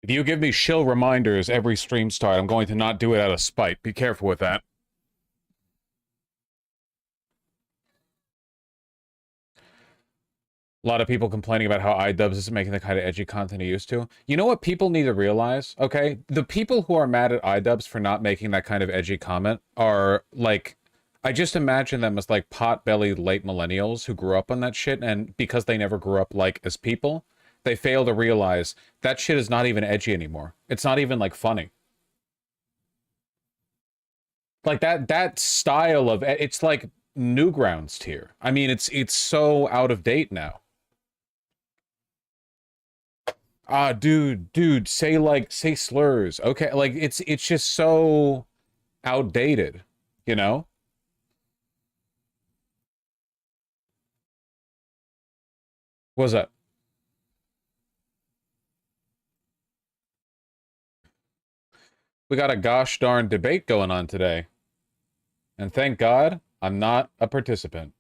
If you give me shill reminders every stream start, I'm going to not do it out of spite. Be careful with that. A lot of people complaining about how iDubbbz isn't making the kind of edgy content he used to. You know what people need to realize, okay? The people who are mad at iDubbbz for not making that kind of edgy comment are, like... I just imagine them as, like, pot-bellied late millennials who grew up on that shit, and because they never grew up, like, as people, they fail to realize that shit is not even edgy anymore. It's not even, like, funny. Like, that style of... It's, like, Newgrounds tier. I mean, it's so out of date now. Ah, dude, say slurs. Okay, like, it's just so outdated, you know? What's that? We got a gosh darn debate going on today. And thank God I'm not a participant.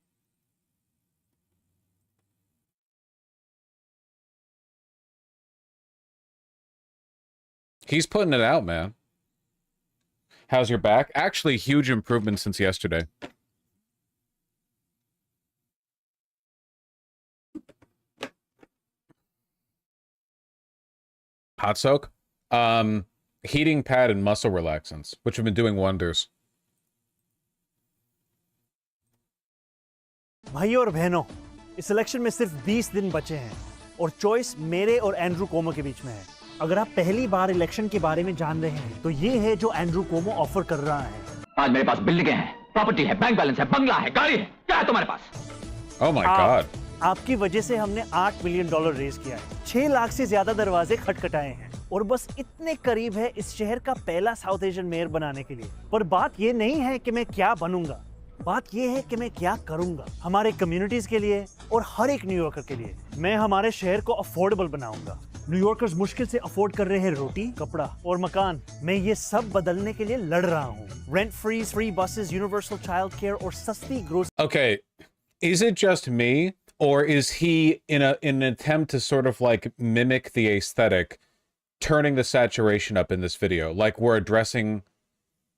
He's putting it out, man. How's your back? Actually, huge improvement since yesterday. Hot soak? Heating pad and muscle relaxants, which have been doing wonders. भाइयों और बहनों, इस election में सिर्फ 20 दिन बचे हैं और चॉइस मेरे और एंड्रू कोमो के बीच में है। अगर आप पहली बार इलेक्शन के बारे में जान रहे हैं, तो ये है जो एंड्रू कोमो ऑफर कर रहा है। आज मेरे पास बिल्डिंगें हैं, प्रॉपर्टी है, बैंक बैलेंस है, बंगला है, गाड़ी है, क्या है तुम्हारे पास? Oh my God. आपकी वजह से हमने $8 मिलियन रेज किया है, 6 लाख से ज्यादा दरवाजे खटखटाए हैं और बस इतने करीब है इस शहर का पहला साउथ एशियन मेयर बनाने के लिए। पर बात ये नहीं है कि मैं क्या बनूंगा, बात ये है कि मैं क्या करूंगा हमारे कम्युनिटीज के लिए और हर एक न्यूयॉर्कर के लिए। मैं हमारे शहर को अफोर्डेबल बनाऊंगा। न्यूयॉर्कर्स मुश्किल से अफोर्ड कर रहे हैं रोटी, कपड़ा और मकान। मैं ये सब बदलने के लिए लड़ रहा हूँ। Rent freeze, free buses, universal child care और सस्ती grocery. Okay, is it just me, or is he in an attempt to sort of like mimic the aesthetic, turning the saturation up in this video? Like we're addressing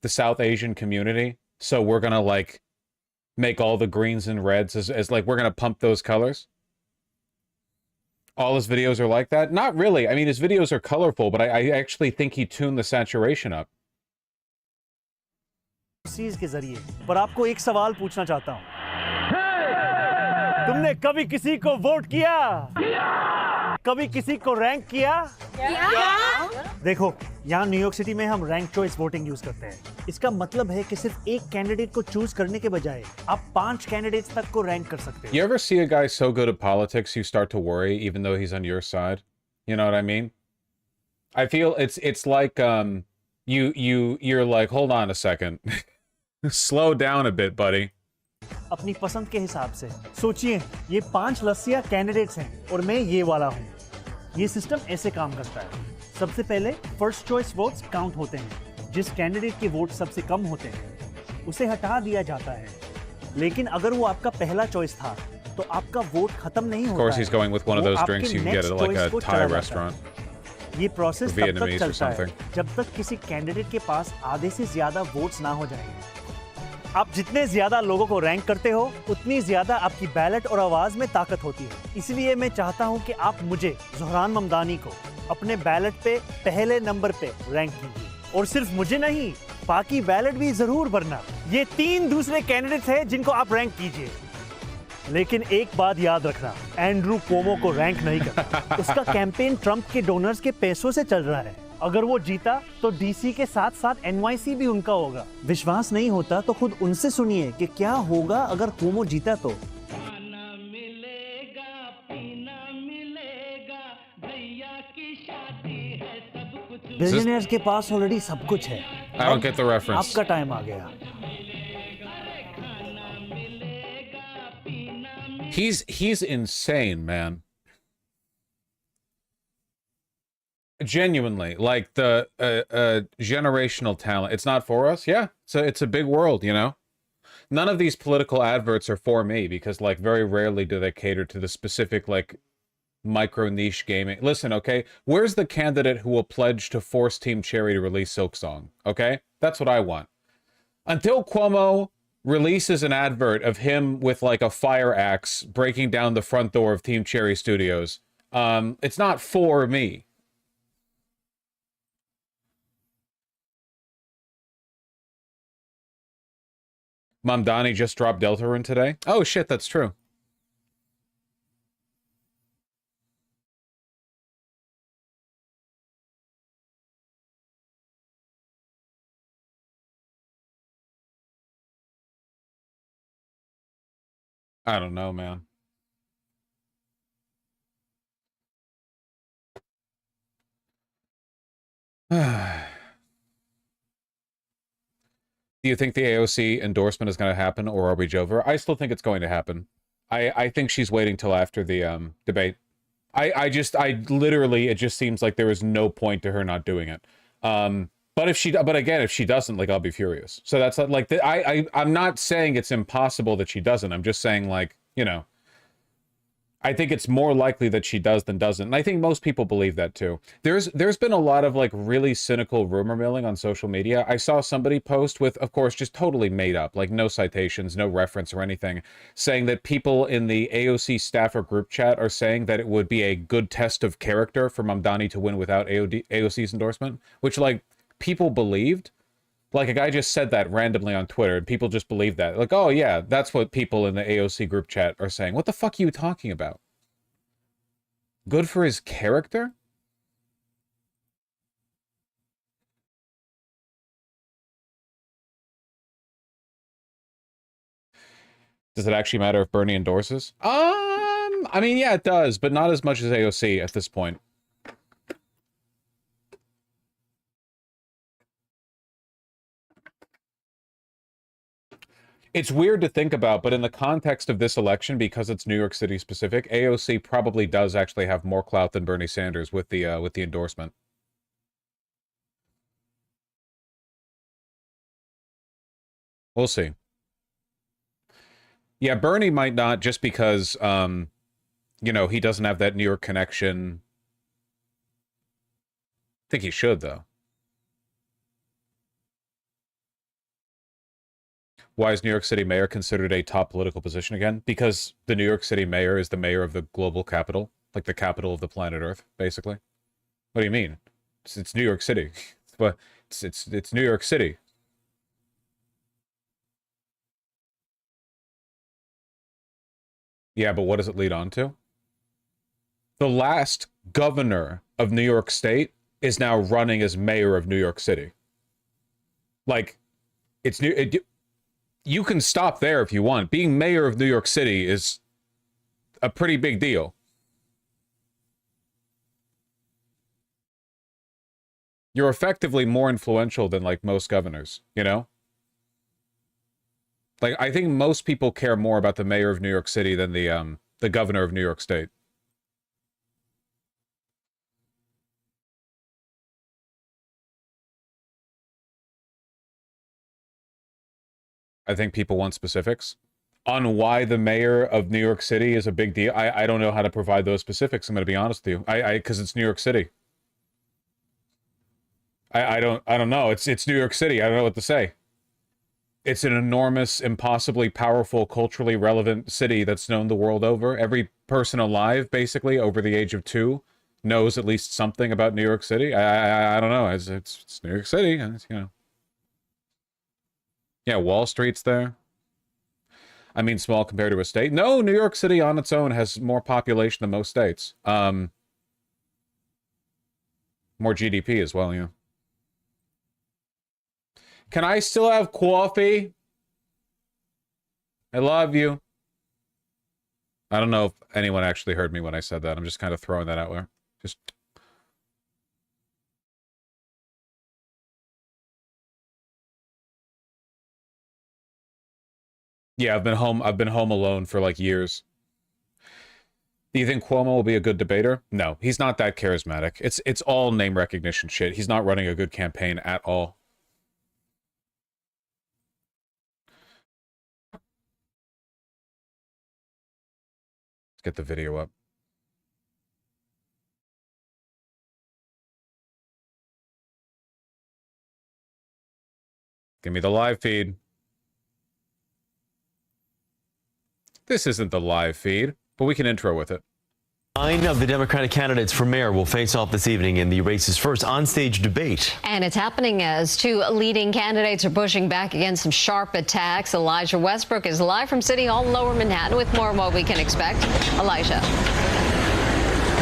the South Asian community, so we're gonna like make all the greens and reds as like we're gonna pump those colors? All his videos are like that? Not really. I mean, his videos are colorful, but I actually think he tuned the saturation up. के जरिए। पर आपको एक सवाल पूछना चाहता हूँ, तुमने कभी किसी को वोट किया? कभी किसी को रैंक किया? देखो, यहाँ न्यूयॉर्क सिटी में हम रैंक चॉइस वोटिंग यूज करते हैं। इसका मतलब है कि सिर्फ एक कैंडिडेट को चूज करने के बजाय आप 5 कैंडिडेट्स तक को रैंक कर सकते हैं। You ever see a guy so good at politics you start to worry even though he's on your side? You know what I mean? I feel it's like you're like, hold on a second. Slow down a bit, buddy. अपनी पसंद के हिसाब से सोचिए, ये 5 लस्सियां candidates हैं और मैं ये वाला हूँ। ये सिस्टम ऐसे काम करता है। सबसे पहले फर्स्ट चॉइस वोट्स काउंट होते हैं। जिस कैंडिडेट के वोट सबसे कम होते हैं उसे हटा दिया जाता है। लेकिन अगर वो आपका पहला चॉइस था तो आपका वोट खत्म नहीं होता। Of course, he's going with one of those drinks you can get at like a Thai restaurant. ये प्रोसेस तब तक Vietnamese or चलता है something. जब तक किसी कैंडिडेट के पास आधे से ज्यादा वोट्स ना हो जाएंगे। आप जितने ज्यादा लोगों को रैंक करते हो, उतनी ज्यादा आपकी बैलेट और आवाज में ताकत होती है। इसलिए मैं चाहता हूं कि आप मुझे, ज़ोहरान ममदानी को, अपने बैलेट पे पहले नंबर पे रैंक कीजिए। और सिर्फ मुझे नहीं, बाकी बैलेट भी जरूर भरना। ये 3 दूसरे कैंडिडेट्स हैं जिनको आप रैंक कीजिए। लेकिन एक बात याद रखना, एंड्रू कोमो को रैंक नहीं करना। उसका कैंपेन ट्रंप के डोनर्स के पैसों से चल रहा है। अगर वो जीता तो डीसी के साथ साथ NYC भी उनका होगा। विश्वास नहीं होता तो खुद उनसे सुनिए कि क्या होगा अगर कोमो जीता तो। खाना मिलेगा, पीना मिलेगा, भैया की शादी है, सब कुछ। बिलियनियर्स के पास ऑलरेडी सब कुछ है। I don't get the reference. आपका टाइम आ गया। He's insane, man. Genuinely, like the generational talent. It's not for us. Yeah, so it's a big world, you know. None of these political adverts are for me because, like, very rarely do they cater to the specific like micro niche gaming. Listen, okay? Where's the candidate who will pledge to force Team Cherry to release Silksong? Okay? That's what I want. Until Cuomo releases an advert of him with like a fire axe breaking down the front door of Team Cherry Studios, it's not for me. Mamdani just dropped Deltarune today. Oh shit, that's true. I don't know, man. Do you think the AOC endorsement is going to happen, or are we over? I still think it's going to happen. I think she's waiting till after the debate. I literally, it just seems like there is no point to her not doing it. But again, if she doesn't, like, I'll be furious. So that's like, I'm not saying it's impossible that she doesn't. I'm just saying, like, you know, I think it's more likely that she does than doesn't. And I think most people believe that too. There's been a lot of like really cynical rumor milling on social media. I saw somebody post with, of course, just totally made up, like no citations, no reference or anything, saying that people in the AOC staffer group chat are saying that it would be a good test of character for Mamdani to win without AOC's endorsement, which like people believed. Like a guy just said that randomly on Twitter, and people just believe that. Like, oh yeah, that's what people in the AOC group chat are saying. What the fuck are you talking about? Good for his character? Does it actually matter if Bernie endorses? I mean, yeah, it does, but not as much as AOC at this point. It's weird to think about, but in the context of this election, because it's New York City specific, AOC probably does actually have more clout than Bernie Sanders with the endorsement. We'll see. Yeah, Bernie might not, just because you know, he doesn't have that New York connection. I think he should, though. Why is New York City mayor considered a top political position again? Because the New York City mayor is the mayor of the global capital, like the capital of the planet Earth, basically. What do you mean? It's New York City. But it's New York City. Yeah, but what does it lead on to? The last governor of New York State is now running as mayor of New York City. Like, it's new. You can stop there if you want. Being mayor of New York City is a pretty big deal. You're effectively more influential than like most governors, you know? Like, I think most people care more about the mayor of New York City than the governor of New York State. I think people want specifics on why the mayor of New York City is a big deal. I don't know how to provide those specifics. I'm going to be honest with you. Because it's New York City. I don't know. It's New York City. I don't know what to say. It's an enormous, impossibly powerful, culturally relevant city that's known the world over. Every person alive, basically, over the age of 2, knows at least something about New York City. I don't know. It's New York City, and it's, you know. Yeah, Wall Street's there. I mean, small compared to a state. No, New York City on its own has more population than most states. More GDP as well, yeah. Can I still have coffee? I love you. I don't know if anyone actually heard me when I said that. I'm just kind of throwing that out there. Just yeah, I've been home. I've been home alone for like years. Do you think Cuomo will be a good debater? No, he's not that charismatic. It's all name recognition shit. He's not running a good campaign at all. Let's get the video up. Give me the live feed. This isn't the live feed, but we can intro with it. 9 of the Democratic candidates for mayor will face off this evening in the race's first onstage debate. And it's happening as two leading candidates are pushing back against some sharp attacks. Elijah Westbrook is live from City Hall in Lower Manhattan with more of what we can expect. Elijah.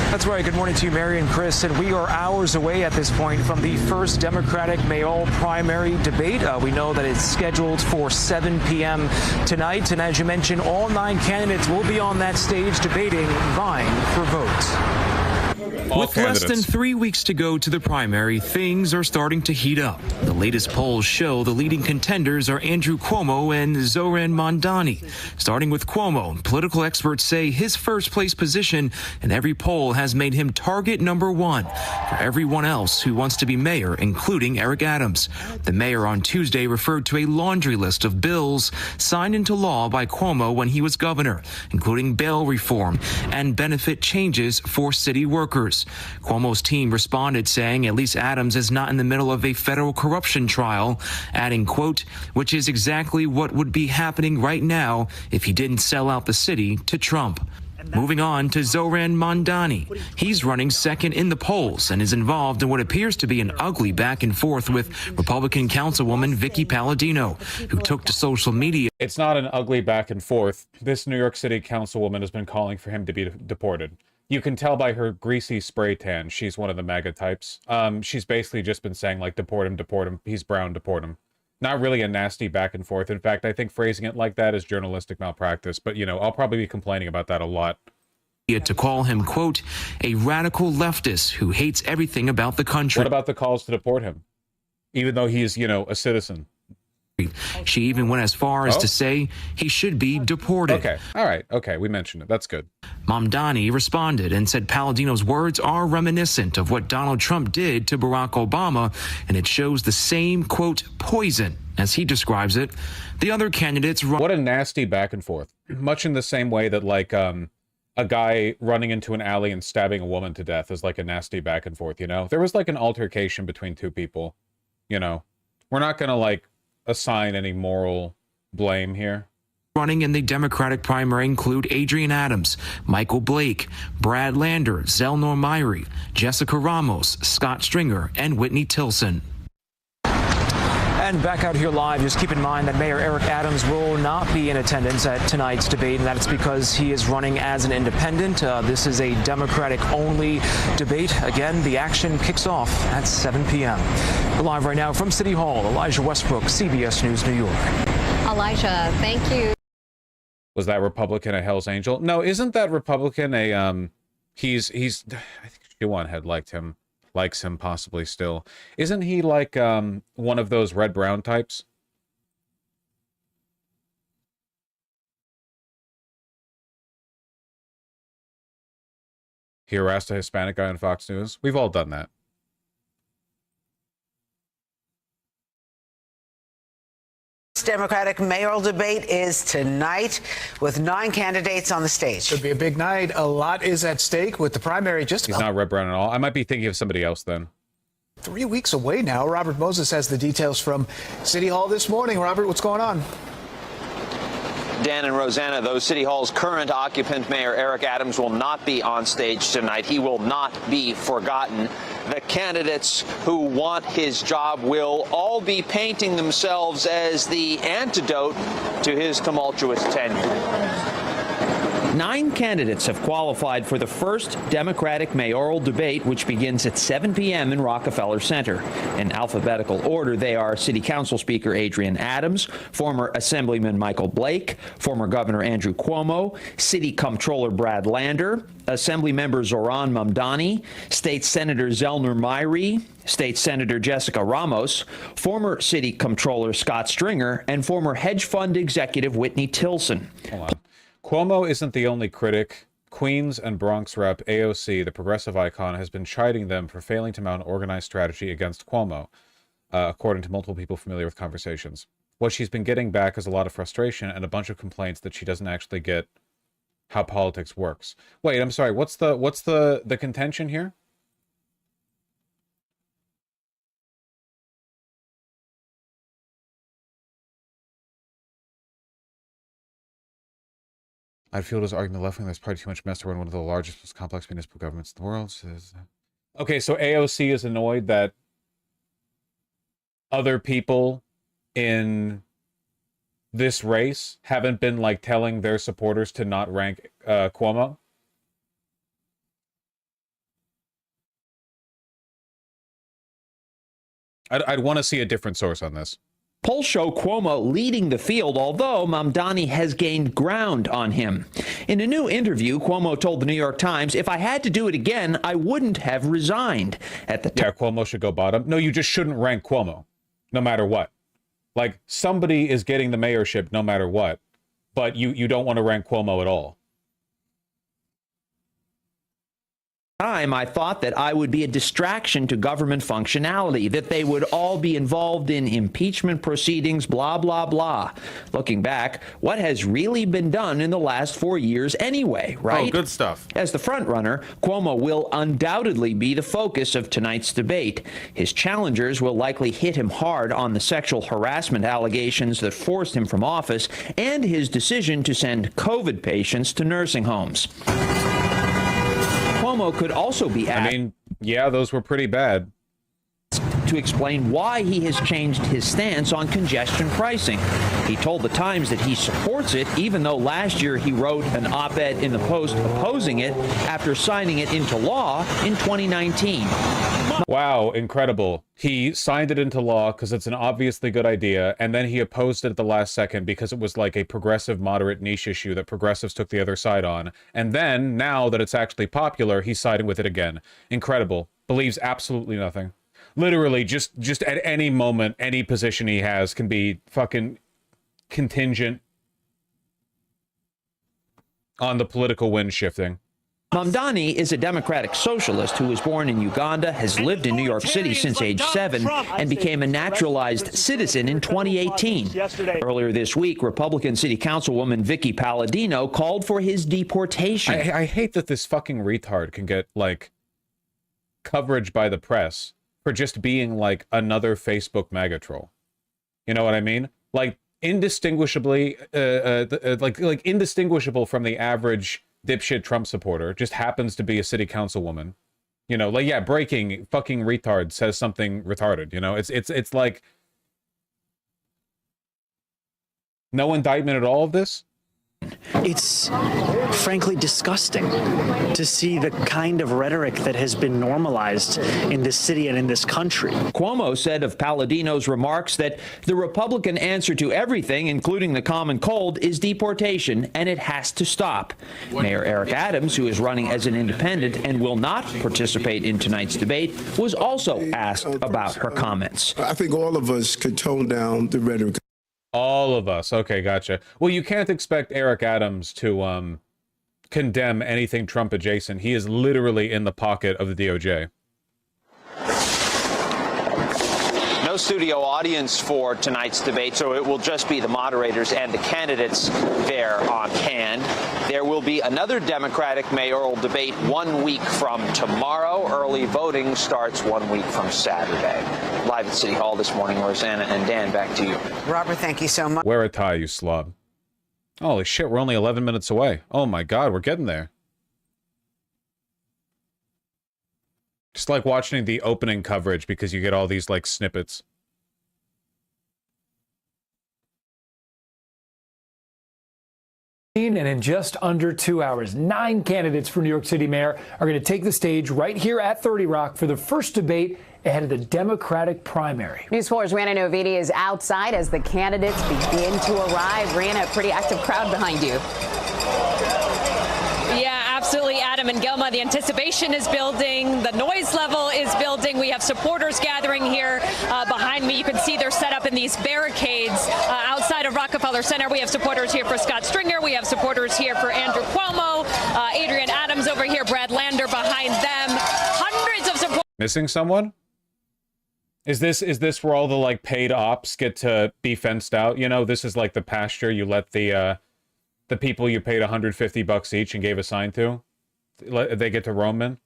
That's right. Good morning to you, Mary and Chris. And we are hours away at this point from the first Democratic mayoral primary debate. We know that it's scheduled for 7 p.m. tonight. And as you mentioned, all 9 candidates will be on that stage debating, vying for votes. With less than 3 weeks to go to the primary, things are starting to heat up. The latest polls show the leading contenders are Andrew Cuomo and Zoran Mamdani. Starting with Cuomo, political experts say his first-place position in every poll has made him target number 1 for everyone else who wants to be mayor, including Eric Adams. The mayor on Tuesday referred to a laundry list of bills signed into law by Cuomo when he was governor, including bail reform and benefit changes for city workers. Cuomo's team responded saying at least Adams is not in the middle of a federal corruption trial, adding, quote, which is exactly what would be happening right now if he didn't sell out the city to Trump. Moving on to Zoran Mamdani. He's running second in the polls and is involved in what appears to be an ugly back and forth with Republican Councilwoman Vicky Palladino, who took to social media. It's not an ugly back and forth. This New York City councilwoman has been calling for him to be deported. You can tell by her greasy spray tan, she's one of the MAGA types. She's basically just been saying, like, deport him, he's brown, deport him. Not really a nasty back and forth. In fact, I think phrasing it like that is journalistic malpractice, but, you know, I'll probably be complaining about that a lot. To call him, quote, a radical leftist who hates everything about the country. What about the calls to deport him? Even though he's, you know, a citizen. She even went as far as to say he should be deported. Okay, all right, okay, we mentioned it. That's good. Mamdani responded and said Palladino's words are reminiscent of what Donald Trump did to Barack Obama, and it shows the same, quote, poison, as he describes it. The other candidates... What a nasty back and forth. Much in the same way that, like, a guy running into an alley and stabbing a woman to death is like a nasty back and forth, you know? There was, like, an altercation between two people, you know? We're not gonna, like, assign any moral blame here. Running in the Democratic primary include Adrian Adams, Michael Blake, Brad Lander, Zelnor Myrie, Jessica Ramos, Scott Stringer, and Whitney Tilson. And back out here live, just keep in mind that Mayor Eric Adams will not be in attendance at tonight's debate, and that's because he is running as an independent. This is a Democratic-only debate. Again, the action kicks off at 7 p.m. We're live right now from City Hall. Elijah Westbrook, CBS News, New York. Elijah, thank you. Was that Republican a Hell's Angel? No, isn't that Republican a, he's, I think Siobhan had likes him possibly still. Isn't he like, one of those red-brown types? He harassed a Hispanic guy on Fox News. We've all done that. Democratic mayoral debate is tonight with 9 candidates on the stage. Should be a big night. A lot is at stake with the primary just He's not red brown at all. I might be thinking of somebody else then. 3 weeks away now. Robert Moses has the details from City Hall this morning. Robert, what's going on? Dan and Rosanna, though City Hall's current occupant, Mayor Eric Adams, will not be on stage tonight. He will not be forgotten. The candidates who want his job will all be painting themselves as the antidote to his tumultuous tenure. 9 candidates have qualified for the first Democratic mayoral debate, which begins at 7 p.m. in Rockefeller Center. In alphabetical order, they are City Council Speaker Adrian Adams, former Assemblyman Michael Blake, former Governor Andrew Cuomo, City Comptroller Brad Lander, Assembly Member Zoran Mamdani, State Senator Zelnor Myrie, State Senator Jessica Ramos, former City Comptroller Scott Stringer, and former hedge fund executive Whitney Tilson. Hold on. Cuomo isn't the only critic. Queens and Bronx rep AOC, the progressive icon, has been chiding them for failing to mount an organized strategy against Cuomo, according to multiple people familiar with conversations. What she's been getting back is a lot of frustration and a bunch of complaints that she doesn't actually get how politics works. Wait, I'm sorry. What's the contention here? I'd feel as arguing the left wing there's probably too much mess to run one of the largest, most complex municipal governments in the world. Okay, so AOC is annoyed that other people in this race haven't been like telling their supporters to not rank Cuomo. I'd want to see a different source on this. Polls show Cuomo leading the field, although MAMDANI has gained ground on him. In a new interview, Cuomo told the New York Times, "If I had to do it again, I wouldn't have resigned." At the Yeah, Cuomo should go bottom. No, you just shouldn't rank Cuomo, no matter what. Like, somebody is getting the mayorship no matter what, but you don't want to rank Cuomo at all. Time, I thought that I would be a distraction to government functionality, that they would all be involved in impeachment proceedings, blah, blah, blah. Looking back, what has really been done in the last 4 years anyway, right? Oh, good stuff. As the frontrunner, Cuomo will undoubtedly be the focus of tonight's debate. His challengers will likely hit him hard on the sexual harassment allegations that forced him from office and his decision to send COVID patients to nursing homes. Cuomo could also be asked, I mean, yeah, those were pretty bad, to explain why he has changed his stance on congestion pricing. He told the Times that he supports it, even though last year he wrote an op-ed in the Post opposing it after signing it into law in 2019. Wow, incredible. He signed it into law because it's an obviously good idea, and then he opposed it at the last second because it was like a progressive, moderate niche issue that progressives took the other side on. And then, now that it's actually popular, he's siding with it again. Incredible. Believes absolutely nothing. Literally, just at any moment, any position he has can be fucking contingent on the political wind shifting. MAMDANI is a democratic socialist who was born in Uganda, has lived in New York City since age 7, and became a naturalized citizen in 2018. Earlier this week, Republican City Councilwoman Vicky Palladino called for his deportation. I hate that this fucking retard can get, like, coverage by the press for just being, like, another Facebook MAGA troll. You know what I mean? Like, indistinguishably, like indistinguishable from the average dipshit Trump supporter, just happens to be a city councilwoman. You know, like, yeah, breaking, fucking retard says something retarded, you know? It's like, no indictment at all of this? It's frankly disgusting to see the kind of rhetoric that has been normalized in this city and in this country. Cuomo said of Palladino's remarks that the Republican answer to everything, including the common cold, is deportation, and it has to stop. Mayor Eric Adams, who is running as an independent and will not participate in tonight's debate, was also asked about her comments. I think all of us could tone down the rhetoric. All of us. Okay, gotcha. Well, you can't expect Eric Adams to condemn anything Trump adjacent. He is literally in the pocket of the DOJ. No studio audience for tonight's debate, so it will just be the moderators and the candidates there on hand. There will be another Democratic mayoral debate 1 week from tomorrow. Early voting starts 1 week from Saturday. Live at City Hall this morning, Rosanna and Dan, back to you. Robert, thank you so much. Wear a tie, you slob. Holy shit, we're only 11 minutes away. Oh my god, we're getting there. Just like watching the opening coverage because you get all these, like, snippets. And in just under 2 hours, 9 candidates for New York City mayor are going to take the stage right here at 30 Rock for the first debate ahead of the Democratic primary. News 4's Rihanna Novini is outside as the candidates begin to arrive. Rihanna, a pretty active crowd behind you. Yeah, absolutely, Adam and Gilma. The anticipation is building. The noise level is building. We have supporters gathering here behind me. You can see they're set up in these barricades outside of Rockefeller Center. We have supporters here for Scott Stringer. We have supporters here for Andrew Cuomo, Adrian Adams over here, Brad Lander behind them. Hundreds of supporters. Missing someone? Is this where all the, like, paid ops get to be fenced out? You know, this is like the pasture you let the people you paid $150 each and gave a sign to, they get to roam in?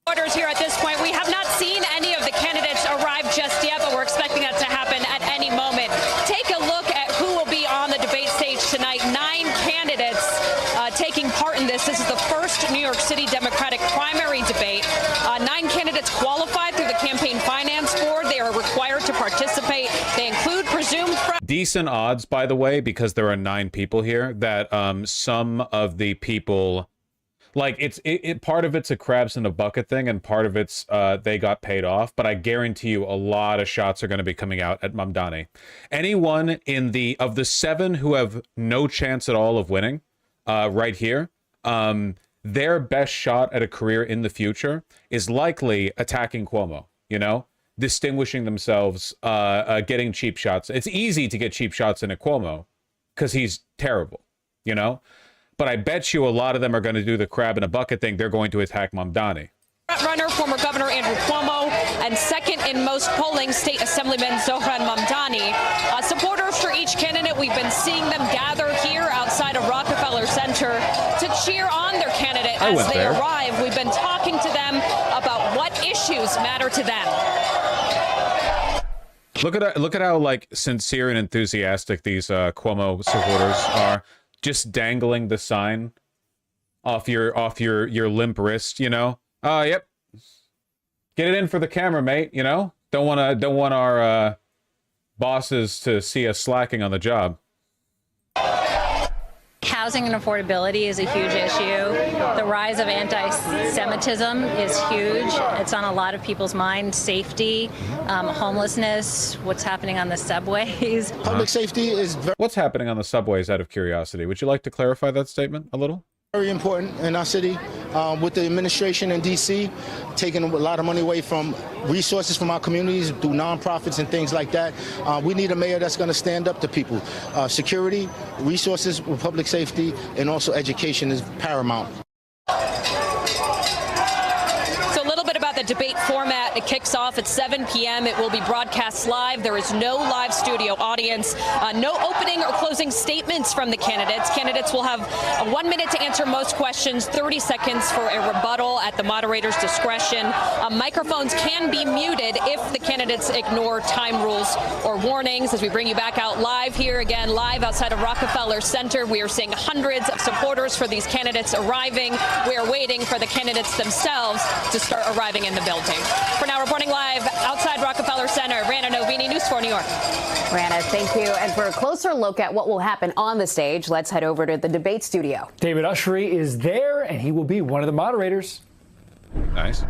Supporters here at this point. We have not seen any of the candidates arrive just yet, but we're expecting that to happen at any moment. Take a look at who will be on the debate stage tonight. 9 candidates decent odds, by the way, because there are 9 people here, that some of the people, like, it part of it's a crabs in a bucket thing, and part of it's they got paid off. But I guarantee you, a lot of shots are going to be coming out at Mamdani. Anyone of the 7 who have no chance at all of winning, right here, their best shot at a career in the future is likely attacking Cuomo. You know, distinguishing themselves, getting cheap shots. It's easy to get cheap shots in a Cuomo because he's terrible. You know. But I bet you a lot of them are going to do the crab in a bucket thing. They're going to attack Mamdani. Runner, former Governor Andrew Cuomo, and second in most polling, State Assemblyman Zohran Mamdani. Supporters for each candidate, we've been seeing them gather here outside of Rockefeller Center to cheer on their candidate as they arrive. We've been talking to them about what issues matter to them. Look at how like sincere and enthusiastic these Cuomo supporters are. Just dangling the sign off your limp wrist, you know. Yep. Get it in for the camera, mate. You know, don't want our bosses to see us slacking on the job. Housing and affordability is a huge issue. The rise of anti-Semitism is huge. It's on a lot of people's minds. Safety, homelessness, what's happening on the subways. Public safety is What's happening on the subways, out of curiosity? Would you like to clarify that statement a little? very important in our city. With the administration in D.C. taking a lot of money away from resources from our communities through nonprofits and things like that, we need a mayor that's going to stand up to people. Security, resources, public safety, and also education is paramount. The debate format, it kicks off at 7 p.m. It will be broadcast live. There is no live studio audience, no opening or closing statements from the candidates. Candidates will have 1 minute to answer most questions, 30 seconds for a rebuttal at the moderator's discretion. Microphones can be muted if the candidates ignore time rules or warnings. As we bring you back out live here, again, live outside of Rockefeller Center, we are seeing hundreds of supporters for these candidates arriving. We are waiting for the candidates themselves to start arriving in the building. For now, reporting live outside Rockefeller Center, Rana Novini, News 4 New York. Rana, thank you. And for a closer look at what will happen on the stage, let's head over to the debate studio. David Ushery is there, and he will be one of the moderators. Nice.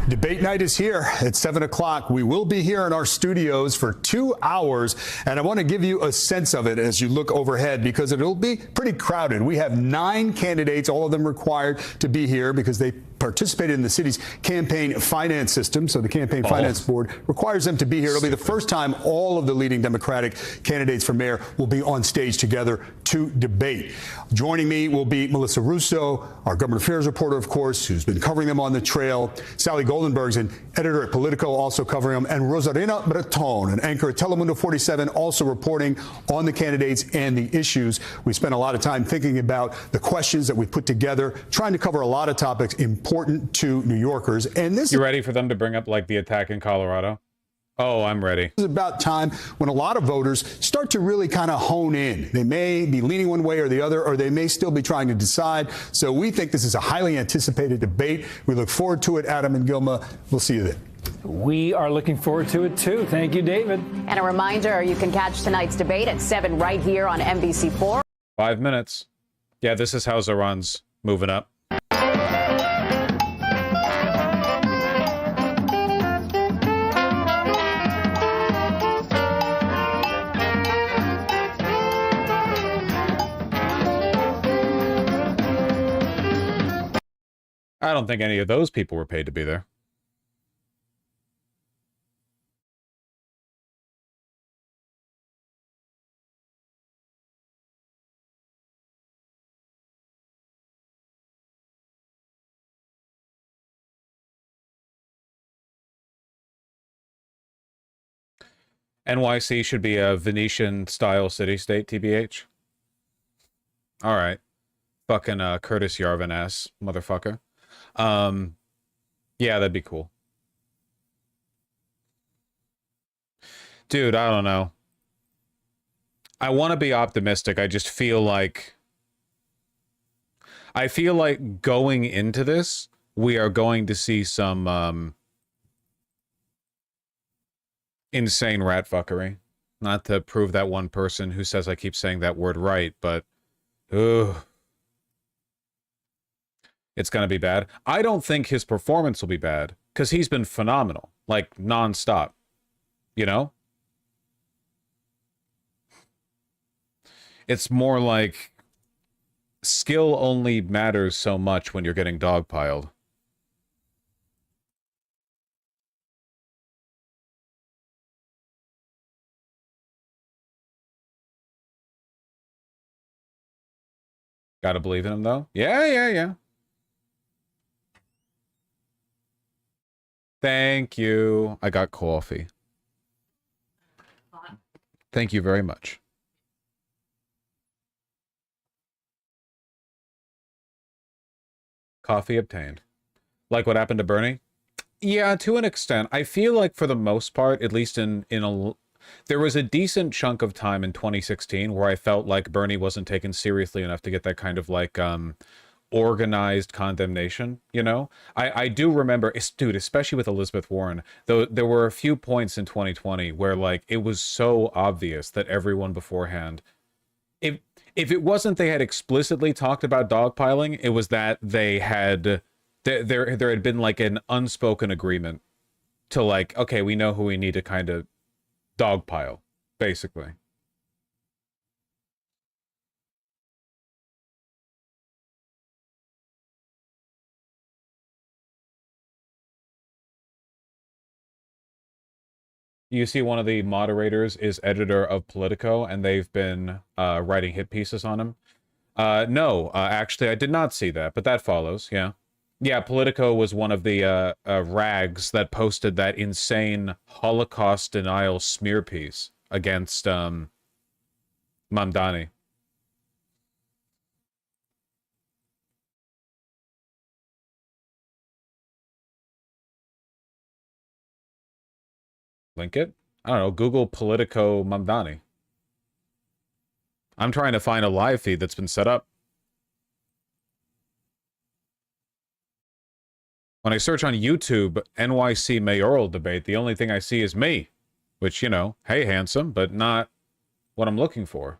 Debate night is here at 7 o'clock. We will be here in our studios for 2 hours, and I want to give you a sense of it as you look overhead because it'll be pretty crowded. We have 9 candidates, all of them required to be here because they participated in the city's campaign finance system. So the Campaign Finance Board requires them to be here. It'll be the first time all of the leading Democratic candidates for mayor will be on stage together to debate. Joining me will be Melissa Russo, our government affairs reporter, of course, who's been covering them on the trail. Sally Goldenberg's an editor at Politico, also covering them, and Rosarina Breton, an anchor at Telemundo 47, also reporting on the candidates and the issues. We spent a lot of time thinking about the questions that we put together, trying to cover a lot of topics important to New Yorkers. And this, you ready for them to bring up like the attack in Colorado? Oh, I'm ready. It's about time when a lot of voters start to really kind of hone in. They may be leaning one way or the other, or they may still be trying to decide. So we think this is a highly anticipated debate. We look forward to it, Adam and Gilma. We'll see you then. We are looking forward to it, too. Thank you, David. And a reminder, you can catch tonight's debate at 7 right here on NBC4. 5 minutes. Yeah, this is how Zohran's moving up. I don't think any of those people were paid to be there. NYC should be a Venetian-style city-state, TBH. All right. Fucking Curtis Yarvin-ass motherfucker. Yeah, that'd be cool. Dude, I don't know. I want to be optimistic. I just feel like... I feel like going into this, we are going to see some insane rat fuckery. Not to prove that one person who says I keep saying that word right, but... Ugh. It's gonna be bad. I don't think his performance will be bad, because he's been phenomenal. Like, non-stop. You know? It's more like... skill only matters so much when you're getting dogpiled. Gotta believe in him, though. Yeah. Thank you. I got coffee. Thank you very much. Coffee obtained. Like what happened to Bernie? Yeah, to an extent. I feel like for the most part, at least there was a decent chunk of time in 2016 where I felt like Bernie wasn't taken seriously enough to get that kind of like organized condemnation, you know? I do remember, dude, especially with Elizabeth Warren, though there were a few points in 2020 where like it was so obvious that everyone beforehand, if it wasn't they had explicitly talked about dogpiling, it was that they had there had been like an unspoken agreement to like, okay, we know who we need to kind of dogpile, basically. You see one of the moderators is editor of Politico, and they've been writing hit pieces on him. No, actually, I did not see that, but that follows, yeah. Yeah, Politico was one of the rags that posted that insane Holocaust denial smear piece against Mamdani. Link it? I don't know, Google Politico Mamdani. I'm trying to find a live feed that's been set up. When I search on YouTube, NYC mayoral debate, the only thing I see is me. Which, you know, hey, handsome, but not what I'm looking for.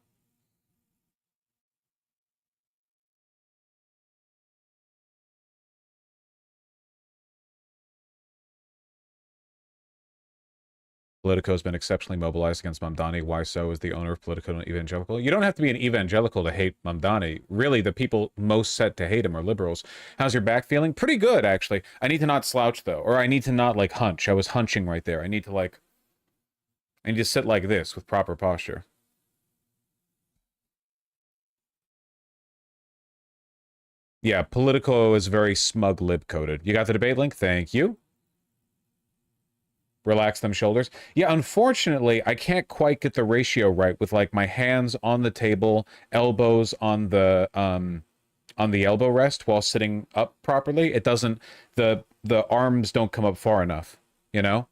Politico has been exceptionally mobilized against Mamdani. Why so? Is the owner of Politico an evangelical? You don't have to be an evangelical to hate Mamdani. Really, the people most set to hate him are liberals. How's your back feeling? Pretty good, actually. I need to not slouch, though. Or I need to not, like, hunch. I was hunching right there. I need to sit like this with proper posture. Yeah, Politico is very smug lib-coded. You got the debate link? Thank you. Relax them shoulders. Yeah, unfortunately, I can't quite get the ratio right with like my hands on the table, elbows on the elbow rest while sitting up properly. It doesn't, the arms don't come up far enough, you know?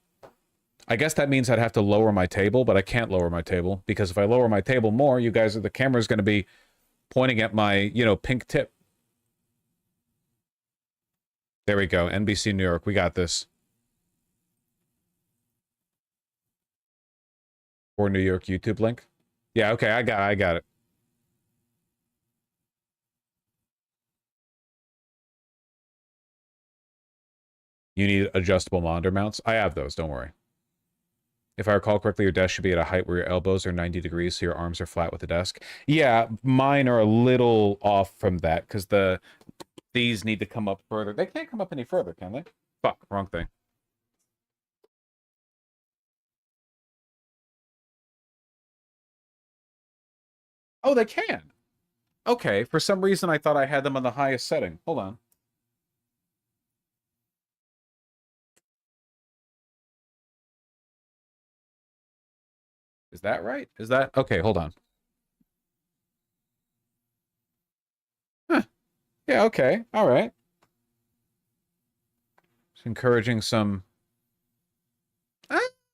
I guess that means I'd have to lower my table, but I can't lower my table because if I lower my table more, the camera's going to be pointing at my, you know, pink tip. There we go. NBC New York. We got this. Or New York YouTube link. Yeah, okay, I got it. You need adjustable monitor mounts? I have those, don't worry. If I recall correctly, your desk should be at a height where your elbows are 90 degrees, so your arms are flat with the desk. Yeah, mine are a little off from that, because these need to come up further. They can't come up any further, can they? Fuck, wrong thing. Oh, they can. Okay, for some reason I thought I had them on the highest setting. Hold on. Is that right? Is that... Okay, hold on. Huh. Yeah, okay. All right. Just encouraging some...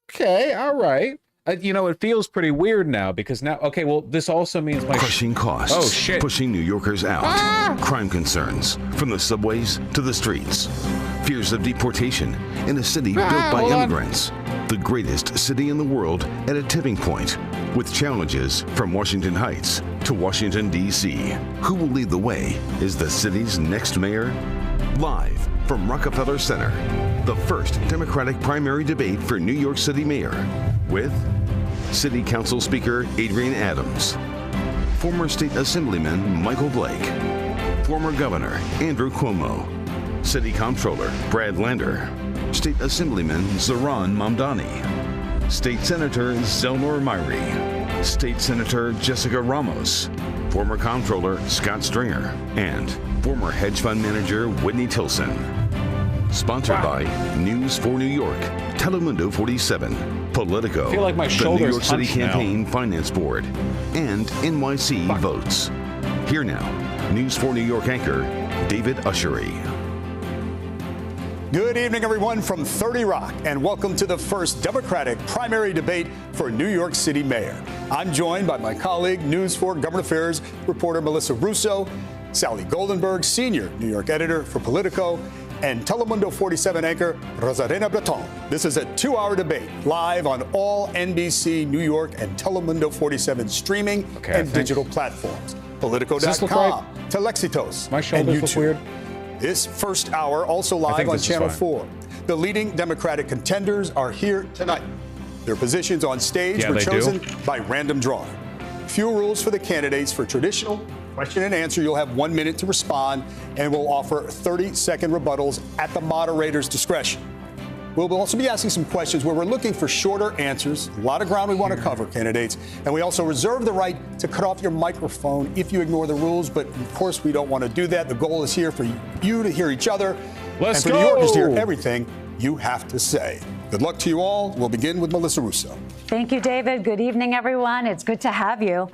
Okay, all right. You know, it feels pretty weird now because now, okay, well, this also means my crushing costs. Oh shit! Pushing New Yorkers out. Crime concerns from the subways to the streets. Fears of deportation in a city built by immigrants. the greatest city in the world at a tipping point, with challenges from Washington Heights to Washington, D.C. Who will lead the way is the city's next mayor? Live from Rockefeller Center, the first Democratic primary debate for New York City mayor with City Council Speaker Adrian Adams, former State Assemblyman Michael Blake, former Governor Andrew Cuomo, City Comptroller Brad Lander, State Assemblyman Zohran Mamdani, State Senator Zelnor Myrie, State Senator Jessica Ramos, former Comptroller Scott Stringer, and former hedge fund manager Whitney Tilson. Sponsored by News 4 New York, Telemundo 47, Politico, I feel like my the New shoulder's York City hunched now. Campaign Finance Board, and NYC Votes. Here now, News 4 New York anchor David Ushery. Good evening, everyone, from 30 Rock, and welcome to the first Democratic primary debate for New York City mayor. I'm joined by my colleague, News 4 Government Affairs reporter Melissa Russo, Sally Goldenberg, senior New York editor for Politico, and Telemundo 47 anchor Rosarena Breton. This is a 2-hour debate live on all NBC New York and Telemundo 47 streaming and digital platforms. Politico.com, Telexitos, My and shoulders look YouTube. weird. This first hour also I live think on this is Channel fine. 4. The leading Democratic contenders are here tonight. Their positions on stage Yeah, were they do. chosen by random drawing. Few rules for the candidates. For traditional question and answer, you'll have 1 minute to respond, and we'll offer 30-second rebuttals at the moderator's discretion. We'll also be asking some questions where we're looking for shorter answers. A lot of ground we want to cover, candidates. And we also reserve the right to cut off your microphone if you ignore the rules. But, of course, we don't want to do that. The goal is here for you to hear each other. Let's and for New Yorkers to hear go. everything you have to say. Good luck to you all. We'll begin with Melissa Russo. Thank you, David. Good evening, everyone. It's good to have you.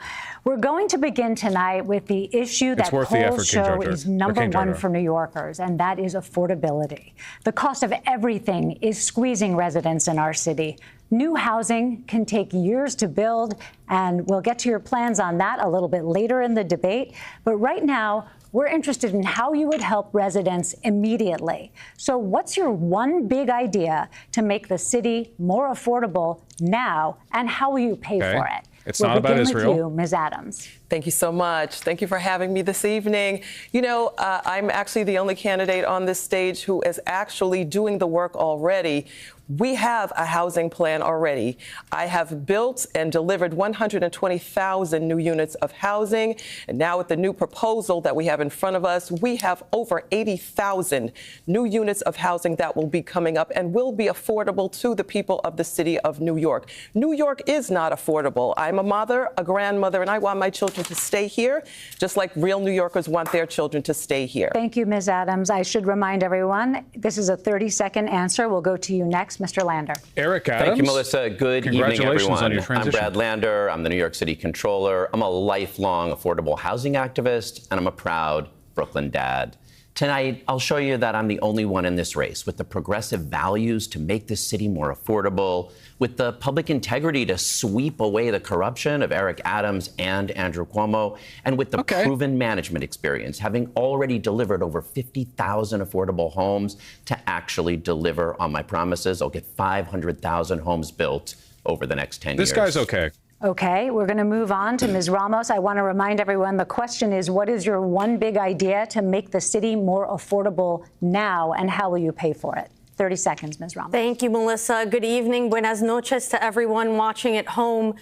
We're going to begin tonight with the issue that worth the effort, polls King show George. is Or number King one George. for New Yorkers, and that is affordability. The cost of everything is squeezing residents in our city. New housing can take years to build, and we'll get to your plans on that a little bit later in the debate. But right now, we're interested in how you would help residents immediately. So what's your one big idea to make the city more affordable now, and how will you pay for it? It's We'll not about begin with Israel. you, Ms. Adams. Thank you so much. Thank you for having me this evening. You know, I'm actually the only candidate on this stage who is actually doing the work already. We have a housing plan already. I have built and delivered 120,000 new units of housing. And now with the new proposal that we have in front of us, we have over 80,000 new units of housing that will be coming up and will be affordable to the people of the city of New York. New York is not affordable. I'm a mother, a grandmother, and I want my children to stay here, just like real New Yorkers want their children to stay here. Thank you, Ms. Adams. I should remind everyone, this is a 30-second answer. We'll go to you next, Mr. Lander. Eric Adams. Thank you, Melissa. Good evening, Congratulations everyone. on your I'm transition. Brad Lander. I'm the New York City Controller. I'm a lifelong affordable housing activist, and I'm a proud Brooklyn dad. Tonight, I'll show you that I'm the only one in this race with the progressive values to make this city more affordable, with the public integrity to sweep away the corruption of Eric Adams and Andrew Cuomo, and with the proven management experience, having already delivered over 50,000 affordable homes to actually deliver on my promises. I'll get 500,000 homes built over the next 10 years. This guy's okay. Okay, we're going to move on to Ms. Ramos. I want to remind everyone the question is, what is your one big idea to make the city more affordable now, and how will you pay for it? 30 seconds, Ms. Ramos. Thank you, Melissa. Good evening. Buenas noches to everyone watching at home.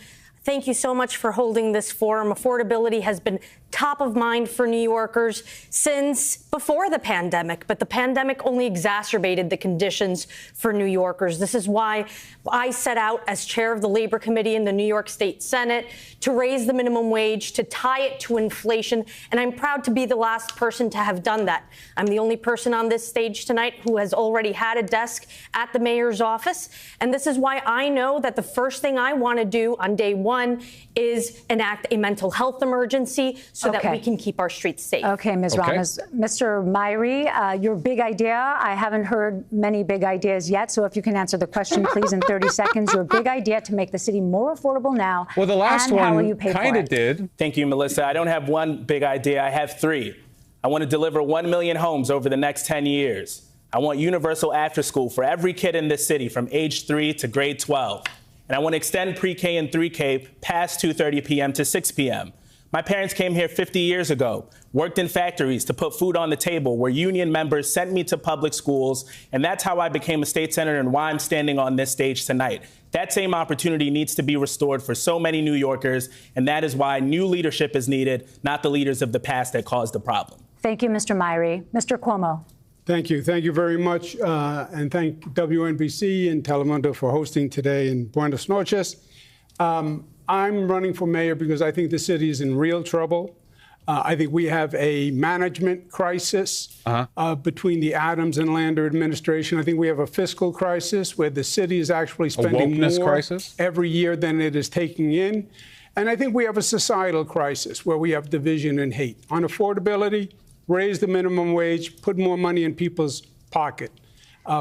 Thank you so much for holding this forum. Affordability has been top of mind for New Yorkers since before the pandemic, but the pandemic only exacerbated the conditions for New Yorkers. This is why I set out as chair of the Labor Committee in the New York State Senate to raise the minimum wage, to tie it to inflation, and I'm proud to be the last person to have done that. I'm the only person on this stage tonight who has already had a desk at the mayor's office, and this is why I know that the first thing I want to do on day one is enact a mental health emergency so that we can keep our streets safe. Okay, Ms. Ramos. Mr. Myrie, your big idea. I haven't heard many big ideas yet, so if you can answer the question, please, in 30 seconds. Your big idea to make the city more affordable now. Well, the last and how will one you pay kind for of it? did. Thank you, Melissa. I don't have one big idea. I have three. I want to deliver 1 million homes over the next 10 years. I want universal after school for every kid in this city from age 3 to grade 12. And I want to extend pre-K and 3K past 2:30 p.m. to 6 p.m. My parents came here 50 years ago, worked in factories to put food on the table, where union members sent me to public schools, and that's how I became a state senator and why I'm standing on this stage tonight. That same opportunity needs to be restored for so many New Yorkers, and that is why new leadership is needed, not the leaders of the past that caused the problem. Thank you, Mr. Myrie. Mr. Cuomo. Thank you. Thank you very much. And thank WNBC and Telemundo for hosting today in Buenos noches. I'm running for mayor because I think the city is in real trouble. I think we have a management crisis between the Adams and Lander administration. I think we have a fiscal crisis where the city is actually spending more every year than it is taking in. And I think we have a societal crisis where we have division and hate. On affordability, raise the minimum wage, put more money in people's pocket,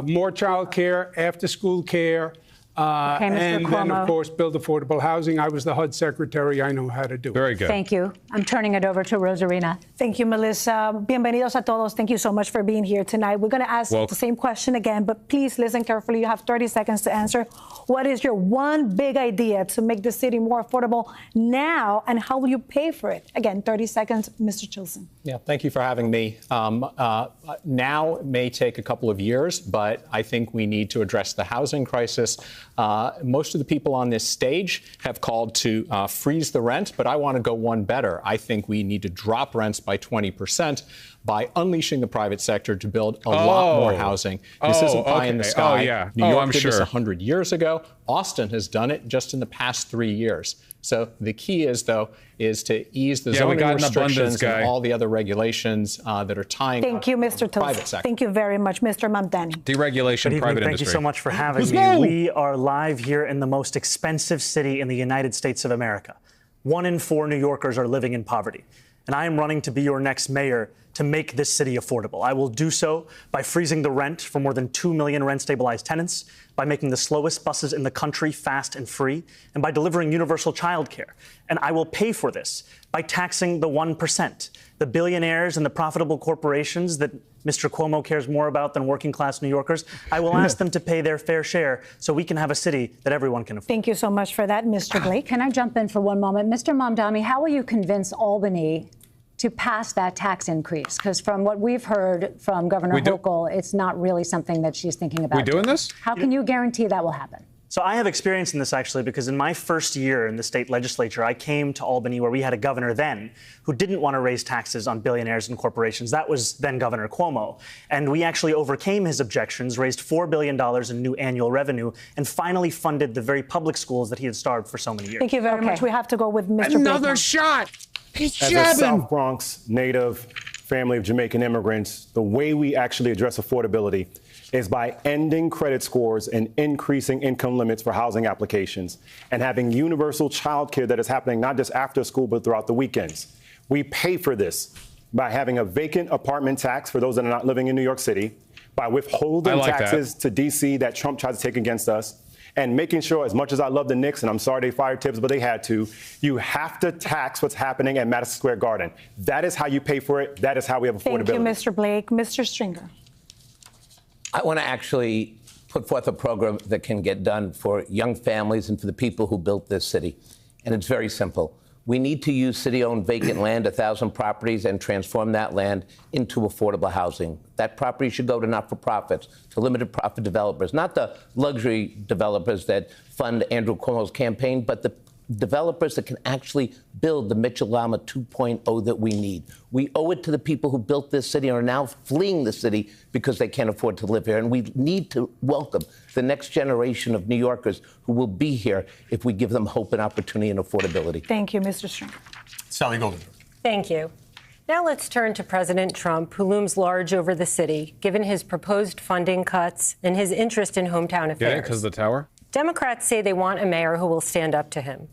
more child care, after-school care, and then, of course, build affordable housing. I was the HUD secretary. I know how to do it. Very good. Thank you. I'm turning it over to Rosarina. Thank you, Melissa. Bienvenidos a todos. Thank you so much for being here tonight. We're going to ask the same question again, but please listen carefully. You have 30 seconds to answer. What is your one big idea to make the city more affordable now, and how will you pay for it? Again, 30 seconds. Mr. Chilson. Yeah, thank you for having me. Now it may take a couple of years, but I think we need to address the housing crisis. Most of the people on this stage have called to freeze the rent, but I want to go one better. I think we need to drop rents by 20% by unleashing the private sector to build a lot more housing. This isn't pie in the sky. New York did this 100 years ago. Austin has done it just in the past 3 years. So the key is, though, is to ease the zoning restrictions and all the other regulations that are tying Thank you, Mr. private sector. Thank you very much, Mr. Mamdani. Deregulation, private industry. Thank you so much for having me. We are live here in the most expensive city in the United States of America. 1 in 4 New Yorkers are living in poverty. And I am running to be your next mayor to make this city affordable. I will do so by freezing the rent for more than 2 million rent-stabilized tenants, by making the slowest buses in the country fast and free, and by delivering universal childcare. And I will pay for this by taxing the 1%, the billionaires and the profitable corporations that Mr. Cuomo cares more about than working-class New Yorkers. I will ask them to pay their fair share so we can have a city that everyone can afford. Thank you so much for that, Mr. Blake. Can I jump in for one moment? Mr. Mamdani, how will you convince Albany to pass that tax increase? Because from what we've heard from Governor Hochul, it's not really something that she's thinking about. We doing this? How can you guarantee that will happen? So I have experience in this, actually, because in my first year in the state legislature, I came to Albany, where we had a governor then who didn't want to raise taxes on billionaires and corporations. That was then Governor Cuomo. And we actually overcame his objections, raised $4 billion in new annual revenue, and finally funded the very public schools that he had starved for so many years. Thank you very much. We have to go with Mr. Another Blake. shot. He's As jabbing. a South Bronx native family of Jamaican immigrants, the way we actually address affordability is by ending credit scores and increasing income limits for housing applications and having universal child care that is happening not just after school, but throughout the weekends. We pay for this by having a vacant apartment tax for those that are not living in New York City, by withholding taxes to D.C. that Trump tried to take against us, and making sure, as much as I love the Knicks, and I'm sorry they fired Tibbs, but they had to, you have to tax what's happening at Madison Square Garden. That is how you pay for it. That is how we have affordability. Thank you, Mr. Blake. Mr. Stringer. I want to actually put forth a program that can get done for young families and for the people who built this city. And it's very simple. We need to use city-owned vacant land, 1,000 properties, and transform that land into affordable housing. That property should go to not-for-profits, to limited profit developers, not the luxury developers that fund Andrew Cuomo's campaign, but the developers that can actually build the Mitchell-Lama 2.0 that we need. We owe it to the people who built this city and are now fleeing the city because they can't afford to live here. And we need to welcome the next generation of New Yorkers who will be here if we give them hope and opportunity and affordability. Thank you, Mr. Stringer. Sally Golden. Thank you. Now let's turn to President Trump, who looms large over the city, given his proposed funding cuts and his interest in hometown affairs. Get it? Because of the tower? Democrats say they want a mayor who will stand up to him.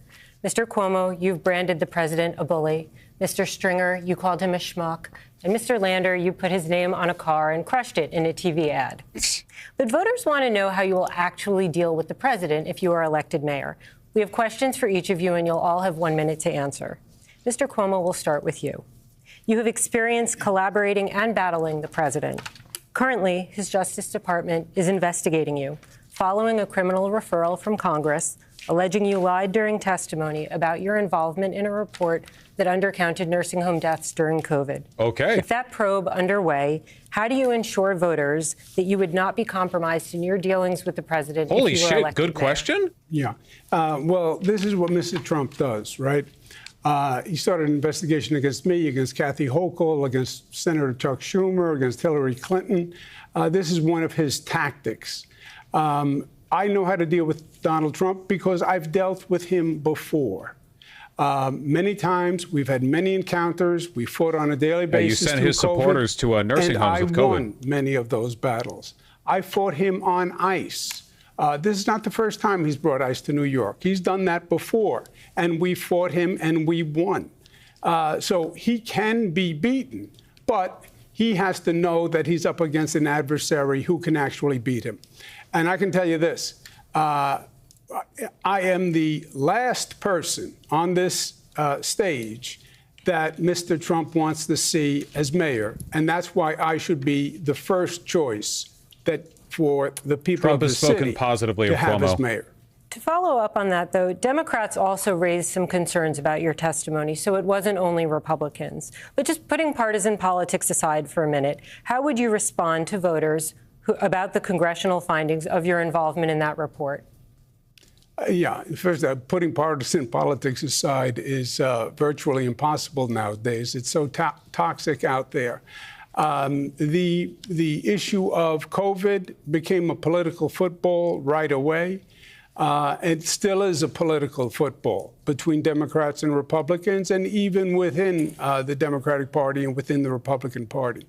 Mr. Cuomo, you've branded the president a bully. Mr. Stringer, you called him a schmuck. And Mr. Lander, you put his name on a car and crushed it in a TV ad. But voters want to know how you will actually deal with the president if you are elected mayor. We have questions for each of you, and you'll all have 1 minute to answer. Mr. Cuomo, we'll start with you. You have experience collaborating and battling the president. Currently, his Justice Department is investigating you, following a criminal referral from Congress alleging you lied during testimony about your involvement in a report that undercounted nursing home deaths during COVID. Okay. With that probe underway, how do you ensure voters that you would not be compromised in your dealings with the president? Holy if you were shit, elected good question. Yeah. Well, this is what Mr. Trump does, right? He started an investigation against me, against Kathy Hochul, against Senator Chuck Schumer, against Hillary Clinton. This is one of his tactics. I know how to deal with Donald Trump because I've dealt with him before. Many times, we've had many encounters. We fought on a daily basis. You sent through his COVID, supporters to nursing homes with COVID. I won many of those battles. I fought him on ICE. This is not the first time he's brought ICE to New York. He's done that before, and we fought him and we won. So he can be beaten, but he has to know that he's up against an adversary who can actually beat him. And I can tell you this, I am the last person on this stage that Mr. Trump wants to see as mayor, and that's why I should be the first choice for the people Trump of the has spoken city positively to of have Cuomo. as mayor. To follow up on that, though, Democrats also raised some concerns about your testimony, so it wasn't only Republicans. But just putting partisan politics aside for a minute, how would you respond to voters about the congressional findings of your involvement in that report? Yeah, first, putting partisan politics aside is virtually impossible nowadays. It's so toxic out there. The issue of COVID became a political football right away. It still is a political football between Democrats and Republicans, and even within the Democratic Party and within the Republican Party.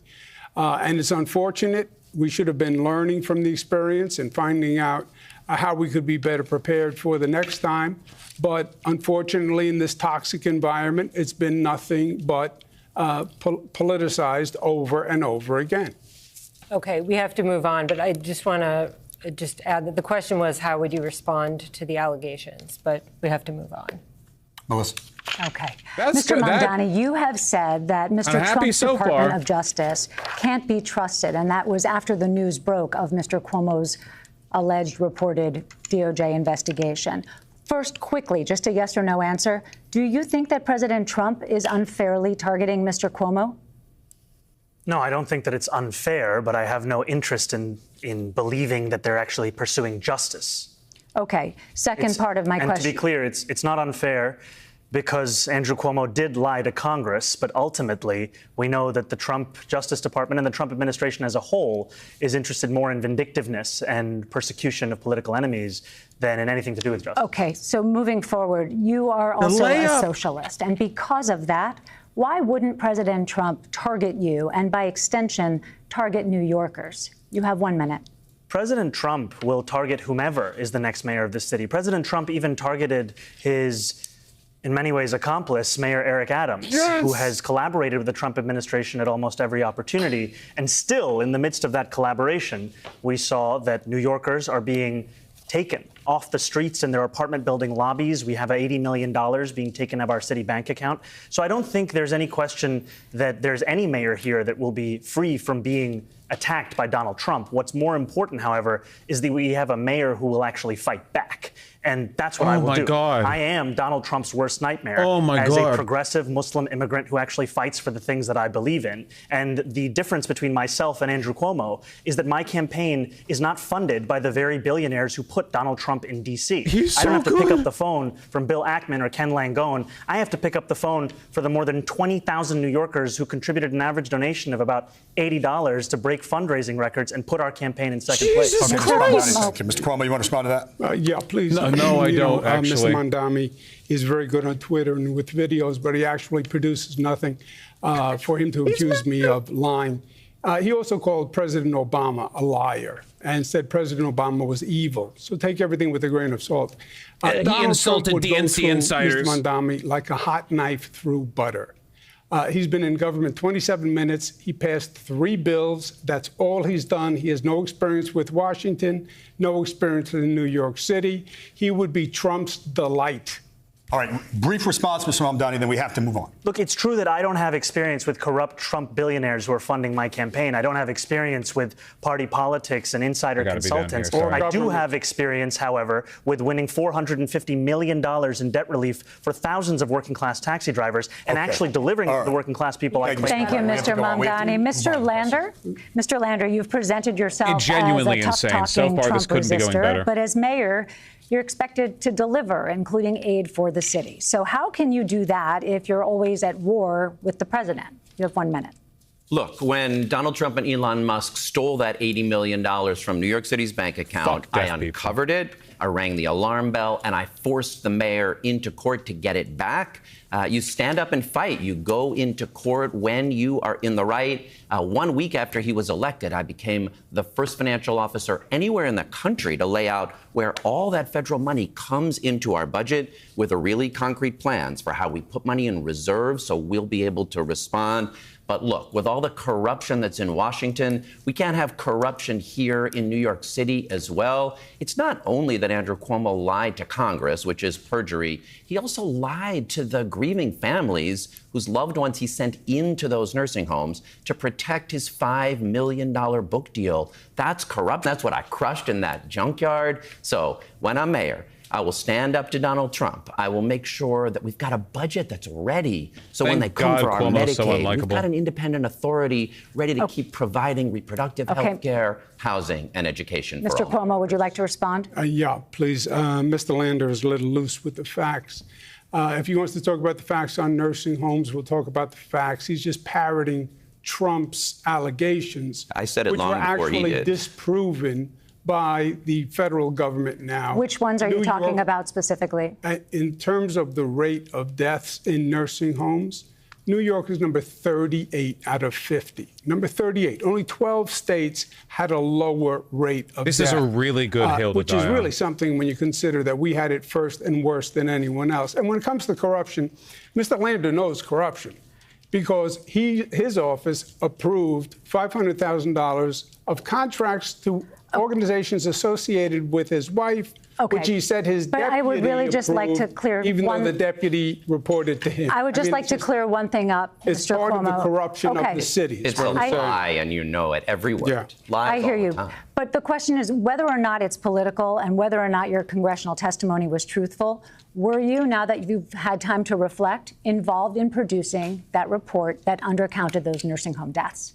And it's unfortunate. We should have been learning from the experience and finding out how we could be better prepared for the next time. But unfortunately, in this toxic environment, it's been nothing but politicized over and over again. Okay, we have to move on, but I just want to add that the question was, how would you respond to the allegations? But we have to move on. Melissa. Okay. Mr. Mamdani, you have said that Mr. Trump's Department of Justice can't be trusted, and that was after the news broke of Mr. Cuomo's alleged reported DOJ investigation. First, quickly, just a yes or no answer. Do you think that President Trump is unfairly targeting Mr. Cuomo? No, I don't think that it's unfair, but I have no interest in believing that they're actually pursuing justice. Okay. Second part of my question. And to be clear, it's not unfair because Andrew Cuomo did lie to Congress, but ultimately we know that the Trump Justice Department and the Trump administration as a whole is interested more in vindictiveness and persecution of political enemies than in anything to do with justice. Okay, so moving forward, you are also a socialist, and because of that, why wouldn't President Trump target you and, by extension, target New Yorkers? You have 1 minute. President Trump will target whomever is the next mayor of the city. President Trump even targeted his, in many ways, accomplice, Mayor Eric Adams, who has collaborated with the Trump administration at almost every opportunity. And still, in the midst of that collaboration, we saw that New Yorkers are being taken off the streets in their apartment building lobbies. We have $80 million being taken out of our city bank account. So I don't think there's any question that there's any mayor here that will be free from being attacked by Donald Trump. What's more important, however, is that we have a mayor who will actually fight back. And that's what I will do. God. I am Donald Trump's worst nightmare as a progressive Muslim immigrant who actually fights for the things that I believe in. And the difference between myself and Andrew Cuomo is that my campaign is not funded by the very billionaires who put Donald Trump in D.C. I don't have to pick up the phone from Bill Ackman or Ken Langone. I have to pick up the phone for the more than 20,000 New Yorkers who contributed an average donation of about $80 to break fundraising records and put our campaign in second place. Okay, Mr. Cuomo, you want to respond to that? Yeah, please. No, I don't, actually. Mr. Mamdani is very good on Twitter and with videos, but he actually produces nothing for him to accuse me of lying. He also called President Obama a liar and said President Obama was evil. So take everything with a grain of salt. He insulted DNC insiders. Mr. Mamdani like a hot knife through butter. He's been in government 27 minutes. He passed 3 bills. That's all he's done. He has no experience with Washington, no experience in New York City. He would be Trump's delight All right, brief response, Mr. Mamdani, then we have to move on. Look, it's true that I don't have experience with corrupt Trump billionaires who are funding my campaign. I don't have experience with party politics and insider consultants. I do have experience, however, with winning $450 million in debt relief for thousands of working-class taxi drivers and actually delivering it to the working-class people. Thank you, Mr. Mamdani. Mr. Lander, you've presented yourself It's genuinely as a insane. So tough-talking far, this Trump couldn't be going resistor, better. but as mayor, you're expected to deliver, including aid for the city. So how can you do that if you're always at war with the president? You have 1 minute. Look, when Donald Trump and Elon Musk stole that $80 million from New York City's bank account, I uncovered it, I rang the alarm bell, and I forced the mayor into court to get it back. You stand up and fight. You go into court when you are in the right. 1 week after he was elected, I became the first financial officer anywhere in the country to lay out where all that federal money comes into our budget with a really concrete plans for how we put money in reserve so we'll be able to respond. But look, with all the corruption that's in Washington, we can't have corruption here in New York City as well. It's not only that Andrew Cuomo lied to Congress, which is perjury, he also lied to the grieving families whose loved ones he sent into those nursing homes to protect his $5 million book deal. That's corrupt. That's what I crushed in that junkyard. So when I'm mayor, I will stand up to Donald Trump. I will make sure that we've got a budget that's ready. So when they come for our Medicaid, we've got an independent authority ready to keep providing reproductive health care, housing, and education for Mr. all. Cuomo, would you like to respond? Yeah, please. Mr. Lander is a little loose with the facts. If he wants to talk about the facts on nursing homes, we'll talk about the facts. He's just parroting Trump's allegations, I said it long before he which were actually did. disproven by the federal government now. Which ones are you talking about specifically? In terms of the rate of deaths in nursing homes, New York is number 38 out of 50. Number 38. Only 12 states had a lower rate of death. This is a really good hill to which is die on. really something when you consider that we had it first and worse than anyone else. And when it comes to corruption, Mr. Lander knows corruption because his office approved $500,000 of contracts to organizations associated with his wife, which he said his deputy I would really just like to clear even though the deputy reported to him. I would just like to clear one thing up, It's Mr. part Cuomo. of the corruption of the city. It's a lie, and you know it. Every word. Lies I hear all the you. time. But the question is whether or not it's political and whether or not your congressional testimony was truthful. Were you, now that you've had time to reflect, involved in producing that report that undercounted those nursing home deaths?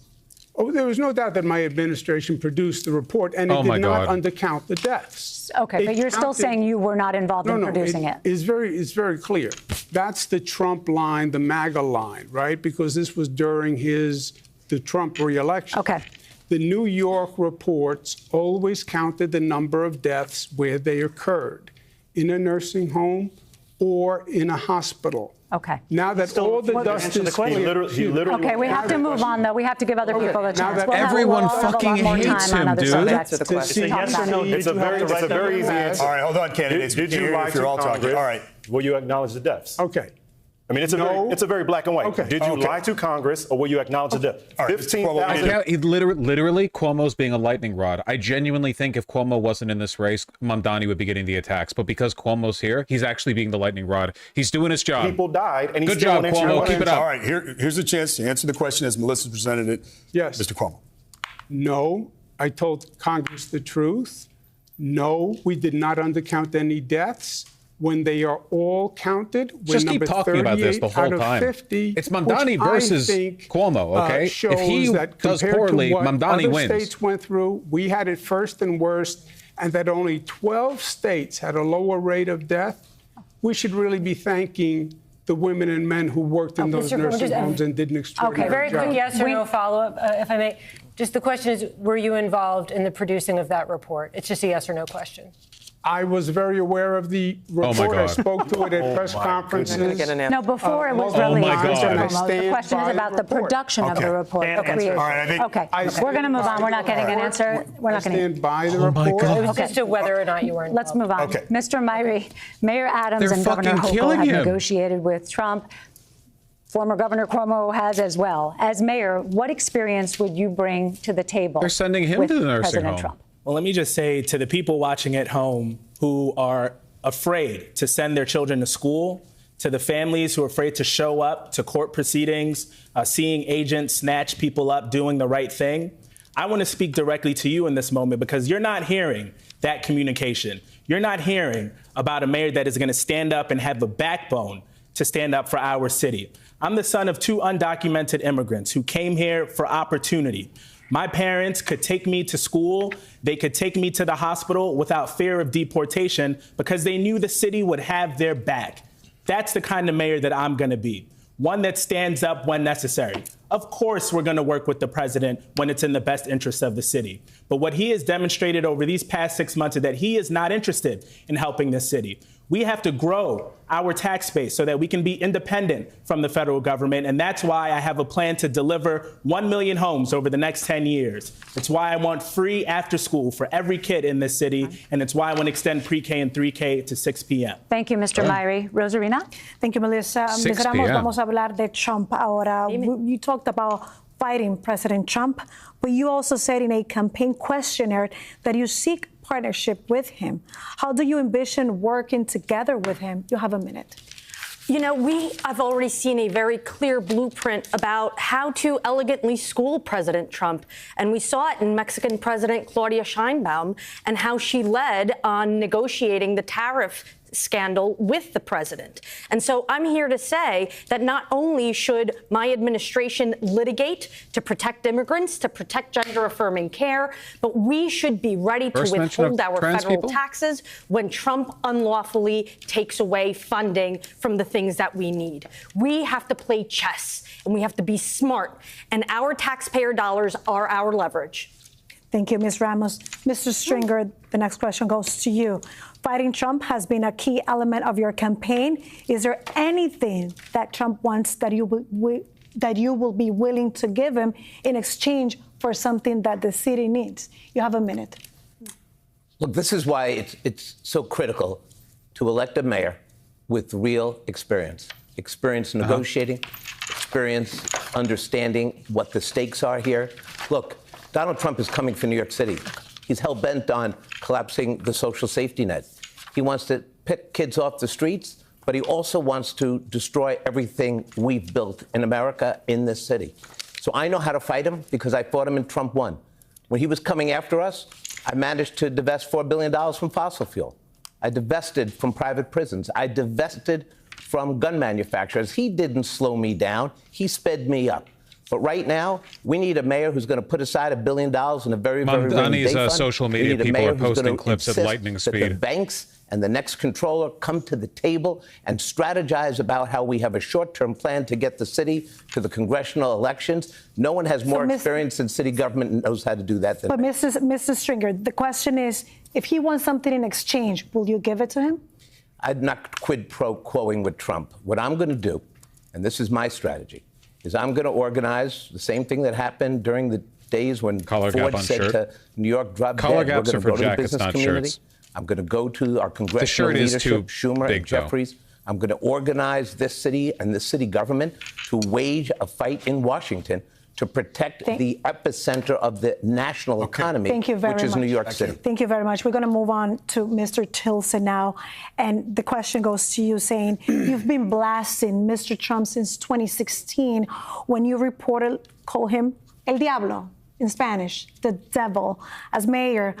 Oh, there was no doubt that my administration produced the report, and it did not undercount the deaths. Okay, but you're still saying you were not involved in producing it. It's very clear. That's the Trump line, the MAGA line, right? Because this was during the Trump reelection. Okay. The New York reports always counted the number of deaths where they occurred, in a nursing home or in a hospital. Okay. Now that all the dust is clear. Okay, we have to move on, though. We have to give other people the chance. Everyone fucking hates him, dude. It's a very easy answer. All right, hold on, candidates. Did you lie if you're all to talking? Congress? All right. Will you acknowledge the deaths? Okay. I mean, it's a very black and white. Okay. Did you lie to Congress, or will you acknowledge the death? All right. 15,000. Literally, Cuomo's being a lightning rod. I genuinely think if Cuomo wasn't in this race, Mamdani would be getting the attacks. But because Cuomo's here, he's actually being the lightning rod. He's doing his job. People died, and he's Good still job, Cuomo. Keep it up. All right, here's a chance to answer the question as Melissa presented it. Yes. Mr. Cuomo. No, I told Congress the truth. No, we did not undercount any deaths. When they are all counted, we're Just keep number talking about this the 38 whole out of time. 50, It's Mamdani which I versus think, Cuomo, okay? shows If he that does compared poorly, to what Mamdani other wins. states went through, we had it first and worst, and that only 12 states had a lower rate of death. We should really be thanking the women and men who worked in those nursing homes and did an extraordinary very job. quick yes or no follow-up, if I may. Just the question is, were you involved in the producing of that report? It's just a yes or no question. I was very aware of the report. I spoke to it at press conferences. No, before it was multiple released, times, Mr. and I Cuomo. The stand question is by about the report. production of the report, the creation. All right, Okay, we're going to move on. We're not getting an answer. We're not going to. stand by the report. It was just to whether or not you were involved. Let's move on. Okay. Mr. Myrie, Mayor Adams They're and Governor fucking Hochul killing have him. negotiated with Trump. Former Governor Cuomo has as well. As mayor, what experience would you bring to the table? They're sending him with to the nursing President home. Trump? Well, let me just say to the people watching at home who are afraid to send their children to school, to the families who are afraid to show up to court proceedings, seeing agents snatch people up doing the right thing, I want to speak directly to you in this moment because you're not hearing that communication. You're not hearing about a mayor that is going to stand up and have the backbone to stand up for our city. I'm the son of 2 undocumented immigrants who came here for opportunity. My parents could take me to school, they could take me to the hospital without fear of deportation because they knew the city would have their back. That's the kind of mayor that I'm going to be. One that stands up when necessary. Of course, we're going to work with the president when it's in the best interest of the city. But what he has demonstrated over these past 6 months is that he is not interested in helping this city. We have to grow our tax base so that we can be independent from the federal government. And that's why I have a plan to deliver 1 million homes over the next 10 years. It's why I want free after school for every kid in this city. And it's why I want to extend pre-K and 3K to 6 p.m. Thank you, Mr. Myrie. Rosarina? Thank you, Melissa. 6 p.m. Vamos a hablar de Trump ahora. You talked about fighting President Trump, but you also said in a campaign questionnaire that you seek partnership with him. How do you envision working together with him? You have a minute. You know, I've already seen a very clear blueprint about how to elegantly school President Trump. And we saw it in Mexican President Claudia Sheinbaum and how she led on negotiating the tariff scandal with the president. And so I'm here to say that not only should my administration litigate to protect immigrants, to protect gender-affirming care, but we should be ready to withhold our federal taxes when Trump unlawfully takes away funding from the things that we need. We have to play chess, and we have to be smart, and our taxpayer dollars are our leverage. Thank you, Ms. Ramos. Mr. Stringer, the next question goes to you. Fighting Trump has been a key element of your campaign. Is there anything that Trump wants that you will be willing to give him in exchange for something that the city needs? You have a minute. Look, this is why it's so critical to elect a mayor with real experience. Experience negotiating, experience understanding what the stakes are here. Look, Donald Trump is coming for New York City. He's hell-bent on collapsing the social safety net. He wants to pick kids off the streets, but he also wants to destroy everything we've built in America, in this city. So I know how to fight him because I fought him in Trump 1. When he was coming after us, I managed to divest $4 billion from fossil fuel. I divested from private prisons. I divested from gun manufacturers. He didn't slow me down. He sped me up. But right now, we need a mayor who's going to put aside $1 billion in a very, very rainy day fund. Social media people are posting clips at lightning speed. That the banks and the next controller come to the table and strategize about how we have a short-term plan to get the city to the congressional elections. No one has more experience in city government and knows how to do that than me. But Mr. Stringer, the question is, if he wants something in exchange, will you give it to him? I'm not quid pro quoing with Trump. What I'm going to do, and this is my strategy, is I'm going to organize the same thing that happened during the days when Ford said to New York, drop dead. We're going to go to the business community. I'm going to go to our congressional leadership, Schumer and Jeffries. I'm going to organize this city and the city government to wage a fight in Washington to protect the epicenter of the national economy, which is New York City. Thank you very much. We're going to move on to Mr. Tilson now. And the question goes to you, saying you've been blasting Mr. Trump since 2016 when you call him El Diablo in Spanish, the devil, as mayor.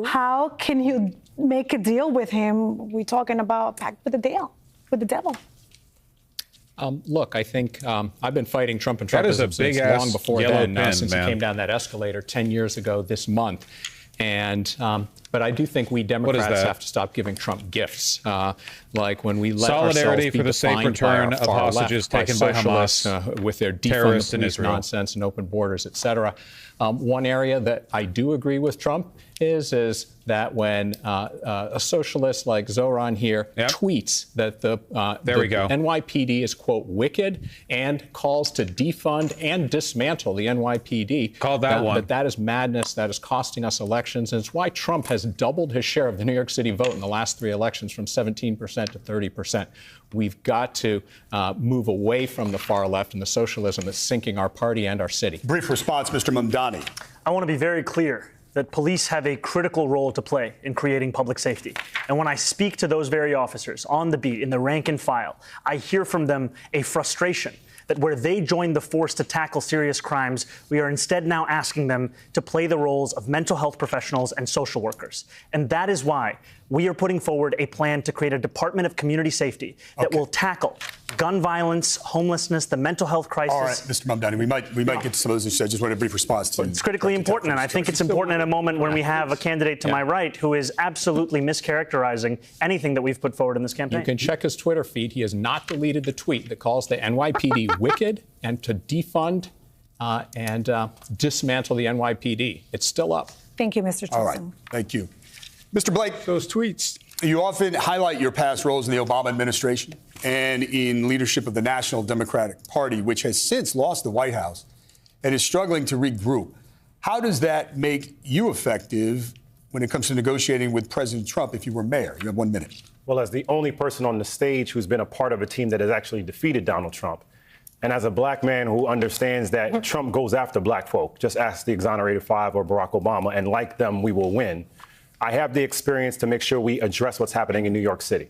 How can you make a deal with him? We're talking about pact with the devil. Look, I think I've been fighting Trump and Trumpism since long before then, since he came down that escalator 10 years ago this month. And but I do think we Democrats have to stop giving Trump gifts, like when we let solidarity ourselves be for the safe return of hostages taken by Hamas, with their terrorists defund the police nonsense and open borders, et cetera. One area that I do agree with Trump is that when a socialist like Zoran here tweets that the NYPD is, quote, wicked and calls to defund and dismantle the NYPD. That is madness. That is costing us elections. And it's why Trump has doubled his share of the New York City vote in the last 3 elections from 17% to 30%. We've got to move away from the far left and the socialism that's sinking our party and our city. Brief response, Mr. Mamdani. I want to be very clear. that police have a critical role to play in creating public safety. And when I speak to those very officers on the beat, in the rank and file, I hear from them a frustration that where they joined the force to tackle serious crimes, we are instead now asking them to play the roles of mental health professionals and social workers. And that is why we are putting forward a plan to create a Department of Community Safety that will tackle gun violence, homelessness, the mental health crisis. All right, Mr. Mamdani, we might get to some of those issues. I just want a brief response to It's critically important, and I think it's important in a moment when we have a candidate to my right who is absolutely mischaracterizing anything that we've put forward in this campaign. You can check his Twitter feed. He has not deleted the tweet that calls the NYPD wicked and to defund and dismantle the NYPD. It's still up. Thank you, Mr. Chisholm. All right, thank you. Mr. Blake, those tweets. You often highlight your past roles in the Obama administration and in leadership of the National Democratic Party, which has since lost the White House and is struggling to regroup. How does that make you effective when it comes to negotiating with President Trump if you were mayor? You have 1 minute. Well, as the only person on the stage who's been a part of a team that has actually defeated Donald Trump, and as a black man who understands that Trump goes after black folk, just ask the exonerated five or Barack Obama, and like them, we will win. I have the experience to make sure we address what's happening in New York City.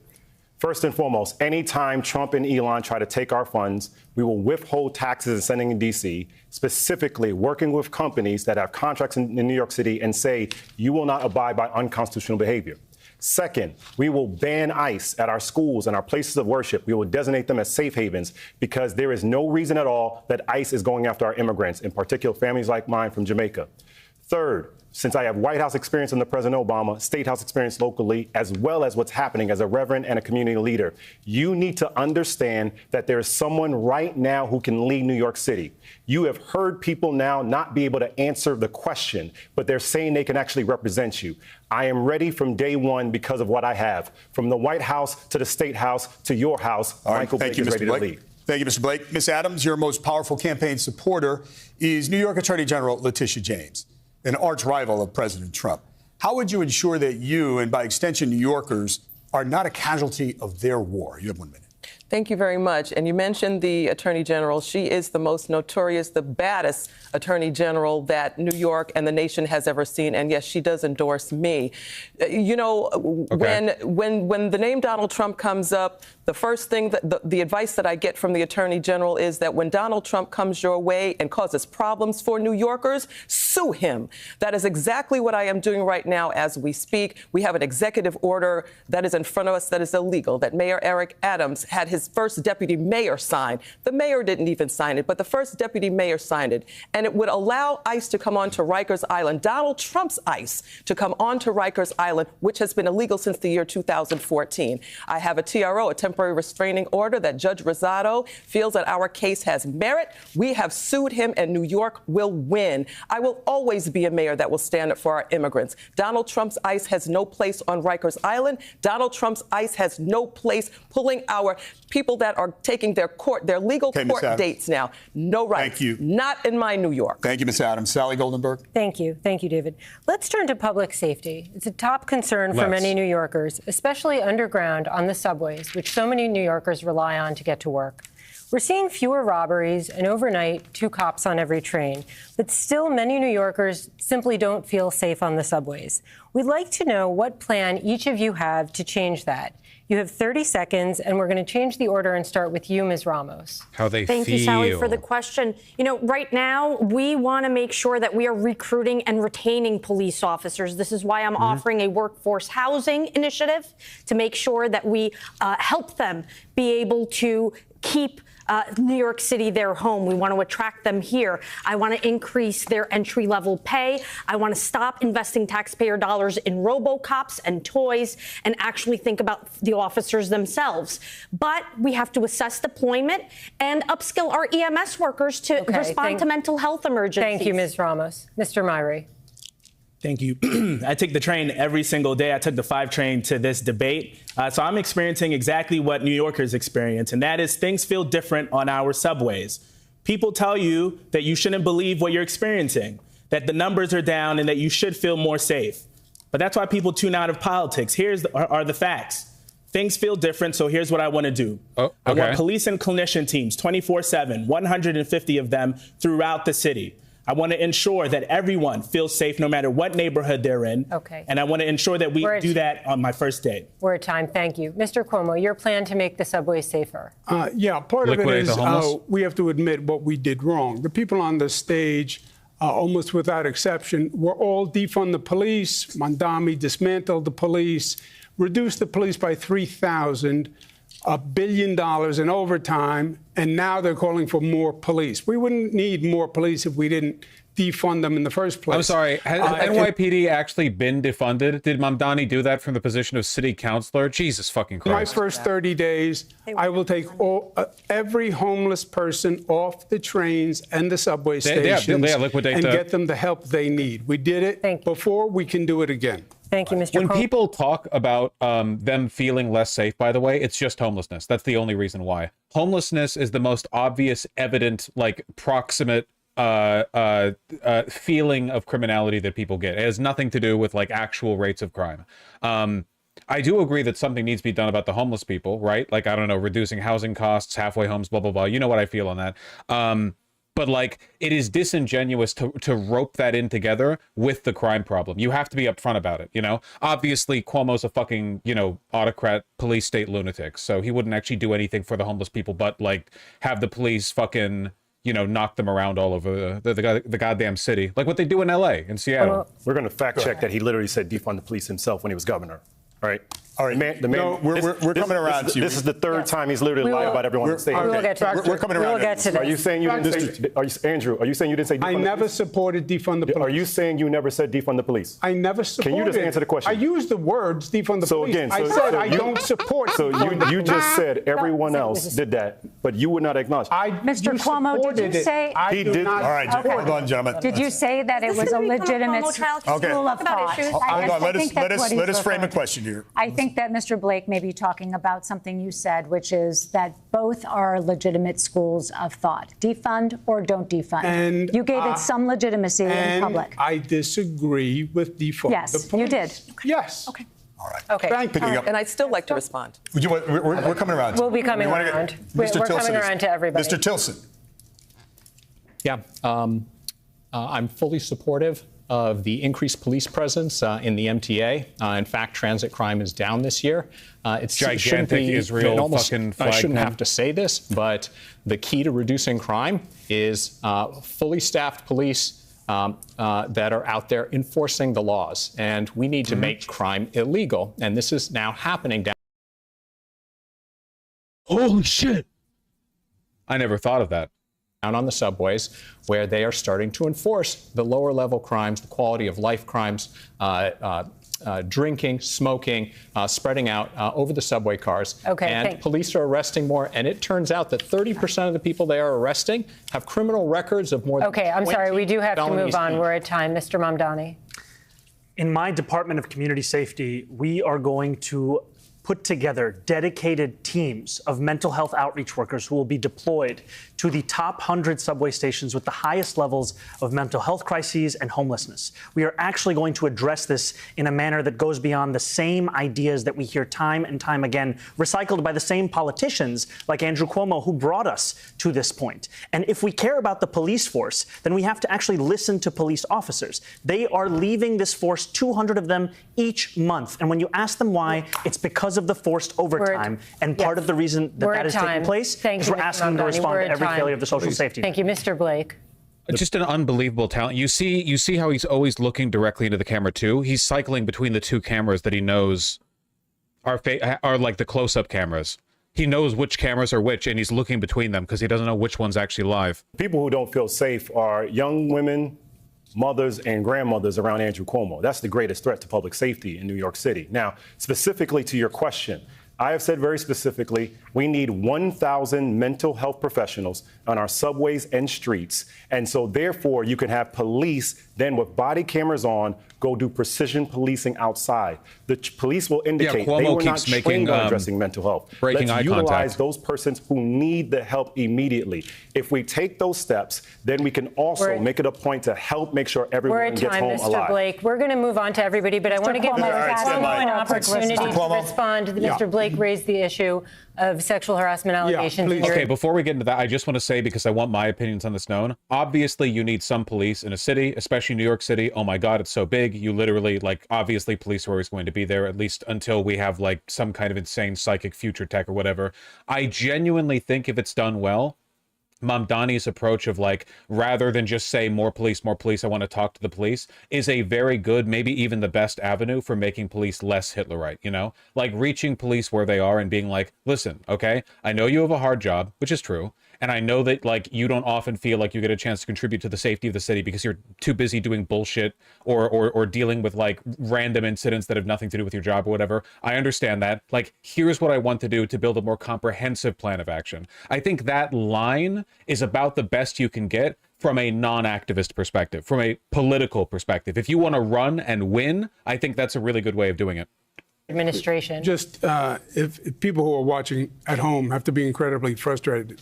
First and foremost, anytime Trump and Elon try to take our funds, we will withhold taxes and sending in D.C., specifically working with companies that have contracts in New York City and say, you will not abide by unconstitutional behavior. Second, we will ban ICE at our schools and our places of worship. We will designate them as safe havens because there is no reason at all that ICE is going after our immigrants, in particular families like mine from Jamaica. Third, since I have White House experience under President Obama, State House experience locally, as well as what's happening as a reverend and a community leader, you need to understand that there is someone right now who can lead New York City. You have heard people now not be able to answer the question, but they're saying they can actually represent you. I am ready from day one because of what I have. From the White House to the State House to your house, Michael Blake is ready to lead. Thank you, Mr. Blake. Ms. Adams, your most powerful campaign supporter is New York Attorney General Letitia James, an arch rival of President Trump. How would you ensure that you, and by extension New Yorkers, are not a casualty of their war? You have 1 minute. Thank you very much. And you mentioned the Attorney General. She is the most notorious, the baddest Attorney General that New York and the nation has ever seen. And yes, she does endorse me. You know, when the name Donald Trump comes up, the first thing that the advice that I get from the Attorney General is that when Donald Trump comes your way and causes problems for New Yorkers, sue him. That is exactly what I am doing right now as we speak. We have an executive order that is in front of us that is illegal, that Mayor Eric Adams had his first deputy mayor sign. The mayor didn't even sign it, but the first deputy mayor signed it. And it would allow ICE to come onto Rikers Island, Donald Trump's ICE to come onto Rikers Island, which has been illegal since the year 2014. I have a TRO, a temporary restraining order, that Judge Rosado feels that our case has merit. We have sued him, and New York will win. I will always be a mayor that will stand up for our immigrants. Donald Trump's ICE has no place on Rikers Island. Donald Trump's ICE has no place pulling our people that are taking their legal court dates now. No rights. Thank you. Not in my New York. Thank you, Ms. Adams. Sally Goldenberg. Thank you. Thank you, David. Let's turn to public safety. It's a top concern for many New Yorkers, especially underground on the subways, which so many New Yorkers rely on to get to work. We're seeing fewer robberies and overnight 2 cops on every train, but still many New Yorkers simply don't feel safe on the subways. We'd like to know what plan each of you have to change that. You have 30 seconds, and we're going to change the order and start with you, Ms. Ramos. How they feel. Thank you, Sally, for the question. You know, right now, we want to make sure that we are recruiting and retaining police officers. This is why I'm offering a workforce housing initiative to make sure that we help them be able to keep New York City their home. We want to attract them here. I want to increase their entry-level pay. I want to stop investing taxpayer dollars in robo-cops and toys and actually think about the officers themselves. But we have to assess deployment and upskill our EMS workers to respond to mental health emergencies. Thank you, Ms. Ramos. Mr. Myrie. Thank you. I take the train every single day. I took the 5 train to this debate. So I'm experiencing exactly what New Yorkers experience, and that is things feel different on our subways. People tell you that you shouldn't believe what you're experiencing, that the numbers are down and that you should feel more safe. But that's why people tune out of politics. Are the facts. Things feel different, so here's what I want to do. I want police and clinician teams, 24/7, 150 of them throughout the city. I want to ensure that everyone feels safe no matter what neighborhood they're in. Okay. And I want to ensure that we do that on my first day. We're at time. Thank you. Mr. Cuomo, your plan to make the subway safer. Yeah, part of it is we have to admit what we did wrong. The people on the stage, almost without exception, were all defund the police. MAMDANI dismantled the police, reduced the police by 3,000, $1 billion in overtime, and now they're calling for more police. We wouldn't need more police if we didn't defund them in the first place. I'm sorry, has NYPD actually been defunded? Did MAMDANI do that from the position of city councilor? Jesus fucking Christ. My first 30 days, I will take every homeless person off the trains and the subway stations liquidate and get them the help they need. We did it before, we can do it again. Thank you, Mr. When people talk about them feeling less safe, by the way, it's just homelessness. That's the only reason why. Homelessness is the most obvious, evident, like proximate feeling of criminality that people get. It has nothing to do with like actual rates of crime. I do agree that something needs to be done about the homeless people, right? Like, I don't know, reducing housing costs, halfway homes, blah, blah, blah. You know what I feel on that. But like, it is disingenuous to rope that in together with the crime problem. You have to be upfront about it, you know? Obviously, Cuomo's a fucking, you know, autocrat, police state lunatic. So he wouldn't actually do anything for the homeless people, but like have the police fucking, you know, knock them around all over the goddamn city. Like what they do in LA, in Seattle. We're going to fact check that he literally said defund the police himself when he was governor. All right. All right. We're coming around to you. This is the third time he's literally lied about everyone on stage. We'll get to this. We're coming around. We'll get to this. Are you saying you didn't say, Andrew, are you saying you didn't say defund the police? I never supported defund the police. Are you saying you never said defund the police? I never supported. Can you just answer the question? I used the words defund the police. Again, I said I don't support. So you just said everyone else did that, but you would not acknowledge. Mr. Cuomo, did you say? He did. All right, hold on, gentlemen. Did you say that it was a legitimate school of thought? Let us frame a question here. I think that Mr. Blake may be talking about something you said, which is that both are legitimate schools of thought. Defund or don't defund. And you gave it some legitimacy in public. I disagree with defund. Yes, you did. Yes. Okay. All right. Okay. And I'd still like to respond. We're coming around. We'll be coming around. We're coming around to everybody. Mr. Tilson. Yeah, I'm fully supportive of the increased police presence in the MTA. In fact, transit crime is down this year. It's gigantic Israel fucking flag. I shouldn't have to say this, but the key to reducing crime is fully staffed police that are out there enforcing the laws. And we need to make crime illegal. And this is now happening down. Holy shit. I never thought of that. Down on the subways, where they are starting to enforce the lower level crimes, the quality of life crimes, drinking, smoking, spreading out over the subway cars. Okay, and police are arresting more. And it turns out that 30% of the people they are arresting have criminal records of more than Okay, I'm sorry. We do have to move on. each. We're at time. Mr. Mamdani. In my Department of Community Safety, we are going to put together dedicated teams of mental health outreach workers who will be deployed to the top 100 subway stations with the highest levels of mental health crises and homelessness. We are actually going to address this in a manner that goes beyond the same ideas that we hear time and time again, recycled by the same politicians like Andrew Cuomo, who brought us to this point. And if we care about the police force, then we have to actually listen to police officers. They are leaving this force, 200 of them each month. And when you ask them why, it's because of the forced overtime. And part of the reason that is taking place is we're asking them to respond to every failure of the social safety net. Thank you, Mr. Blake. Just an unbelievable talent. You see how he's always looking directly into the camera too. He's cycling between the two cameras that he knows are like the close-up cameras. He knows which cameras are which, and he's looking between them because he doesn't know which one's actually live. People who don't feel safe are young women, mothers and grandmothers around Andrew Cuomo. That's the greatest threat to public safety in New York City. Now, specifically to your question, I have said very specifically, we need 1,000 mental health professionals on our subways and streets. And so therefore, you can have police then with body cameras on go do precision policing outside. The police will indicate they were not trained on addressing mental health. Let's utilize those persons who need the help immediately. If we take those steps, then we can also make it a point to help make sure everyone gets home alive. We're at time, Mr. Blake. We're going to move on to everybody, but I want to give Mr. Cuomo an opportunity to respond. Mr. Blake raised the issue of sexual harassment allegations. Okay, before we get into that, I just want to say, because I want my opinions on this known, obviously you need some police in a city, especially New York City. Oh my God, it's so big. You literally, like, obviously police are always going to be there, at least until we have like some kind of insane psychic future tech or whatever. I genuinely think if it's done well, MAMDANI's approach of, like, rather than just say more police, I want to talk to the police, is a very good, maybe even the best avenue for making police less Hitlerite, you know? Like, reaching police where they are and being like, listen, okay, I know you have a hard job, which is true, and I know that, like, you don't often feel like you get a chance to contribute to the safety of the city because you're too busy doing bullshit or dealing with, like, random incidents that have nothing to do with your job or whatever. I understand that. Like, here's what I want to do to build a more comprehensive plan of action. I think that line is about the best you can get from a non-activist perspective, from a political perspective. If you want to run and win, I think that's a really good way of doing it. Administration. Just if people who are watching at home have to be incredibly frustrated.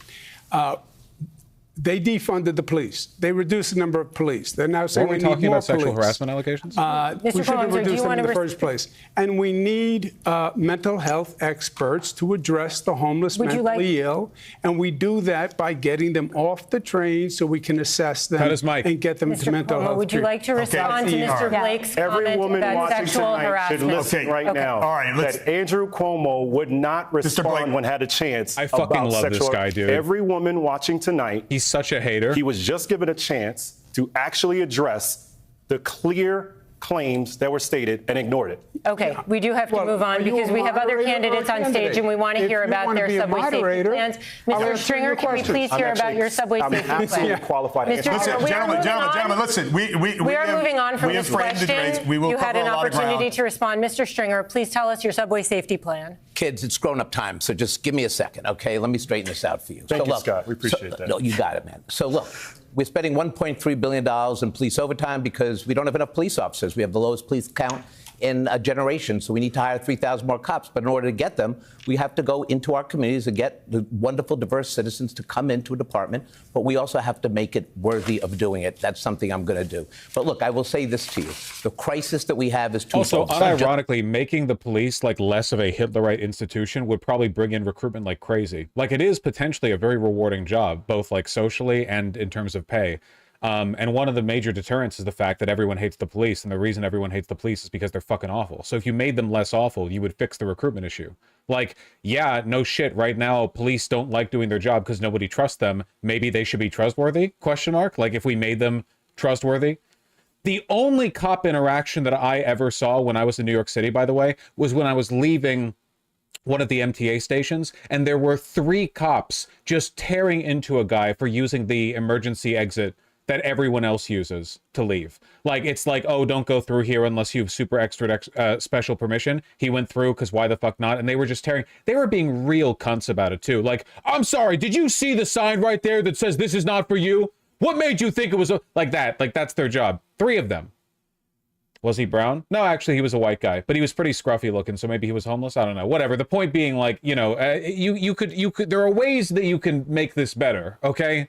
They defunded the police. They reduced the number of police. They're now saying we we talking need more about sexual police. harassment allegations? We should have reduced them in the first place. And we need mental health experts to address the homeless, mentally ill. And we do that by getting them off the train so we can assess them and get them to mental health. Would you like to respond to Mr. Blake's Every comment woman about watching sexual tonight harassment? should listen right now. All right, that Andrew Cuomo would not respond when had a chance. I fucking about love sexual. this guy, dude. Every woman watching tonight. He's such a hater. He was just given a chance to actually address the clear claims that were stated and ignored it. Okay, we do have to move on because we have other candidates on stage and we want to hear about their subway safety plans. Mr. Stringer, can we please hear about your subway safety plan? I'm absolutely qualified to answer. Listen, gentlemen, listen. We are moving on from this question. You had an opportunity to respond. Mr. Stringer, please tell us your subway safety plan. Kids, it's grown-up time, so just give me a second, okay? Let me straighten this out for you. Thank you, Scott. We appreciate that. No, you got it, man. So look, we're spending $1.3 billion in police overtime because we don't have enough police officers. We have the lowest police count in a generation, so we need to hire 3,000 more cops. But in order to get them, we have to go into our communities and get the wonderful, diverse citizens to come into a department. But we also have to make it worthy of doing it. That's something I'm going to do. But look, I will say this to you. The crisis that we have is twofold. Also, unironically, making the police like less of a Hitlerite institution would probably bring in recruitment like crazy. Like, it is potentially a very rewarding job, both like socially and in terms of pay. And one of the major deterrents is the fact that everyone hates the police. And the reason everyone hates the police is because they're fucking awful. So if you made them less awful, you would fix the recruitment issue. Like, yeah, no shit. Right now, police don't like doing their job because nobody trusts them. Maybe they should be trustworthy? Question mark. Like, if we made them trustworthy. The only cop interaction that I ever saw when I was in New York City, by the way, was when I was leaving one of the MTA stations, and there were 3 cops just tearing into a guy for using the emergency exit that everyone else uses to leave. Like, it's like, oh, don't go through here unless you have super extra special permission. He went through because why the fuck not? And they were just tearing. They were being real cunts about it too. Like, I'm sorry, did you see the sign right there that says this is not for you? What made you think it was like that? Like, that's their job. 3 of them. Was he brown? No, actually, he was a white guy, but he was pretty scruffy looking, so maybe he was homeless. I don't know. Whatever. The point being, like, you know, you could. There are ways that you can make this better. Okay.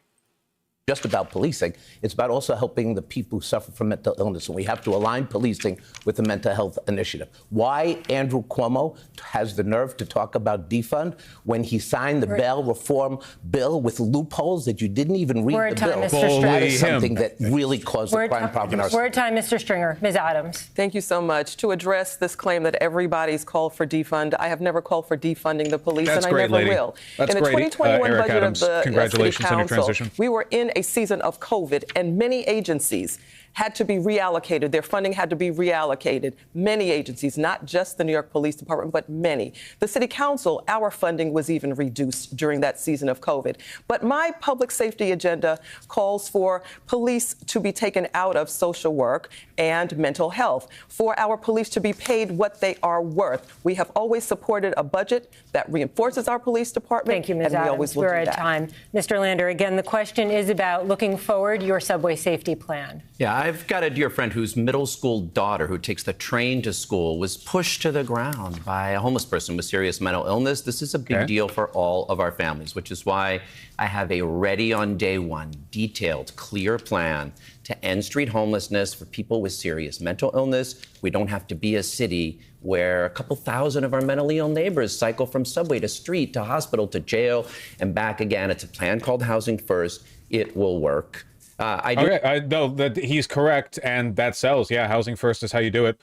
Just about policing. It's about also helping the people who suffer from mental illness. And we have to align policing with the mental health initiative. Why Andrew Cuomo has the nerve to talk about defund when he signed the bail reform bill with loopholes that you didn't even read the bill. That is something that really caused the crime problem in our city. We're at time, Mr. Stringer. Ms. Adams. Thank you so much. To address this claim that everybody's called for defund, I have never called for defunding the police, and I never will. That's in the great. 2021 Eric budget Adams, of the congratulations City on your Council, transition. we were in a season of COVID, and many agencies had to be reallocated. Their funding had to be reallocated. Many agencies, not just the New York Police Department, but many. The City Council, our funding was even reduced during that season of COVID. But my public safety agenda calls for police to be taken out of social work and mental health, for our police to be paid what they are worth. We have always supported a budget that reinforces our police department. Thank you, Ms. Adams. We're at time. Mr. Lander, again, the question is about looking forward, your subway safety plan. Yeah, I've got a dear friend whose middle school daughter, who takes the train to school, was pushed to the ground by a homeless person with serious mental illness. This is a big deal for all of our families, which is why I have a ready on day one, detailed, clear plan to end street homelessness for people with serious mental illness. We don't have to be a city where a couple thousand of our mentally ill neighbors cycle from subway to street to hospital to jail and back again. It's a plan called Housing First. It will work. No, that he's correct, and that sells. Yeah, Housing First is how you do it,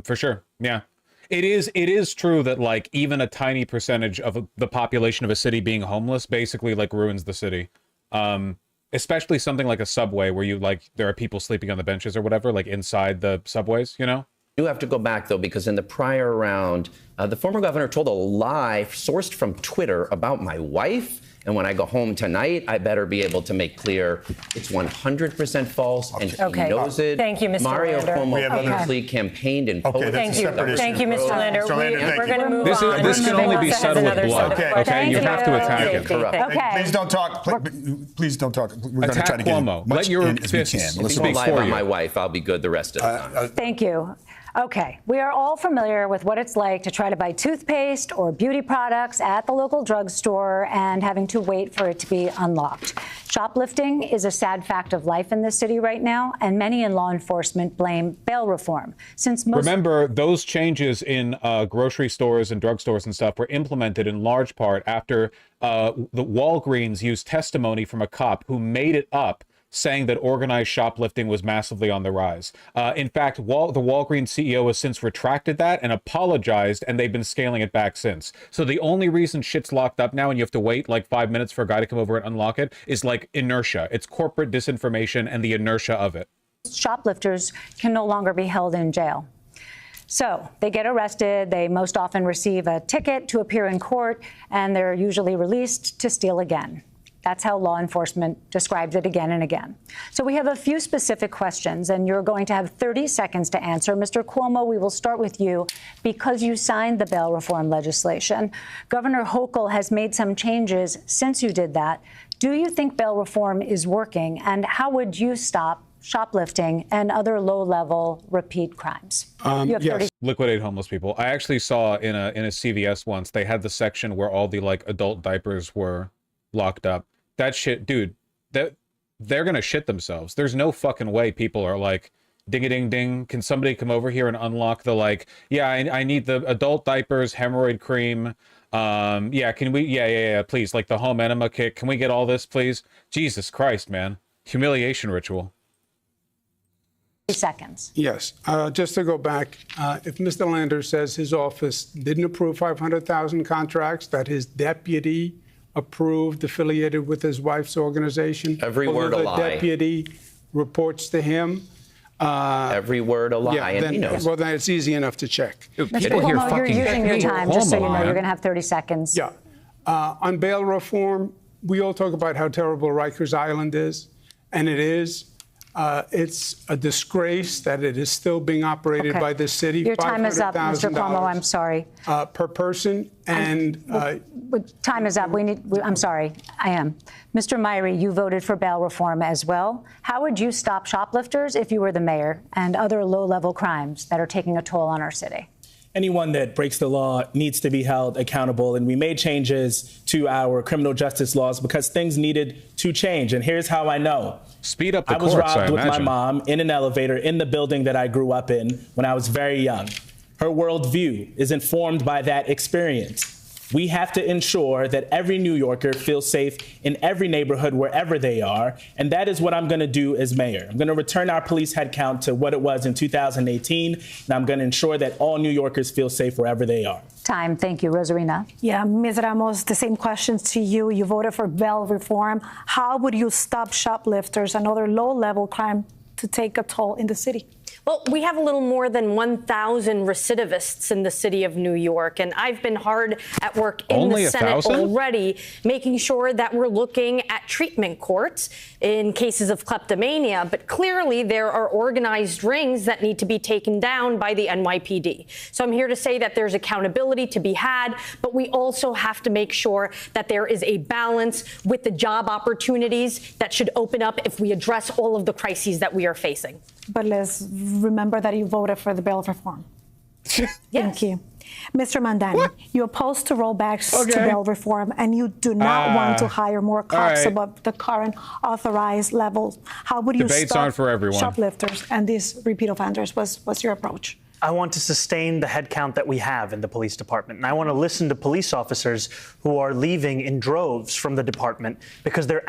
for sure. Yeah, it is true that like even a tiny percentage of the population of a city being homeless basically like ruins the city. Especially something like a subway where you like there are people sleeping on the benches or whatever, like inside the subways, you know? You have to go back, though, because in the prior round, the former governor told a lie sourced from Twitter about my wife. And when I go home tonight, I better be able to make clear it's 100% false, and he knows it. Thank you, Mr. Mario Lander. Cuomo famously campaigned and posted. Thank you, Mr. Lander. We're going to move this on. This can only be settled with blood. Okay, you have to attack him. Please don't talk. Please don't talk. We're going to try to get Cuomo. much Let your in as we can. If you don't lie about my wife, I'll be good the rest of the time. Thank you. Okay, we are all familiar with what it's like to try to buy toothpaste or beauty products at the local drugstore and having to wait for it to be unlocked. Shoplifting is a sad fact of life in this city right now, and many in law enforcement blame bail reform. Remember, those changes in grocery stores and drugstores and stuff were implemented in large part after the Walgreens used testimony from a cop who made it up, saying that organized shoplifting was massively on the rise. In fact, the Walgreens CEO has since retracted that and apologized, and they've been scaling it back since. So the only reason shit's locked up now and you have to wait like 5 minutes for a guy to come over and unlock it is like inertia. It's corporate disinformation and the inertia of it. Shoplifters can no longer be held in jail. So they get arrested, they most often receive a ticket to appear in court, and they're usually released to steal again. That's how law enforcement describes it again and again. So we have a few specific questions, and you're going to have 30 seconds to answer. Mr. Cuomo, we will start with you because you signed the bail reform legislation. Governor Hochul has made some changes since you did that. Do you think bail reform is working, and how would you stop shoplifting and other low-level repeat crimes? You have 30 Liquidate homeless people. I actually saw in a CVS once, they had the section where all the like adult diapers were locked up. That shit, dude, they're gonna shit themselves. There's no fucking way people are like, ding-a-ding-ding, can somebody come over here and unlock the like, yeah, I need the adult diapers, hemorrhoid cream, yeah, can we, yeah, please, like the home enema kit, can we get all this, please? Jesus Christ, man. Humiliation ritual. seconds. Yes. Just to go back, if Mr. Lander says his office didn't approve 500,000 contracts, that his deputy approved, affiliated with his wife's organization. Every word a lie. The deputy reports to him. Every word a lie, yeah, and then, he knows. Well, then it's easy enough to check. Mr. Cuomo, you're using your time, just so you know. You're going to have 30 seconds. Yeah. On bail reform, we all talk about how terrible Rikers Island is, and it is. It's a disgrace that it is still being operated by this city. Your time is up, Mr. Cuomo. I'm sorry. Per person, and time is up. I'm sorry. I am. Mr. Myrie, you voted for bail reform as well. How would you stop shoplifters if you were the mayor and other low-level crimes that are taking a toll on our city? Anyone that breaks the law needs to be held accountable. And we made changes to our criminal justice laws because things needed to change. And here's how I know. Speed up the courts, I was robbed with my imagine. mom in an elevator in the building that I grew up in when I was very young. Her worldview is informed by that experience. We have to ensure that every New Yorker feels safe in every neighborhood, wherever they are. And that is what I'm going to do as mayor. I'm going to return our police headcount to what it was in 2018. And I'm going to ensure that all New Yorkers feel safe wherever they are. Time. Thank you. Rosarina. Yeah, Ms. Ramos, the same questions to you. You voted for bail reform. How would you stop shoplifters and other low-level crime to take a toll in the city? Well, we have a little more than 1,000 recidivists in the city of New York, and I've been hard at work in Only the Senate 1,000? already, making sure that we're looking at treatment courts in cases of kleptomania. But clearly, there are organized rings that need to be taken down by the NYPD. So I'm here to say that there's accountability to be had, but we also have to make sure that there is a balance with the job opportunities that should open up if we address all of the crises that we are facing. But let's remember that you voted for the bill of reform. Thank you. Mr. Mandani, you're opposed to rollbacks to bail reform, and you do not want to hire more cops above the current authorized level. How would you Debates stop aren't for everyone. shoplifters and these repeat offenders? What's your approach? I want to sustain the headcount that we have in the police department. And I want to listen to police officers who are leaving in droves from the department because they're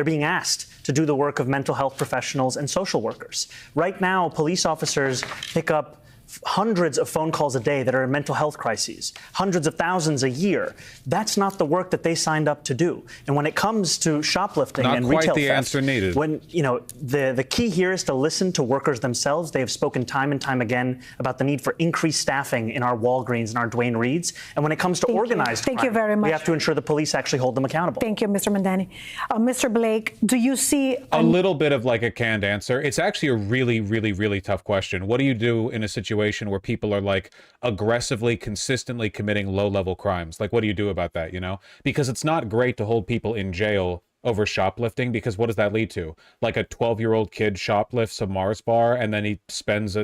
being asked to do the work of mental health professionals and social workers. Right now, police officers pick up hundreds of phone calls a day that are mental health crises, hundreds of thousands a year. That's not the work that they signed up to do. And when it comes to shoplifting and retail theft, not quite the answer needed. when the key here is to listen to workers themselves. They have spoken time and time again about the need for increased staffing in our Walgreens and our Duane Reeds. And when it comes to organized crime, Thank you very much. we have to ensure the police actually hold them accountable. Thank you, Mr. Mandani. Mr. Blake, do you see a little bit of like a canned answer? It's actually a really, really, really tough question. What do you do in a situation where people are like aggressively, consistently committing low-level crimes? Like, what do you do about that, you know? Because it's not great to hold people in jail over shoplifting, because what does that lead to? Like a 12-year-old kid shoplifts a Mars bar and then he spends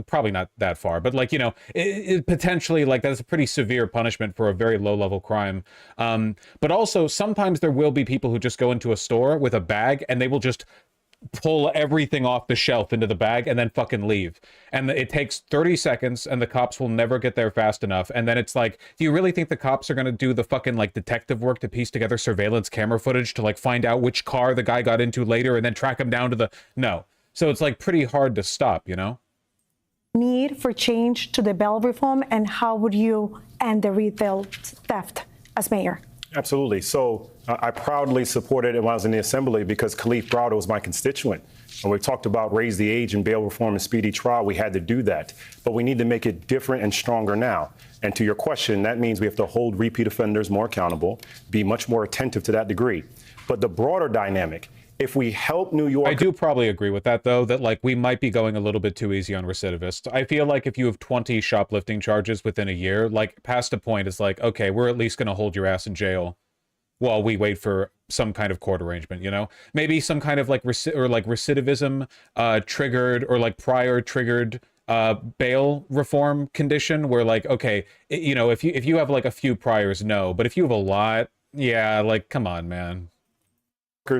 probably not that far, but like, you know, it potentially, like, that's a pretty severe punishment for a very low-level crime. But also sometimes there will be people who just go into a store with a bag and they will just pull everything off the shelf into the bag and then fucking leave. And it takes 30 seconds and the cops will never get there fast enough. And then it's like, do you really think the cops are going to do the fucking like detective work to piece together surveillance camera footage to like find out which car the guy got into later and then track him down to the... No. So it's like pretty hard to stop, you know? Need for change to the bail reform, and how would you end the retail theft as mayor? Absolutely. So I proudly supported it when I was in the assembly because Khalif Browder was my constituent. When we talked about raise the age and bail reform and speedy trial, we had to do that. But we need to make it different and stronger now. And to your question, that means we have to hold repeat offenders more accountable, be much more attentive to that degree. But the broader dynamic, if we help New York... I do probably agree with that, though, that like we might be going a little bit too easy on recidivists. I feel like if you have 20 shoplifting charges within a year, like past a point, it's like, okay, we're at least going to hold your ass in jail while we wait for some kind of court arrangement, you know? Maybe some kind of like recidivism triggered or like prior triggered bail reform condition where like, okay, you know, if you have like a few priors, no, but if you have a lot, yeah, like, come on, man.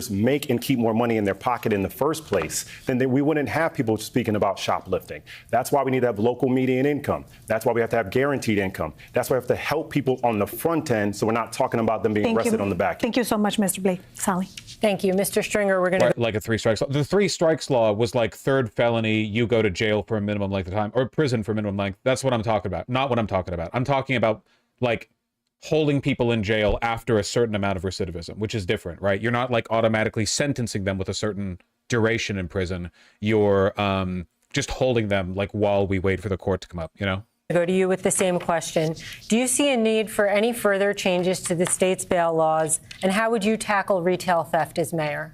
Make and keep more money in their pocket in the first place, then we wouldn't have people speaking about shoplifting. That's why we need to have local median income. That's why we have to have guaranteed income. That's why we have to help people on the front end so we're not talking about them being arrested on the back end. Thank you so much, Mr. Blake. Sally. Thank you. Mr. Stringer, we're going to... Like a 3 strikes law. The 3 strikes law was like third felony, you go to jail for a minimum length of time, or prison for minimum length. That's what I'm talking about. Not what I'm talking about. I'm talking about like holding people in jail after a certain amount of recidivism, which is different, right? You're not like automatically sentencing them with a certain duration in prison. You're just holding them like while we wait for the court to come up, you know? I go to you with the same question. Do you see a need for any further changes to the state's bail laws, and how would you tackle retail theft as mayor?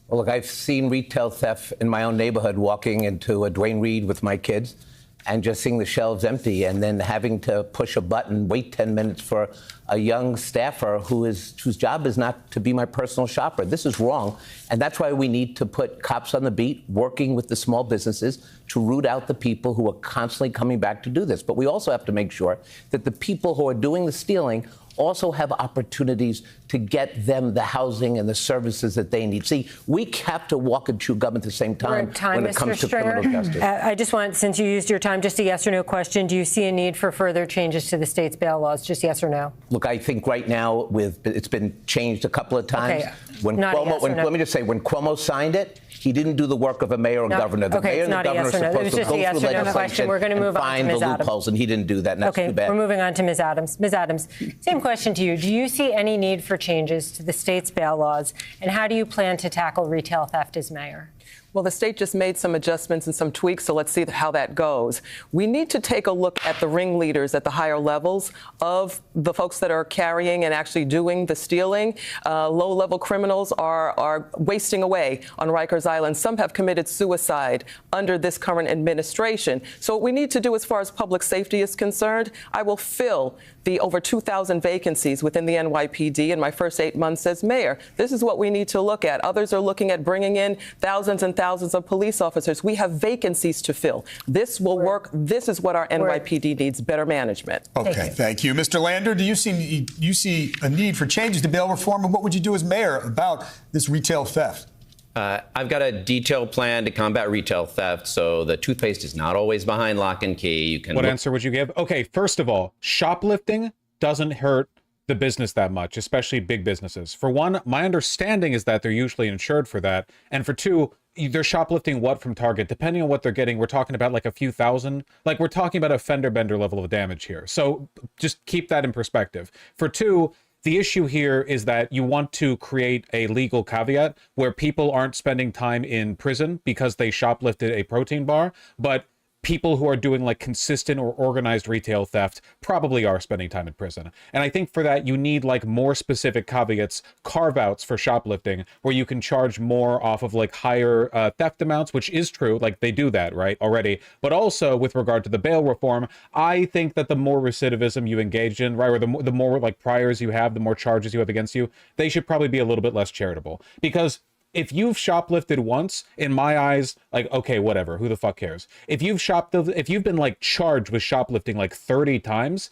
Well, look, I've seen retail theft in my own neighborhood, walking into a Duane Reade with my kids and just seeing the shelves empty and then having to push a button, wait 10 minutes for a young staffer whose job is not to be my personal shopper. This is wrong. And that's why we need to put cops on the beat, working with the small businesses to root out the people who are constantly coming back to do this. But we also have to make sure that the people who are doing the stealing also have opportunities to get them the housing and the services that they need. See, we have to walk and chew gum at the same time when it comes to criminal justice. I just want, since you used your time, just a yes or no question. Do you see a need for further changes to the state's bail laws? Just yes or no. Look, I think right now it's been changed a couple of times. Okay. When Cuomo, let me just say, when Cuomo signed it, he didn't do the work of a mayor or governor. The mayor and the governor are supposed to go through legislation and find the loopholes, and he didn't do that, and that's too bad. We're moving on to Ms. Adams. Ms. Adams, same question to you. Do you see any need for changes to the state's bail laws, and how do you plan to tackle retail theft as mayor? Well, the state just made some adjustments and some tweaks, so let's see how that goes. We need to take a look at the ringleaders at the higher levels of the folks that are carrying and actually doing the stealing. Low-level criminals are wasting away on Rikers Island. Some have committed suicide under this current administration. So what we need to do as far as public safety is concerned, I will fill the over 2,000 vacancies within the NYPD in my first 8 months as mayor. This is what we need to look at. Others are looking at bringing in thousands and thousands of police officers. We have vacancies to fill. This will work. This is what our NYPD needs, better management. Okay, thank you. Mr. Lander, do you see a need for changes to bail reform, and what would you do as mayor about this retail theft? I've got a detailed plan to combat retail theft, so the toothpaste is not always behind lock and key. You can. What answer would you give? Okay, first of all, shoplifting doesn't hurt the business that much, especially big businesses. For one, my understanding is that they're usually insured for that. And for two, they're shoplifting what from Target? Depending on what they're getting, we're talking about like a few thousand. Like we're talking about a fender bender level of damage here. So just keep that in perspective. For two, the issue here is that you want to create a legal caveat where people aren't spending time in prison because they shoplifted a protein bar, but people who are doing like consistent or organized retail theft probably are spending time in prison. And I think for that, you need like more specific caveats, carve-outs for shoplifting, where you can charge more off of like higher theft amounts, which is true. Like they do that, right, already. But also with regard to the bail reform, I think that the more recidivism you engage in, right, or the more like priors you have, the more charges you have against you, they should probably be a little bit less charitable. Because if you've shoplifted once, in my eyes, like, okay, whatever, who the fuck cares? If you've been like charged with shoplifting like 30 times,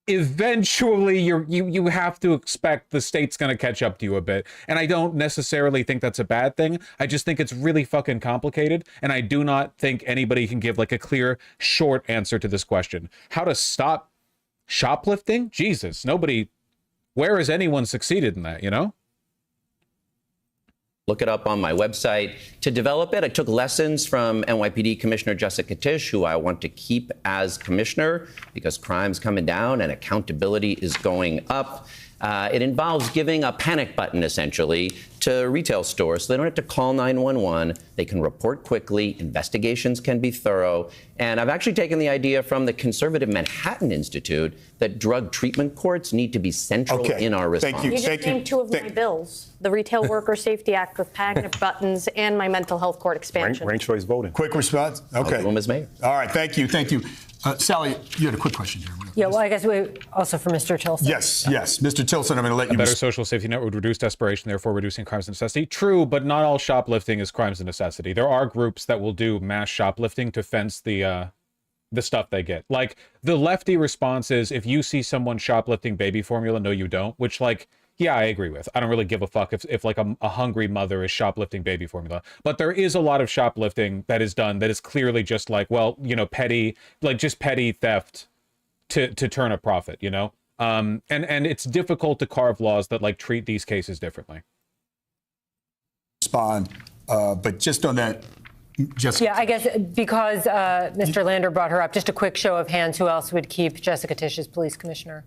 eventually you have to expect the state's going to catch up to you a bit. And I don't necessarily think that's a bad thing. I just think it's really fucking complicated. And I do not think anybody can give like a clear, short answer to this question. How to stop shoplifting? Jesus, where has anyone succeeded in that, you know? Look it up on my website. To develop it, I took lessons from NYPD Commissioner Jessica Tisch, who I want to keep as commissioner because crime's coming down and accountability is going up. It involves giving a panic button, essentially, to retail stores so they don't have to call 911. They can report quickly. Investigations can be thorough. And I've actually taken the idea from the conservative Manhattan Institute that drug treatment courts need to be central in our response. You just named two of my bills, the Retail Worker Safety Act with panic buttons and my mental health court expansion. Ranked choice voting. Quick response? Okay. Ms. Mayor. All right, thank you. Sally, you had a quick question here. Yeah, well, I guess we also for Mr. Tilson. Yes. Mr. Tilson, I'm going to let you... A better social safety net would reduce desperation, therefore reducing crimes of necessity. True, but not all shoplifting is crimes of necessity. There are groups that will do mass shoplifting to fence the stuff they get. Like, the lefty response is, if you see someone shoplifting baby formula, no, you don't, which, like, yeah, I agree with. I don't really give a fuck if like a hungry mother is shoplifting baby formula. But there is a lot of shoplifting that is done that is clearly just like, well, you know, petty theft to turn a profit, you know? And it's difficult to carve laws that like treat these cases differently. Respond, but just on that, Jessica. Yeah, I guess because Mr. Lander brought her up, just a quick show of hands, who else would keep Jessica Tisch as police commissioner?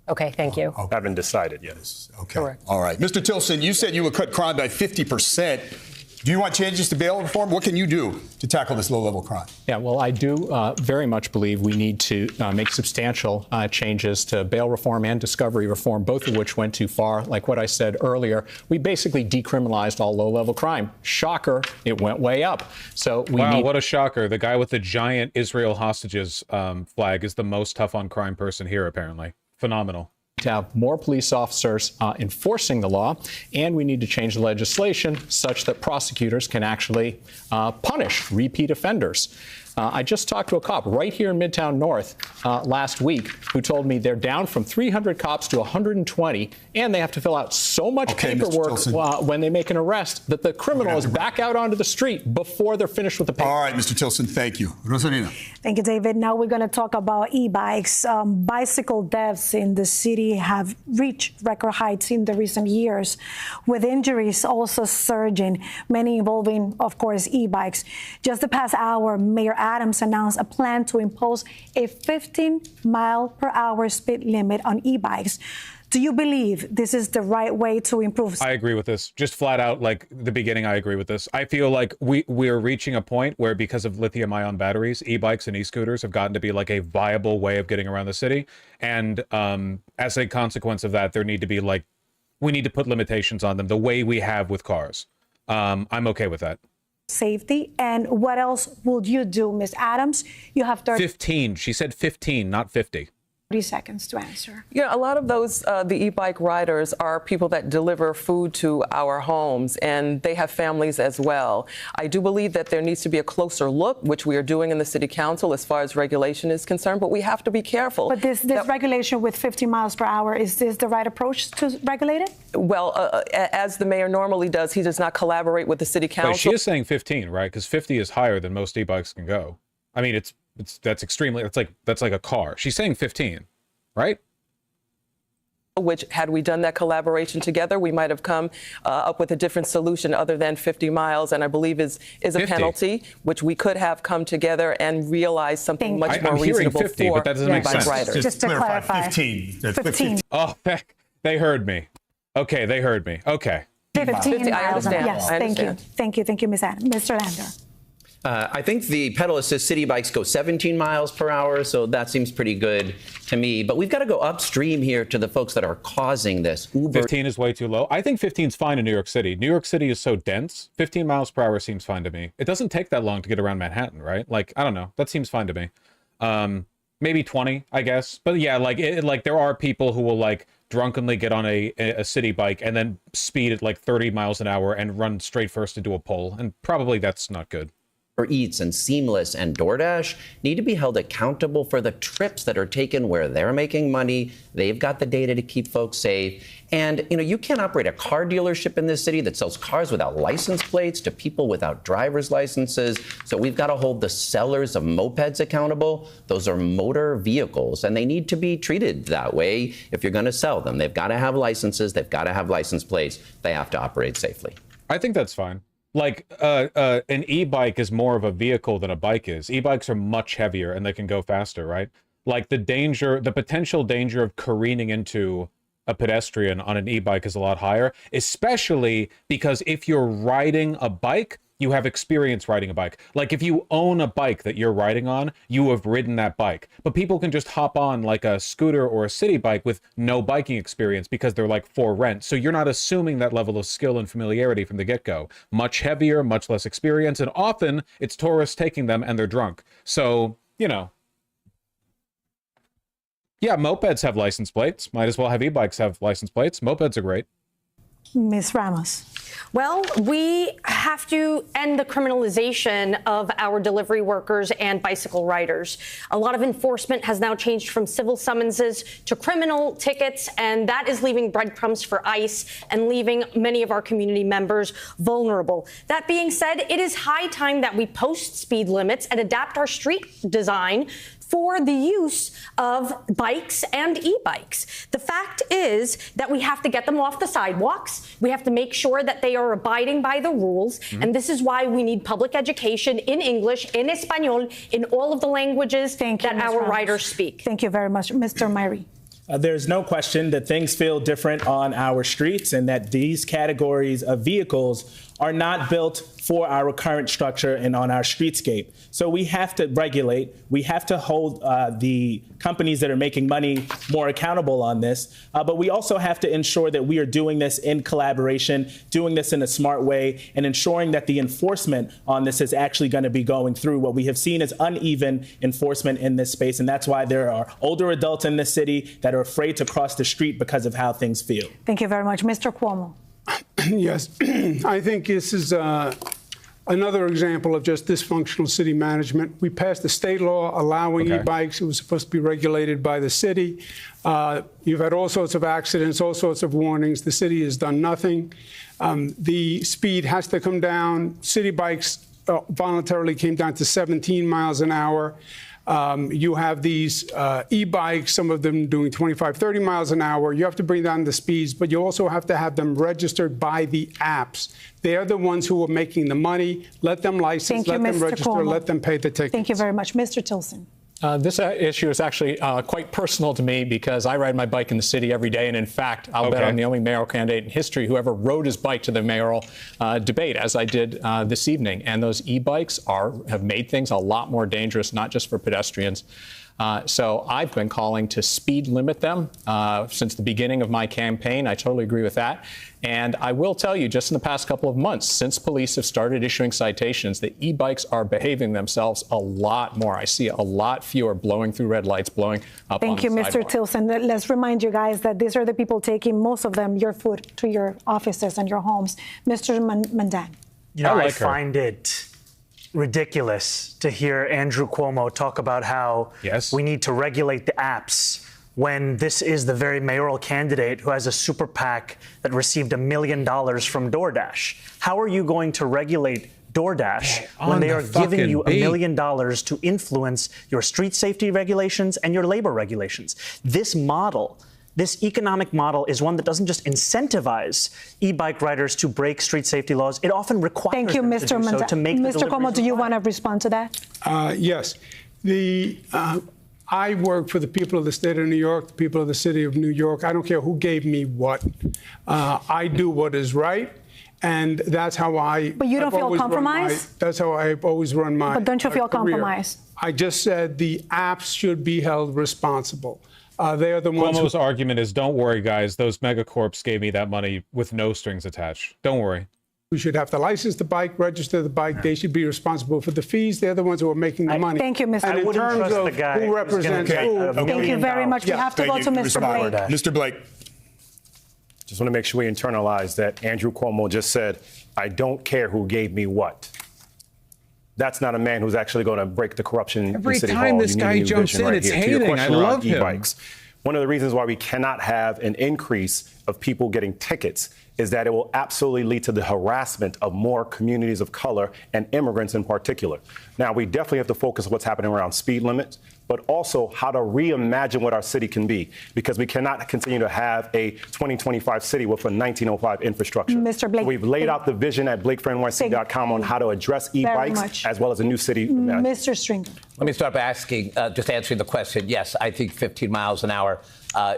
Okay, thank you. Haven't decided yet. Okay. Correct. All right. Mr. Tilson, you said you would cut crime by 50%. Do you want changes to bail reform? What can you do to tackle this low-level crime? Yeah, well, I do very much believe we need to make substantial changes to bail reform and discovery reform, both of which went too far. Like what I said earlier, we basically decriminalized all low-level crime. Shocker, it went way up. So what a shocker. The guy with the giant Israel hostages flag is the most tough on crime person here, apparently. Phenomenal. To have more police officers enforcing the law, and we need to change the legislation such that prosecutors can actually punish repeat offenders. I just talked to a cop right here in Midtown North last week who told me they're down from 300 cops to 120, and they have to fill out so much paperwork when they make an arrest that the criminal is back out onto the street before they're finished with the paper. All right, Mr. Tilson, thank you. Rosalina. Thank you, David. Now we're going to talk about e-bikes. Bicycle deaths in the city have reached record heights in the recent years, with injuries also surging, many involving, of course, e-bikes. Just the past hour, Mayor Adams announced a plan to impose a 15-mile-per-hour speed limit on e-bikes Do you believe this is the right way to improve? I agree with this. Just flat out, like the beginning, I agree with this. I feel like we're reaching a point where, because of lithium-ion batteries, e-bikes and e-scooters have gotten to be like a viable way of getting around the city. And as a consequence of that, we need to put limitations on them the way we have with cars. I'm okay with that. Safety. And what else would you do, Ms. Adams? You have 15. She said 15, not 50. 30 seconds to answer. Yeah, a lot of those, the e-bike riders are people that deliver food to our homes, and they have families as well. I do believe that there needs to be a closer look, which we are doing in the City Council as far as regulation is concerned, but we have to be careful. But this regulation with 50 miles per hour, is this the right approach to regulate it? Well, as the mayor normally does, he does not collaborate with the City Council. Wait, she is saying 15, right? Because 50 is higher than most e-bikes can go. I mean, that's like a car. She's saying 15, right? Which, had we done that collaboration together, we might have come up with a different solution other than 50 miles, and I believe is a 50. Penalty, which we could have come together and realized something much more reasonable 50, for but that doesn't make sense. riders. Just to clarify. 15. Oh, they heard me. Okay, they heard me. Okay. 15 miles. I understand. Yes, I understand. Thank you, Ms. Adams. Mr. Lander. I think the pedal assist city bikes go 17 miles per hour, so that seems pretty good to me. But we've got to go upstream here to the folks that are causing this. Uber. 15 is way too low. I think 15 is fine in New York City. New York City is so dense. 15 miles per hour seems fine to me. It doesn't take that long to get around Manhattan, right? Like, I don't know. That seems fine to me. Maybe 20, I guess. But yeah, like there are people who will like drunkenly get on a city bike and then speed at like 30 miles an hour and run straight first into a pole. And probably that's not good. Eats and Seamless and DoorDash need to be held accountable for the trips that are taken where they're making money. They've got the data to keep folks safe. And, you can't operate a car dealership in this city that sells cars without license plates to people without driver's licenses. So we've got to hold the sellers of mopeds accountable. Those are motor vehicles, and they need to be treated that way if you're going to sell them. They've got to have licenses. They've got to have license plates. They have to operate safely. I think that's fine. Like, an e-bike is more of a vehicle than a bike is. E-bikes are much heavier and they can go faster, right? Like, the potential danger of careening into a pedestrian on an e-bike is a lot higher, especially because if you're riding a bike, you have experience riding a bike. Like, if you own a bike that you're riding on, you have ridden that bike. But people can just hop on like a scooter or a city bike with no biking experience because they're like for rent. So you're not assuming that level of skill and familiarity from the get-go. Much heavier, much less experience, and often it's tourists taking them and they're drunk. So, yeah, mopeds have license plates. Might as well have e-bikes have license plates. Mopeds are great. Ms. Ramos. Well, we have to end the criminalization of our delivery workers and bicycle riders. A lot of enforcement has now changed from civil summonses to criminal tickets, and that is leaving breadcrumbs for ICE and leaving many of our community members vulnerable. That being said, it is high time that we post speed limits and adapt our street design for the use of bikes and e-bikes. The fact is that we have to get them off the sidewalks. We have to make sure that they are abiding by the rules. And this is why we need public education in English, in Espanol, in all of the languages that our riders speak. Thank you very much. Mr. Myrie. There's no question that things feel different on our streets and that these categories of vehicles are not built for our current structure and on our streetscape. So we have to regulate. We have to hold the companies that are making money more accountable on this. But we also have to ensure that we are doing this in collaboration, doing this in a smart way, and ensuring that the enforcement on this is actually going to be going through. What we have seen is uneven enforcement in this space, and that's why there are older adults in this city that are afraid to cross the street because of how things feel. Thank you very much. Mr. Cuomo. Yes, I think this is another example of just dysfunctional city management. We passed a state law allowing e-bikes. It was supposed to be regulated by the city. You've had all sorts of accidents, all sorts of warnings. The city has done nothing. The speed has to come down. City bikes voluntarily came down to 17 miles an hour. You have these e-bikes, some of them doing 25, 30 miles an hour. You have to bring down the speeds, but you also have to have them registered by the apps. They're the ones who are making the money. Let them license, let them register, let them pay the tickets. Thank you very much. Mr. Tilson. This issue is actually quite personal to me because I ride my bike in the city every day. And in fact, I'll bet I'm the only mayoral candidate in history who ever rode his bike to the mayoral debate, as I did this evening. And those e-bikes have made things a lot more dangerous, not just for pedestrians. So I've been calling to speed limit them since the beginning of my campaign. I totally agree with that. And I will tell you, just in the past couple of months, since police have started issuing citations, the e-bikes are behaving themselves a lot more. I see a lot fewer blowing through red lights, blowing up on the sidewalk. Thank you, Mr. Tilson. Let's remind you guys that these are the people taking, most of them, your food to your offices and your homes. Mr. Mandani. You know, I find it ridiculous to hear Andrew Cuomo talk about how we need to regulate the apps when this is the very mayoral candidate who has a super PAC that received $1 million from DoorDash. How are you going to regulate DoorDash when they are giving you $1 million to influence your street safety regulations and your labor regulations? This model, this economic model, is one that doesn't just incentivize e-bike riders to break street safety laws. It often requires them to do so to make the Mr. Cuomo, do you want to respond to that? Yes. I work for the people of the state of New York, the people of the city of New York. I don't care who gave me what. I do what is right. And that's how I. But you don't feel compromised? That's how I've always run my. But don't you feel compromised? I just said the apps should be held responsible. They are the ones. Cuomo's argument is, don't worry, guys. Those megacorps gave me that money with no strings attached. Don't worry. We should have to license the bike, register the bike. They should be responsible for the fees. They're the ones who are making the money. Thank you, Mr. And in terms of who represents who. Thank you very much. We have to go to Mr. Blake. Mr. Blake. Just want to make sure we internalize that Andrew Cuomo just said, I don't care who gave me what. That's not a man who's actually going to break the corruption in City Hall. Every time this guy jumps in, it's hating. I love him. E-bikes. One of the reasons why we cannot have an increase of people getting tickets is that it will absolutely lead to the harassment of more communities of color and immigrants in particular. Now, we definitely have to focus on what's happening around speed limits, but also how to reimagine what our city can be, because we cannot continue to have a 2025 city with a 1905 infrastructure. Mr. Blake, so we've laid out the vision at BlakeForNYC.com on how to address e-bikes as well as a new city. Mr. Stringer. Let me start by asking, just answering the question. Yes, I think 15 miles an hour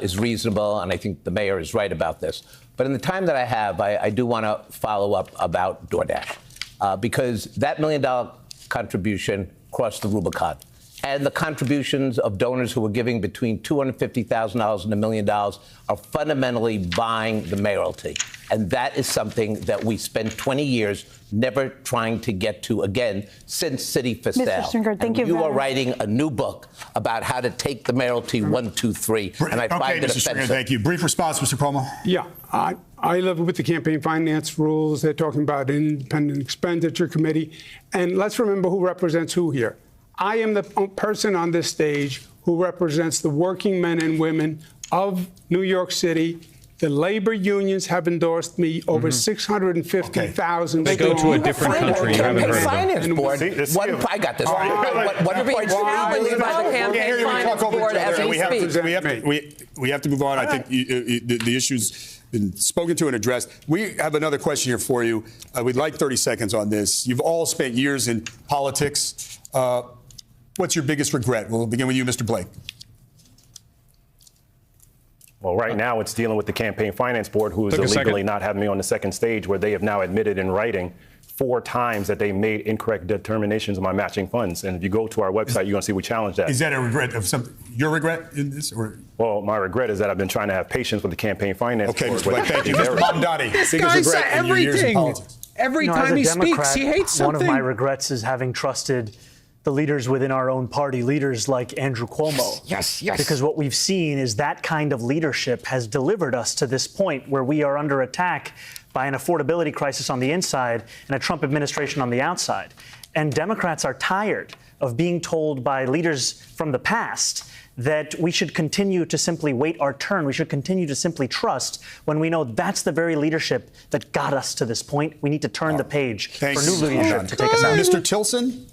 is reasonable, and I think the mayor is right about this. But in the time that I have, I do want to follow up about DoorDash, because that $1 million contribution crossed the Rubicon. And the contributions of donors who are giving between $250,000 and $1 million are fundamentally buying the mayoralty. And that is something that we spent 20 years never trying to get to again since City for Sale. Mr. Stringer, thank you. You are writing a new book about how to take the mayoralty 1, 2, 3. And I find it Mr. Stringer, offensive. thank you. Brief response, Mr. Cuomo. Yeah, I live with the campaign finance rules. They're talking about independent expenditure committee. And let's remember who represents who here. I am the person on this stage who represents the working men and women of New York City. The labor unions have endorsed me. Over 650,000. They go to a different country. You haven't heard of them. Finance board. I got this. What points do you believe by the campaign finance board as we speak? We have to move on. I think the issue's been spoken to and addressed. We have another question here for you. We'd like 30 seconds on this. You've all spent years in politics. What's your biggest regret? We'll begin with you, Mr. Blake. Well, right now it's dealing with the campaign finance board, who is illegally not having me on the second stage, where they have now admitted in writing 4 times that they made incorrect determinations of my matching funds. And if you go to our website, you're going to see we challenge that. Is that a regret of something? Your regret in this? Or? Well, my regret is that I've been trying to have patience with the campaign finance board. Okay, Mr. Blake, thank you. Mr. MAMDANI. This guy said everything. Every time he speaks, he hates something. One of my regrets is having trusted the leaders within our own party, leaders like Andrew Cuomo. Yes. Because what we've seen is that kind of leadership has delivered us to this point where we are under attack by an affordability crisis on the inside and a Trump administration on the outside. And Democrats are tired of being told by leaders from the past that we should continue to simply wait our turn. We should continue to simply trust when we know that's the very leadership that got us to this point. We need to turn the page for new leadership to take us out. Mr. Tilson?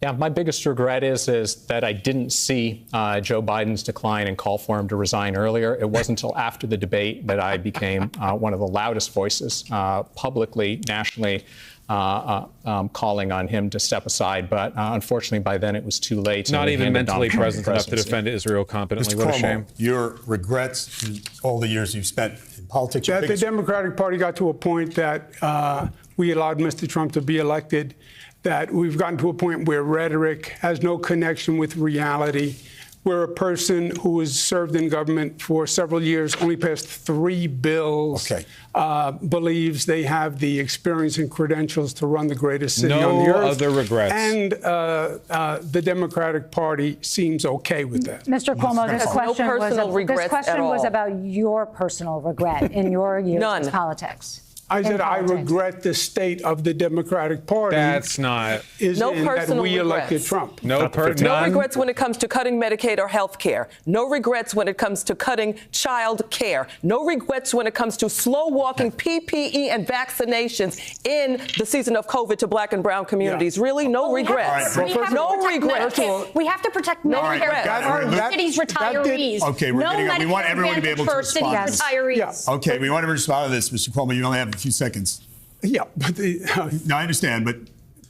Yeah, my biggest regret is that I didn't see Joe Biden's decline and call for him to resign earlier. It wasn't until after the debate that I became one of the loudest voices publicly, nationally, calling on him to step aside. But unfortunately, by then it was too late. Not even mentally present enough to defend Israel competently. What a shame. Your regrets in all the years you've spent in politics. That the Democratic Party got to a point that we allowed Mr. Trump to be elected, that we've gotten to a point where rhetoric has no connection with reality, where a person who has served in government for several years, only passed 3 bills, believes they have the experience and credentials to run the greatest city on the earth. No other regrets. And the Democratic Party seems okay with that. Mr. Cuomo, this regrets question at all. was about your personal regret in your years in politics. I said I regret the state of the Democratic Party. That's not. No personal that we regrets. elected Trump. No regrets when it comes to cutting Medicaid or health care. No regrets when it comes to cutting child care. No regrets when it comes to slow walking PPE and vaccinations in the season of COVID to Black and brown communities. Really, no regrets. No regrets. We have to protect Medicare for the city's retirees. Okay, we want everyone to be able to respond. Retirees. Okay, we want to respond to this, Mr. Cuomo. You only have a few seconds. Yeah, but no, I understand, but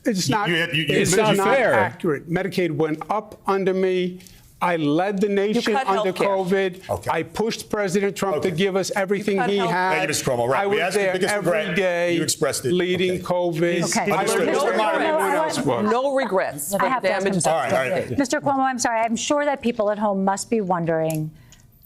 it's not. It's not fair. Accurate. Medicaid went up under me. I led the nation under COVID. Okay. I pushed President Trump to give us everything he had. Thank you, Mr. Cuomo. Right. I was there every day. You expressed it. Leading COVID. Okay. No regrets. I have to ask him something. Mr. Cuomo, I'm sorry. I'm sure that people at home must be wondering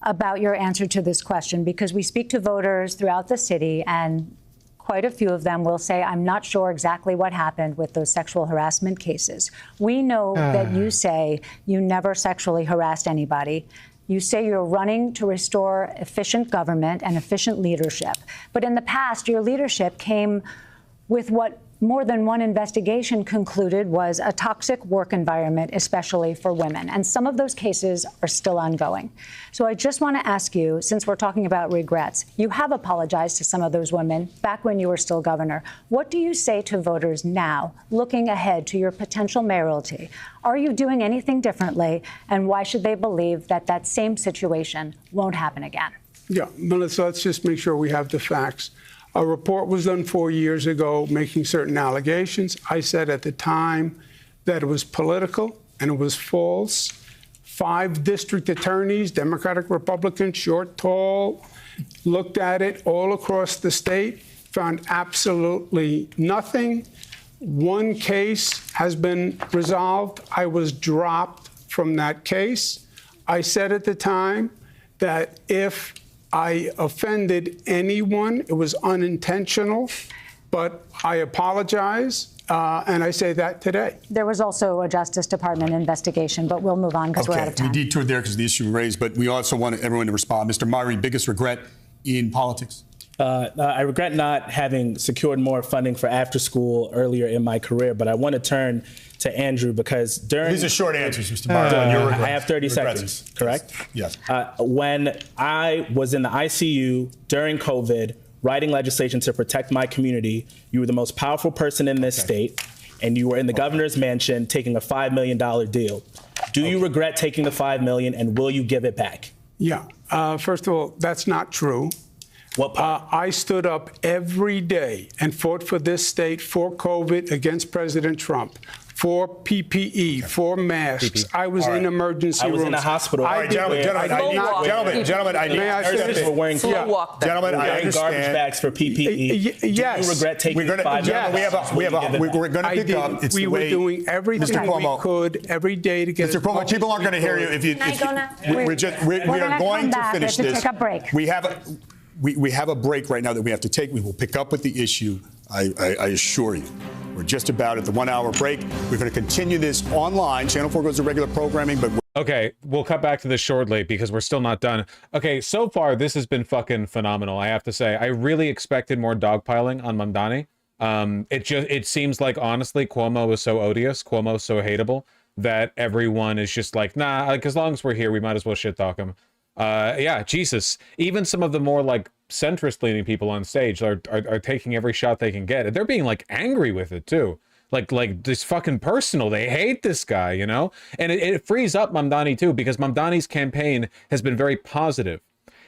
about your answer to this question, because we speak to voters throughout the city, and quite a few of them will say, I'm not sure exactly what happened with those sexual harassment cases. We know that you say you never sexually harassed anybody. You say you're running to restore efficient government and efficient leadership. But in the past, your leadership came with what more than one investigation concluded was a toxic work environment, especially for women. And some of those cases are still ongoing. So I just want to ask you, since we're talking about regrets, you have apologized to some of those women back when you were still governor. What do you say to voters now, looking ahead to your potential mayoralty? Are you doing anything differently? And why should they believe that that same situation won't happen again? Yeah, Melissa, let's just make sure we have the facts. A report was done 4 years ago making certain allegations. I said at the time that it was political and it was false. 5 district attorneys, Democratic, Republican, short, tall, looked at it all across the state, found absolutely nothing. 1 case has been resolved. I was dropped from that case. I said at the time that if I offended anyone, it was unintentional, but I apologize, and I say that today. There was also a Justice Department investigation, but we'll move on because we're out of time. We detoured there because of the issue raised, but we also want everyone to respond. Mr. Myrie, biggest regret in politics? I regret not having secured more funding for after school earlier in my career, but I want to turn to Andrew because during— These are short answers, Mr. Myrie. I have 30 seconds, correct? Yes. When I was in the ICU during COVID, writing legislation to protect my community, you were the most powerful person in this state, and you were in the governor's mansion taking a $5 million deal. Do you regret taking the $5 million, and will you give it back? Yeah. First of all, that's not true. I stood up every day and fought for this state, for COVID, against President Trump, for PPE, for masks. I was in emergency rooms. I was in a hospital. All right, gentlemen, I need nurses were wearing gentlemen, I understand. Garbage bags for PPE. Yes. Do you regret taking $5 million? We're going to pick up. It's we were doing everything we could every day to get. Mr. Cuomo, people aren't going to hear you if you. We are going to finish this. Take a break. We have a break right now that we have to take. We will pick up with the issue, I assure you. We're just about at the 1 hour break. We're going to continue this online. Channel 4 goes to regular programming, but okay, we'll cut back to this shortly because we're still not done. Okay, so far this has been fucking phenomenal, I have to say. I really expected more dogpiling on Mamdani. It seems like, honestly, Cuomo is so odious, Cuomo is so hateable that everyone is just like, nah, like as long as we're here, we might as well shit talk him. Yeah, Jesus. Even some of the more like centrist leaning people on stage are taking every shot they can get. And they're being like angry with it too. like this fucking personal. They hate this guy, you know? And it frees up Mamdani too, because Mamdani's campaign has been very positive.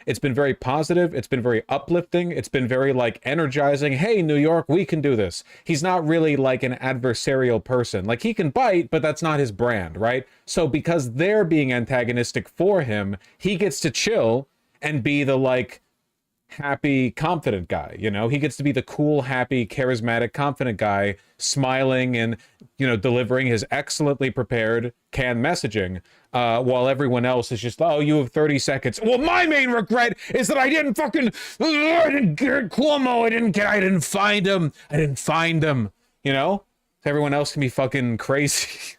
It's been very positive. It's been very uplifting. It's been very like energizing. Hey, New York, we can do this. He's not really like an adversarial person. Like he can bite, but that's not his brand, right? So because they're being antagonistic for him, he gets to chill and be the like happy, confident guy, you know? He gets to be the cool, happy, charismatic, confident guy, smiling and, you know, delivering his excellently prepared canned messaging, while everyone else is just, oh, you have 30 seconds. Well, my main regret is that I didn't fucking, I didn't get Cuomo, I didn't find him, you know? Everyone else can be fucking crazy.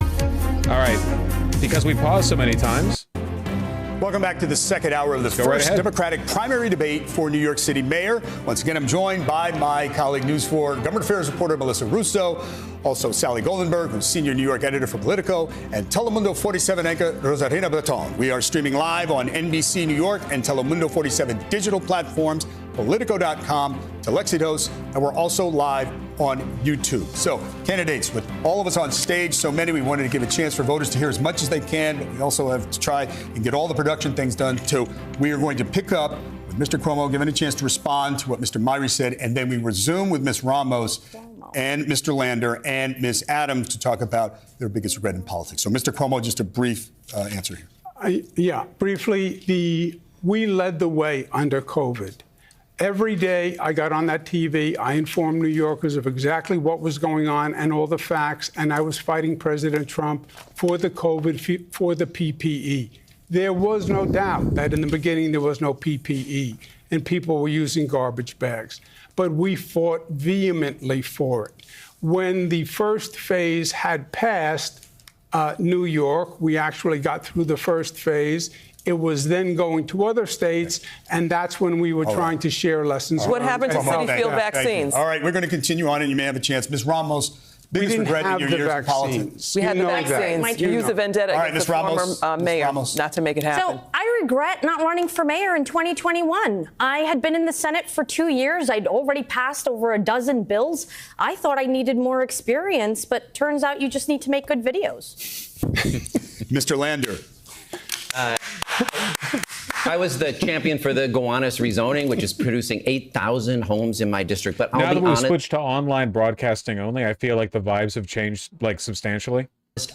All right, because we paused so many times. Welcome back to the second hour of the first Democratic primary debate for New York City mayor. Once again, I'm joined by my colleague, News 4 government affairs reporter Melissa Russo, also Sally Goldenberg, who's senior New York editor for Politico, and Telemundo 47 anchor Rosarina Breton. We are streaming live on NBC New York and Telemundo 47 digital platforms, Politico.com, Telexitos, and we're also live on YouTube. So, candidates, with all of us on stage, so many, we wanted to give a chance for voters to hear as much as they can, but we also have to try and get all the production things done, too. We are going to pick up with Mr. Cuomo, given a chance to respond to what Mr. Myrie said, and then we resume with Ms. Ramos and Mr. Lander and Ms. Adams to talk about their biggest regret in politics. So, Mr. Cuomo, just a brief answer here. Yeah, briefly, we led the way under COVID. Every day I got on that TV, I informed New Yorkers of exactly what was going on and all the facts, and I was fighting President Trump for the COVID, for the PPE. There was no doubt that in the beginning there was no PPE and people were using garbage bags, but we fought vehemently for it. When the first phase had passed New York, we actually got through the first phase. It was then going to other states, and that's when we were trying to share lessons. What happened to city field vaccines? All right, we're going to continue on, and you may have a chance. Ms. Ramos, biggest regret in your years in politics? We had the vaccines. Use a vendetta against the former mayor, not to make it happen. So I regret not running for mayor in 2021. I had been in the Senate for 2 years. I'd already passed over a dozen bills. I thought I needed more experience, but turns out you just need to make good videos. Mr. Lander. I was the champion for the Gowanus rezoning, which is producing 8,000 homes in my district. But now that we've switched to online broadcasting only, I feel like the vibes have changed like substantially.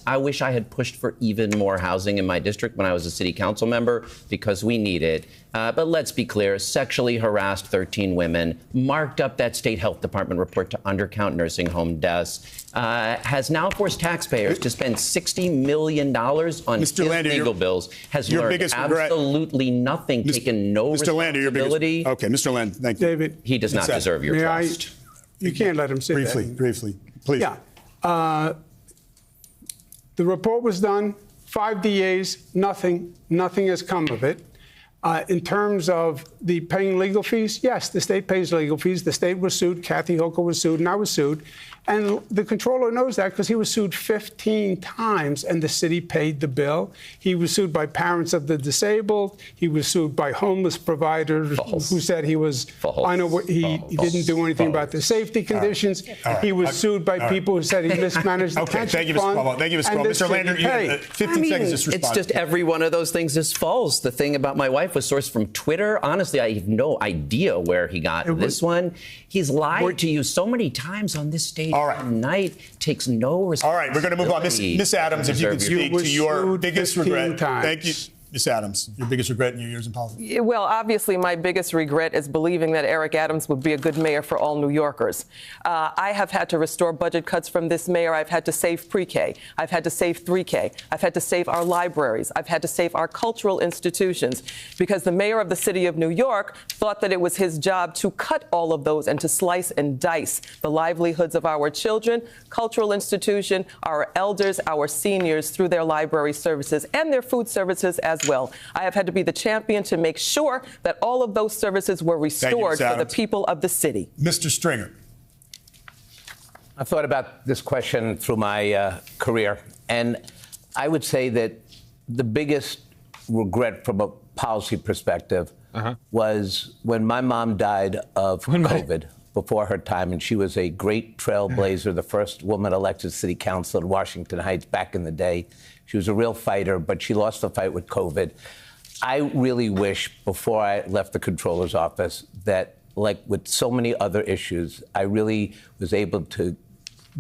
I wish I had pushed for even more housing in my district when I was a city council member, because we need it. But let's be clear, sexually harassed 13 women, marked up that state health department report to undercount nursing home deaths, has now forced taxpayers to spend $60 million on legal bills, has learned absolutely nothing, taken no responsibility. Okay, Mr. Lander, thank you. David, he does not deserve your trust. You can't let him sit Briefly, please. Yeah. The report was done, 5 DAs, nothing has come of it. In terms of the paying legal fees, yes, the state pays legal fees. The state was sued, Kathy Hochul was sued, and I was sued. And the comptroller knows that because he was sued 15 times and the city paid the bill. He was sued by parents of the disabled. He was sued by homeless providers who said he was, he didn't do anything about the safety conditions. He was sued by people who said he mismanaged the pension fund. Thank you, Mr. Cuomo. Mr. Lander, you have 15 seconds to respond. It's just every one of those things is false. The thing about my wife was sourced from Twitter. Honestly, I have no idea where he got this one. He's lied to you so many times on this stage tonight, takes no responsibility. All right, we're going to move on. Miss Adams, if you could speak to your biggest regret. Thank you. Ms. Adams, your biggest regret in your years in politics? Well, obviously, my biggest regret is believing that Eric Adams would be a good mayor for all New Yorkers. I have had to restore budget cuts from this mayor. I've had to save pre-K. I've had to save 3K. I've had to save our libraries. I've had to save our cultural institutions, because the mayor of the city of New York thought that it was his job to cut all of those and to slice and dice the livelihoods of our children, cultural institution, our elders, our seniors through their library services and their food services as well. I have had to be the champion to make sure that all of those services were restored for the people of the city. Mr. Stringer. I've thought about this question through my career, and I would say that the biggest regret from a policy perspective was when my mom died of COVID before her time, and she was a great trailblazer, the first woman elected city council in Washington Heights back in the day. She was a real fighter, but she lost the fight with COVID. I really wish, before I left the comptroller's office, that, like with so many other issues, I really was able to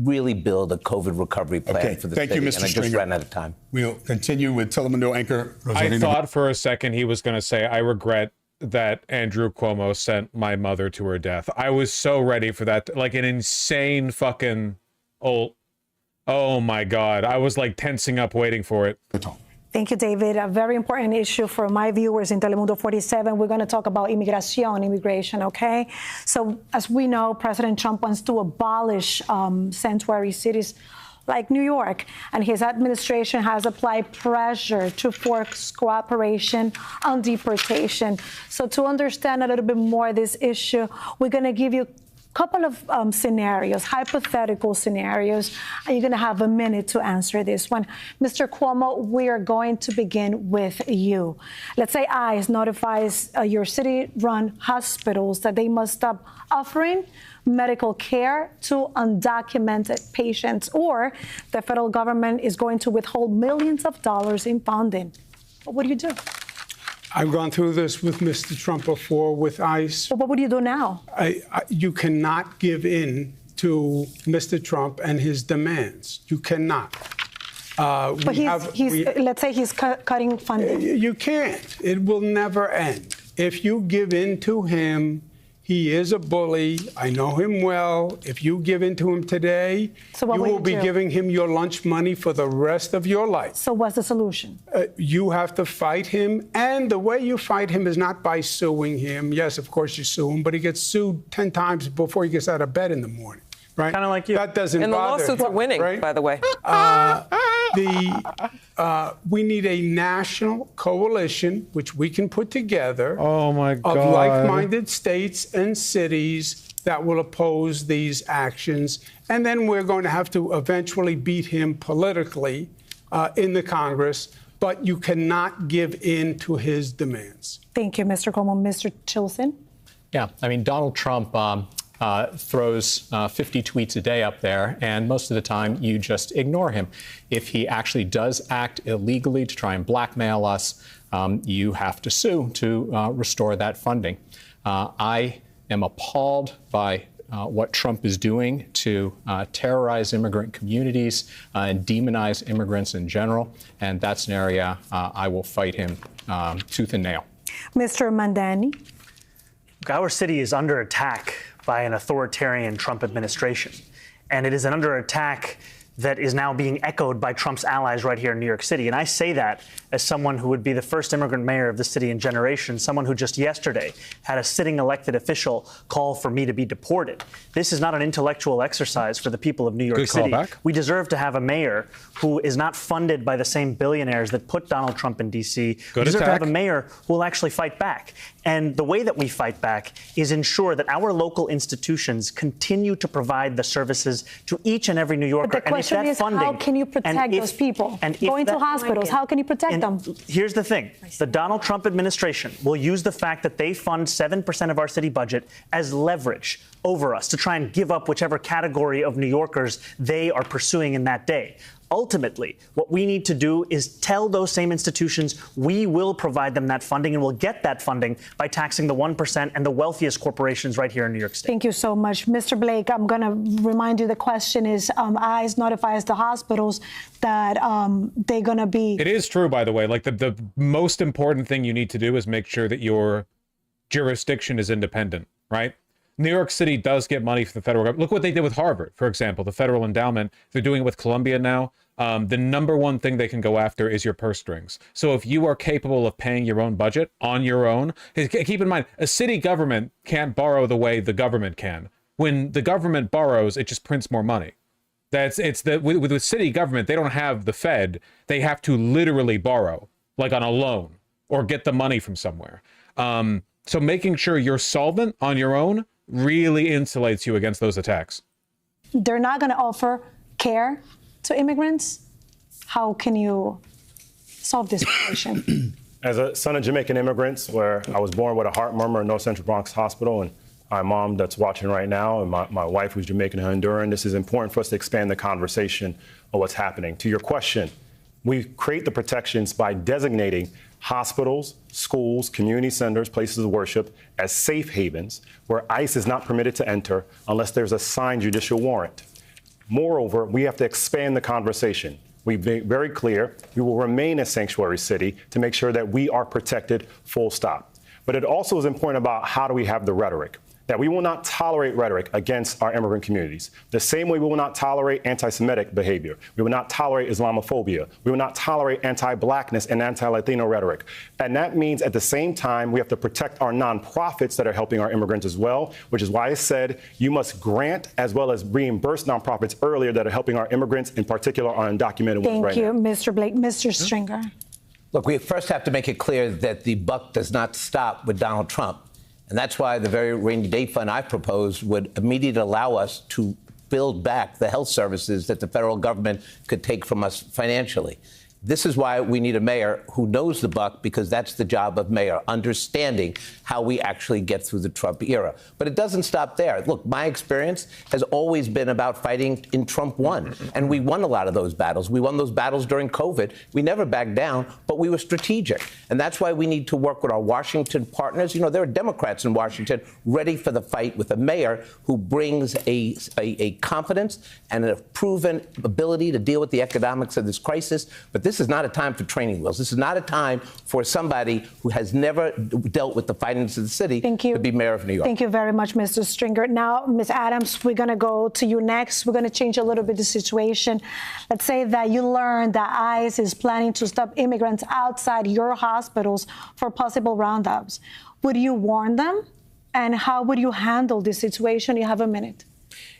really build a COVID recovery plan for the city. Thank you, Mr. And I just Stringer. ran out of time. We'll continue with Telemundo anchor Rosalina. I thought for a second he was going to say, I regret that Andrew Cuomo sent my mother to her death. I was so ready for that. Like an insane fucking... Oh my God. I was like tensing up waiting for it. Thank you, David. A very important issue for my viewers in Telemundo 47. We're going to talk about immigration, okay? So, as we know, President Trump wants to abolish sanctuary cities like New York, and his administration has applied pressure to force cooperation on deportation. So, to understand a little bit more this issue, we're going to give you couple of scenarios, hypothetical scenarios, and you're going to have a minute to answer this one. Mr. Cuomo, we are going to begin with you. Let's say ICE notifies your city-run hospitals that they must stop offering medical care to undocumented patients, or the federal government is going to withhold millions of dollars in funding. What do you do? I've gone through this with Mr. Trump before with ICE. But what would you do now? You cannot give in to Mr. Trump and his demands. You cannot. But let's say he's cutting funding. You can't. It will never end. If you give in to him, he is a bully. I know him well. If you give in to him today, you will be giving him your lunch money for the rest of your life. So what's the solution? You have to fight him. And the way you fight him is not by suing him. Yes, of course you sue him, but he gets sued 10 times before he gets out of bed in the morning. Right? Kind of like you. That doesn't And the bother lawsuits him, are winning, right? by the way. We need a national coalition, which we can put together, of like-minded states and cities that will oppose these actions. And then we're going to have to eventually beat him politically in the Congress. But you cannot give in to his demands. Thank you, Mr. Cuomo. Mr. Chilson? Yeah, I mean, Donald Trump throws 50 tweets a day up there, and most of the time you just ignore him. If he actually does act illegally to try and blackmail us, you have to sue to restore that funding. I am appalled by what Trump is doing to terrorize immigrant communities and demonize immigrants in general, and that's an area I will fight him tooth and nail. Mr. Mandani? Our city is under attack by an authoritarian Trump administration. And it is under attack that is now being echoed by Trump's allies right here in New York City. And I say that as someone who would be the first immigrant mayor of the city in generations, someone who just yesterday had a sitting elected official call for me to be deported. This is not an intellectual exercise for the people of New York City. We deserve to have a mayor who is not funded by the same billionaires that put Donald Trump in D.C. We deserve to have a mayor who will actually fight back. And the way that we fight back is ensure that our local institutions continue to provide the services to each and every New Yorker. But the question is, how can you protect those people? Going to hospitals, how can you protect them? Here's the thing. The Donald Trump administration will use the fact that they fund 7% of our city budget as leverage over us to try and give up whichever category of New Yorkers they are pursuing in that day. Ultimately, what we need to do is tell those same institutions we will provide them that funding, and we'll get that funding by taxing the 1% and the wealthiest corporations right here in New York State. Thank you so much. Mr. Blake, I'm going to remind you the question is, ICE notifies the hospitals that they're going to be... It is true, by the way. Like, the most important thing you need to do is make sure that your jurisdiction is independent, right? New York City does get money from the federal government. Look what they did with Harvard, for example, the federal endowment. They're doing it with Columbia now. The number one thing they can go after is your purse strings. So if you are capable of paying your own budget on your own, keep in mind, a city government can't borrow the way the government can. When the government borrows, it just prints more money. With the city government, they don't have the Fed. They have to literally borrow, like on a loan, or get the money from somewhere. So making sure you're solvent on your own really insulates you against those attacks. They're not going to offer care to immigrants. How can you solve this situation? As a son of Jamaican immigrants, where I was born with a heart murmur in North Central Bronx Hospital, and my mom that's watching right now, and my wife who's Jamaican and Honduran, this is important for us to expand the conversation of what's happening. To your question, we create the protections by designating hospitals, schools, community centers, places of worship as safe havens where ICE is not permitted to enter unless there's a signed judicial warrant. Moreover, we have to expand the conversation. We've made very clear we will remain a sanctuary city to make sure that we are protected, full stop. But it also is important about how do we have the rhetoric, that we will not tolerate rhetoric against our immigrant communities. The same way we will not tolerate anti-Semitic behavior. We will not tolerate Islamophobia. We will not tolerate anti-Blackness and anti-Latino rhetoric. And that means at the same time, we have to protect our nonprofits that are helping our immigrants as well, which is why I said you must grant as well as reimburse nonprofits earlier that are helping our immigrants, in particular our undocumented ones right now. Thank you, Mr. Blake. Mr. Stringer. Look, we first have to make it clear that the buck does not stop with Donald Trump. And that's why the very rainy day fund I've proposed would immediately allow us to build back the health services that the federal government could take from us financially. This is why we need a mayor who knows the buck, because that's the job of mayor, understanding how we actually get through the Trump era. But it doesn't stop there. Look, my experience has always been about fighting in Trump 1, and we won a lot of those battles. We won those battles during COVID. We never backed down, but we were strategic. And that's why we need to work with our Washington partners. You know, there are Democrats in Washington ready for the fight with a mayor who brings a confidence and a proven ability to deal with the economics of this crisis. But this is not a time for training wheels. This is not a time for somebody who has never dealt with the finances of the city to be mayor of New York. Thank you very much, Mr. Stringer. Now, Ms. Adams, we're going to go to you next. We're going to change a little bit the situation. Let's say that you learn that ICE is planning to stop immigrants outside your hospitals for possible roundups. Would you warn them? And how would you handle this situation? You have a minute.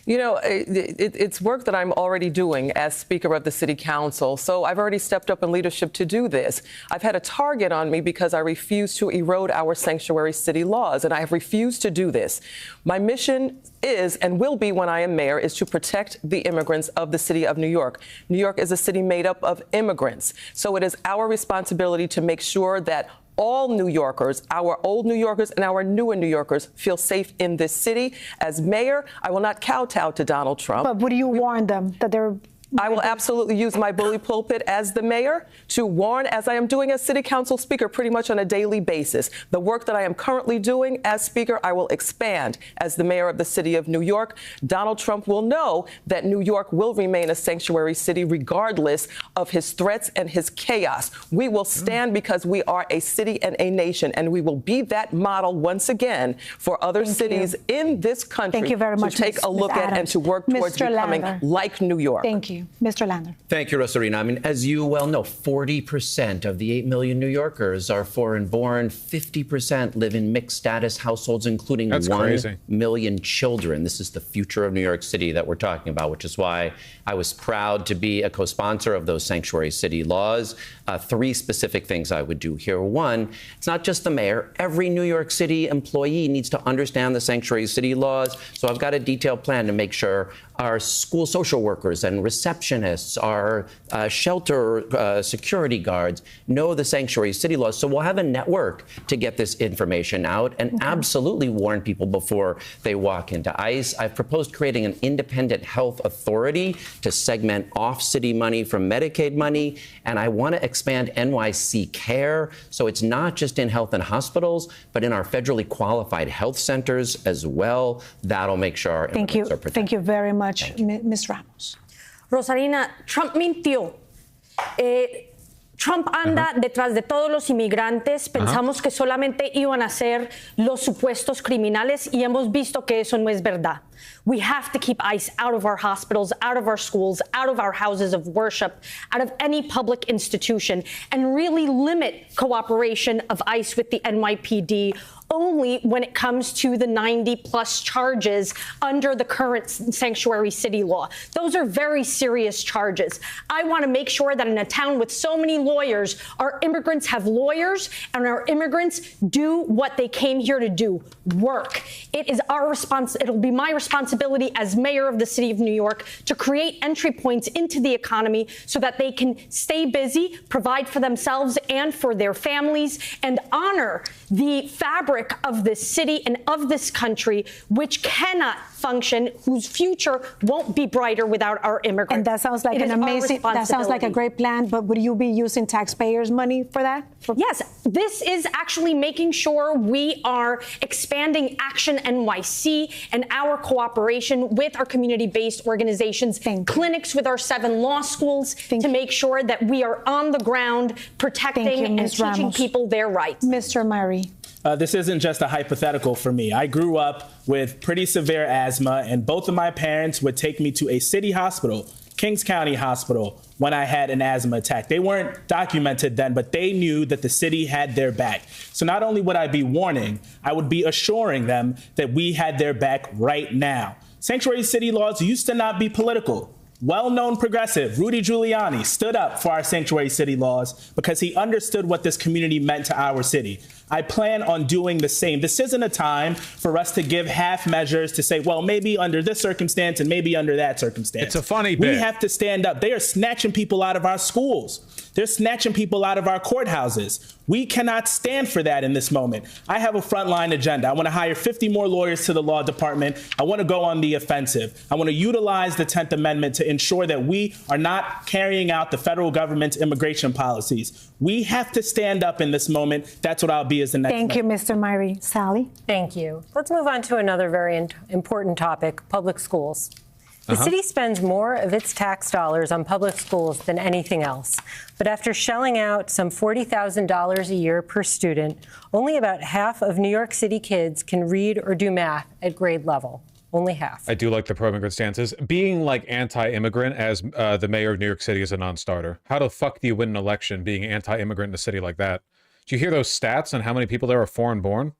You know, it's work that I'm already doing as Speaker of the City Council. So I've already stepped up in leadership to do this. I've had a target on me because I refuse to erode our sanctuary city laws, and I have refused to do this. My mission is, and will be when I am mayor, is to protect the immigrants of the city of New York. New York is a city made up of immigrants. So it is our responsibility to make sure that all New Yorkers, our old New Yorkers and our newer New Yorkers, feel safe in this city. As mayor, I will not kowtow to Donald Trump. But would you warn them that they're... I will absolutely use my bully pulpit as the mayor to warn, as I am doing as city council speaker pretty much on a daily basis. The work that I am currently doing as speaker, I will expand as the mayor of the city of New York. Donald Trump will know that New York will remain a sanctuary city regardless of his threats and his chaos. We will stand because we are a city and a nation, and we will be that model once again for other cities in this country. Thank you very much, to take a look at and to work towards becoming like New York. Thank you. Mr. Lander. Thank you, Rosarina. I mean, as you well know, 40% of the 8 million New Yorkers are foreign-born. 50% live in mixed-status households, including 1 million children. This is the future of New York City that we're talking about, which is why I was proud to be a co-sponsor of those sanctuary city laws. 3 specific things I would do here. 1, it's not just the mayor. Every New York City employee needs to understand the sanctuary city laws. So I've got a detailed plan to make sure our school social workers and receptionists, our shelter security guards know the sanctuary city laws. So we'll have a network to get this information out and absolutely warn people before they walk into ICE. I've proposed creating an independent health authority to segment off city money from Medicaid money. And I want to expand NYC Care. So it's not just in health and hospitals, but in our federally qualified health centers as well. That'll make sure our immigrants are protected. Thank you very much, Ms. Ramos. Rosarina, Trump mintió. Trump anda detrás de todos los inmigrantes. Pensamos que solamente iban a ser los supuestos criminales y hemos visto que eso no es verdad. We have to keep ICE out of our hospitals, out of our schools, out of our houses of worship, out of any public institution, and really limit cooperation of ICE with the NYPD. only when it comes to the 90+ charges under the current sanctuary city law. Those are very serious charges. I want to make sure that in a town with so many lawyers, our immigrants have lawyers and our immigrants do what they came here to do, work. It is our it'll be my responsibility as mayor of the city of New York to create entry points into the economy so that they can stay busy, provide for themselves and for their families, and honor the fabric of this city and of this country, which cannot function, whose future won't be brighter without our immigrants. And that sounds like that sounds like a great plan, but would you be using taxpayers' money for that? Yes, this is actually making sure we are expanding Action NYC and our cooperation with our community-based organizations, clinics with our 7 law schools to make sure that we are on the ground protecting and teaching people their rights. Mr. Murray. This isn't just a hypothetical for me. I grew up with pretty severe asthma, and both of my parents would take me to a city hospital, Kings County Hospital, when I had an asthma attack. They weren't documented then, but they knew that the city had their back. So not only would I be warning, I would be assuring them that we had their back right now. Sanctuary city laws used to not be political. Well-known progressive Rudy Giuliani stood up for our sanctuary city laws because he understood what this community meant to our city. I plan on doing the same. This isn't a time for us to give half measures to say, well, maybe under this circumstance and maybe under that circumstance. It's a funny bit. We have to stand up. They are snatching people out of our schools. They're snatching people out of our courthouses. We cannot stand for that in this moment. I have a frontline agenda. I want to hire 50 more lawyers to the law department. I want to go on the offensive. I want to utilize the 10th Amendment to ensure that we are not carrying out the federal government's immigration policies. We have to stand up in this moment. That's what I'll be as the next Thank you, Mr. Murray. Sally? Thank you. Let's move on to another very important topic, public schools. The city spends more of its tax dollars on public schools than anything else. But after shelling out some $40,000 a year per student, only about half of New York City kids can read or do math at grade level. Only half. I do like the pro-immigrant stances. Being like anti-immigrant as the mayor of New York City is a non-starter. How the fuck do you win an election being anti-immigrant in a city like that? Do you hear those stats on how many people there are foreign-born?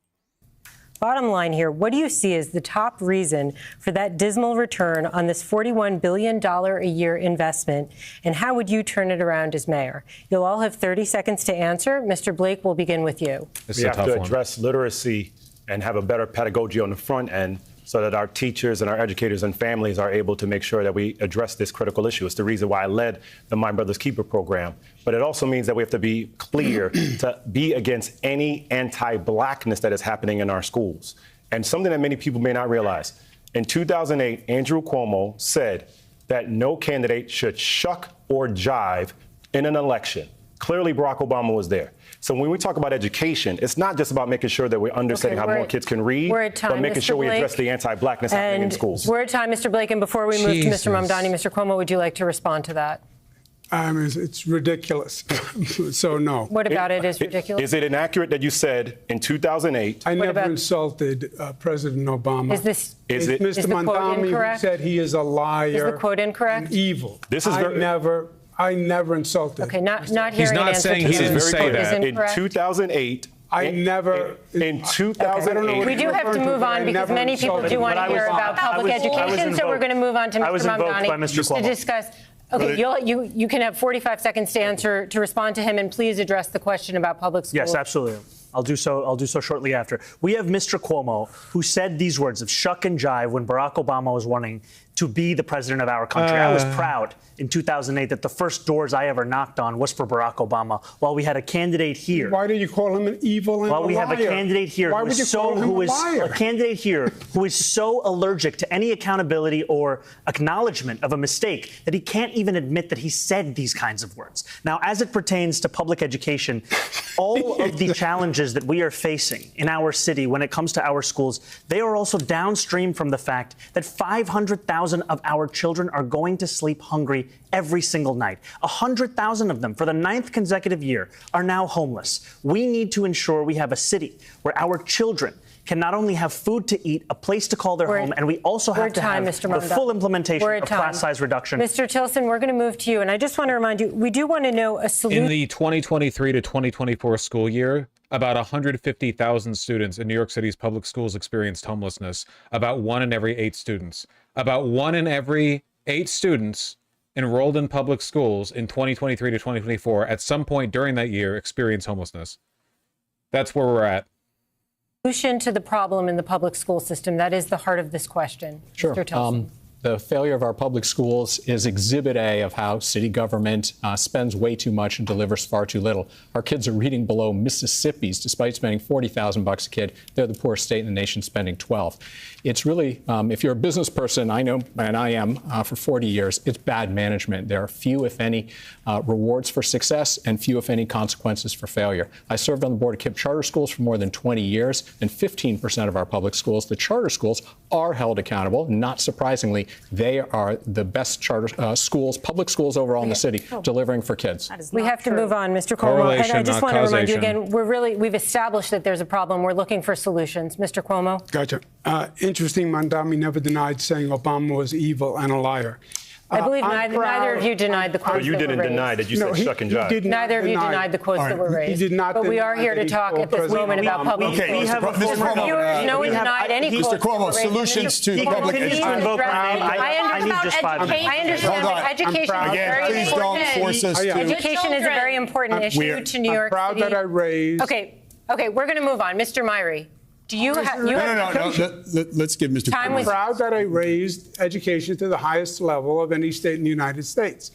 Bottom line here, what do you see as the top reason for that dismal return on this $41 billion a year investment, and how would you turn it around as mayor? You'll all have 30 seconds to answer. Mr. Blake, we'll begin with you. We have to address literacy and have a better pedagogy on the front end so that our teachers and our educators and families are able to make sure that we address this critical issue. It's the reason why I led the My Brother's Keeper program. But it also means that we have to be clear to be against any anti-blackness that is happening in our schools. And something that many people may not realize. In 2008, Andrew Cuomo said that no candidate should shuck or jive in an election. Clearly, Barack Obama was there. So when we talk about education, it's not just about making sure that we're understanding how more kids can read, but making sure we address the anti-blackness happening in schools. We're at time, Mr. Blake, and before we move to Mr. Mamdani, Mr. Cuomo, would you like to respond to that? It's ridiculous. So no. What about it is ridiculous? Is it inaccurate that you said in 2008? I never insulted President Obama. Is Mr. Mamdani said he is a liar. Is the quote incorrect? And evil. This is I never insulted. Okay, not hearing He's not an saying he didn't say that. In 2008. I never. In 2008. We do have to move on because many people do want to hear about public education, so we're going to move on to Mr. Mamdani to discuss. Okay, you can have 45 seconds to answer, to respond to him, and please address the question about public schools. Yes, absolutely. I'll do so shortly after. We have Mr. Cuomo, who said these words of shuck and jive when Barack Obama was running to be the president of our country. I was proud in 2008 that the first doors I ever knocked on was for Barack Obama, while we had a candidate here. Why do you call him an evil and While we a liar? have a candidate here Why who would you is call him a liar? a candidate here who is so allergic to any accountability or acknowledgement of a mistake that he can't even admit that he said these kinds of words. Now, as it pertains to public education, all of the challenges that we are facing in our city when it comes to our schools, they are also downstream from the fact that 500,000 of our children are going to sleep hungry every single night. 100,000 of them, for the 9th consecutive year, are now homeless. We need to ensure we have a city where our children can not only have food to eat, a place to call their home, and we also have to have the full implementation of class size reduction. Mr. Tilson, we're going to move to you. And I just want to remind you, we do want to know a solution. In the 2023 to 2024 school year, about 150,000 students in New York City's public schools experienced homelessness. About 1 in every 8 students. About 1 in every 8 students enrolled in public schools in 2023 to 2024 at some point during that year experienced homelessness. That's where we're at. Solution to the problem in the public school system. That is the heart of this question. Sure. Mr. Tilson. The failure of our public schools is exhibit A of how city government spends way too much and delivers far too little. Our kids are reading below Mississippi's despite spending $40,000 a kid. They're the poorest state in the nation, spending 12. It's really, if you're a business person, I know, and I am for 40 years, it's bad management. There are few, if any, rewards for success and few, if any, consequences for failure. I served on the board of KIPP charter schools for more than 20 years, and 15% of our public schools, the charter schools, are held accountable. Not surprisingly, they are the best charter schools, public schools overall in the city, delivering for kids. We have to move on, Mr. Cuomo. And I just want to remind you again, we've established that there's a problem. We're looking for solutions. Mr. Cuomo. Gotcha. Interesting, Mandami never denied saying Obama was evil and a liar. I believe neither of you denied the quotes that were raised. You didn't deny that. You said shuck and jive. Neither of you denied the quotes that were raised. He did not. But we are here to talk at this moment about public schools. Mr. Cuomo, no one denied any quotes. Mr. Cuomo, solutions to public education. I understand that education is very please don't force us to. Education is a very important issue to New York City. I'm proud that I raised. Okay, we're going to move on. Mr. Myrie. Do you have... No. Let's give Mr. Cuomo. I'm proud that I raised education to the highest level of any state in the United States.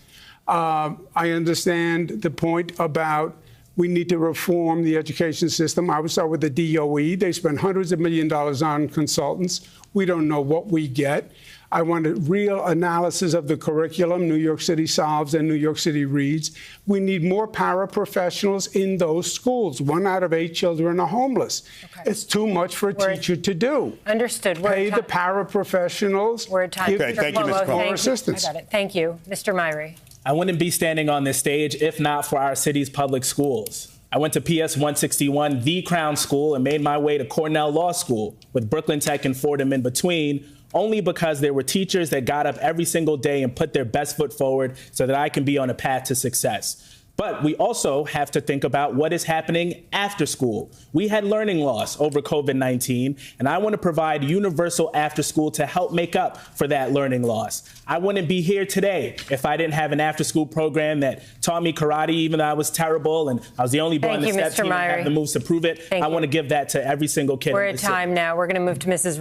I understand the point about we need to reform the education system. I would start with the DOE. They spend hundreds of millions of dollars on consultants. We don't know what we get. I want a real analysis of the curriculum New York City solves and New York City reads. We need more paraprofessionals in those schools. 1 out of 8 children are homeless. Okay. It's too much for a teacher to do. Understood. Pay the paraprofessionals. We're at time. Give Thank you, Mr. Cuomo. Assistance. I got it. Thank you. Mr. Myrie. I wouldn't be standing on this stage if not for our city's public schools. I went to PS 161, the Crown School, and made my way to Cornell Law School, with Brooklyn Tech and Fordham in between, only because there were teachers that got up every single day and put their best foot forward so that I can be on a path to success. But we also have to think about what is happening after school. We had learning loss over COVID-19, and I want to provide universal after school to help make up for that learning loss. I wouldn't be here today if I didn't have an after school program that taught me karate, even though I was terrible and I was the only boy on the step team and had the moves to prove it. I want to give that to every single kid. We're at time now. We're going to move to Ms.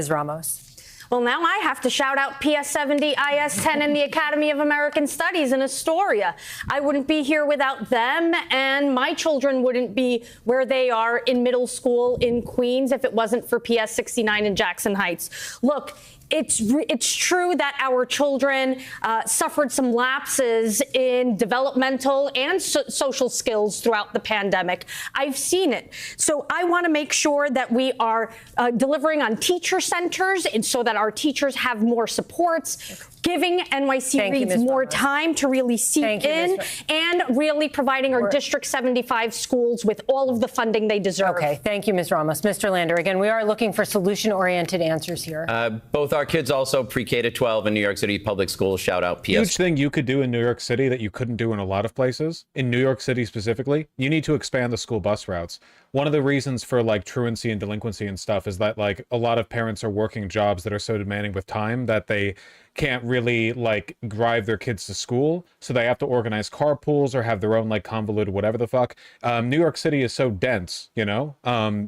Ramos. Well, now I have to shout out PS 70, IS 10, and the Academy of American Studies in Astoria. I wouldn't be here without them, and my children wouldn't be where they are in middle school in Queens if it wasn't for PS 69 in Jackson Heights. Look, it's true that our children suffered some lapses in developmental and social skills throughout the pandemic. I've seen it. So I want to make sure that we are delivering on teacher centers and so that our teachers have more supports, giving NYC Reads more time to really seek in, and really providing our District 75 schools with all of the funding they deserve. Okay, thank you, Ms. Ramos. Mr. Lander, again, we are looking for solution-oriented answers here. Both our kids also pre-K to 12 in New York City public schools. Shout out PS. Huge thing you could do in New York City that you couldn't do in a lot of places. In New York City specifically, you need to expand the school bus routes. One of the reasons for like truancy and delinquency and stuff is that like a lot of parents are working jobs that are so demanding with time that they can't really like drive their kids to school, so they have to organize carpools or have their own like convoluted whatever the fuck. New York City is so dense, you know.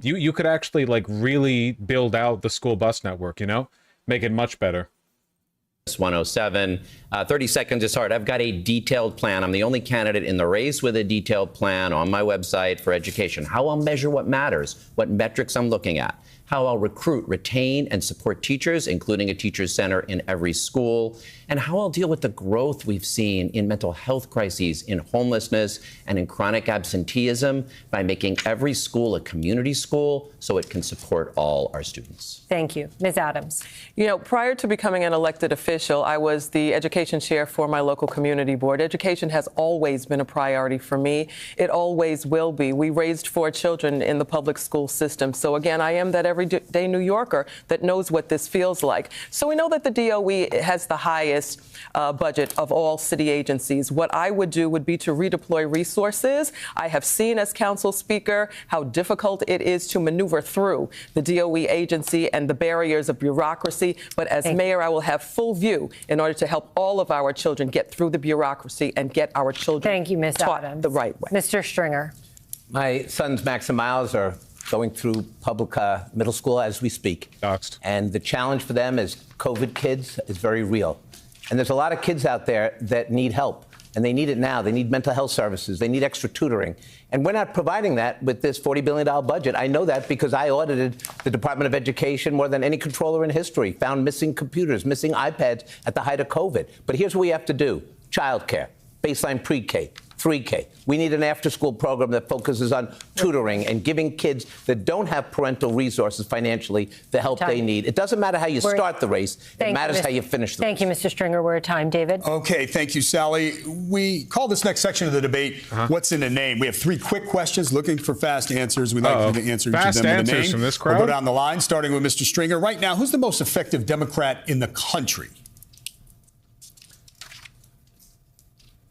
You could actually like really build out the school bus network, you know, make it much better. 107. 30 seconds is hard. I've got a detailed plan. I'm the only candidate in the race with a detailed plan on my website for education. How I'll measure what matters, what metrics I'm looking at, how I'll recruit, retain, and support teachers, including a teacher's center in every school, and how I'll deal with the growth we've seen in mental health crises, in homelessness, and in chronic absenteeism by making every school a community school so it can support all our students. Thank you. Ms. Adams. You know, prior to becoming an elected official, official, I was the education chair for my local community board. Education has always been a priority for me. It always will be. We raised 4 children in the public school system. So again, I am that everyday New Yorker that knows what this feels like. So we know that the DOE has the highest budget of all city agencies. What I would do would be to redeploy resources. I have seen as council speaker how difficult it is to maneuver through the DOE agency and the barriers of bureaucracy. But as mayor, I will have full view in order to help all of our children get through the bureaucracy and get our children taught the right way. Mr. Stringer. My sons, Max and Miles, are going through public middle school as we speak. And the challenge for them as COVID kids is very real. And there's a lot of kids out there that need help. And they need it now. They need mental health services. They need extra tutoring. And we're not providing that with this $40 billion budget. I know that because I audited the Department of Education more than any controller in history, found missing computers, missing iPads at the height of COVID. But here's what we have to do. Childcare, baseline pre-K, 3K. We need an after-school program that focuses on tutoring and giving kids that don't have parental resources financially the help they need. It doesn't matter how you start the race. It matters how you finish the race. Thank you, Mr. Stringer. We're at time. David? Okay, thank you, Sally. We call this next section of the debate, What's in a Name? We have 3 quick questions looking for fast answers. We'd like you to answer each of them in a name. From this crowd? We'll go down the line, starting with Mr. Stringer. Right now, who's the most effective Democrat in the country?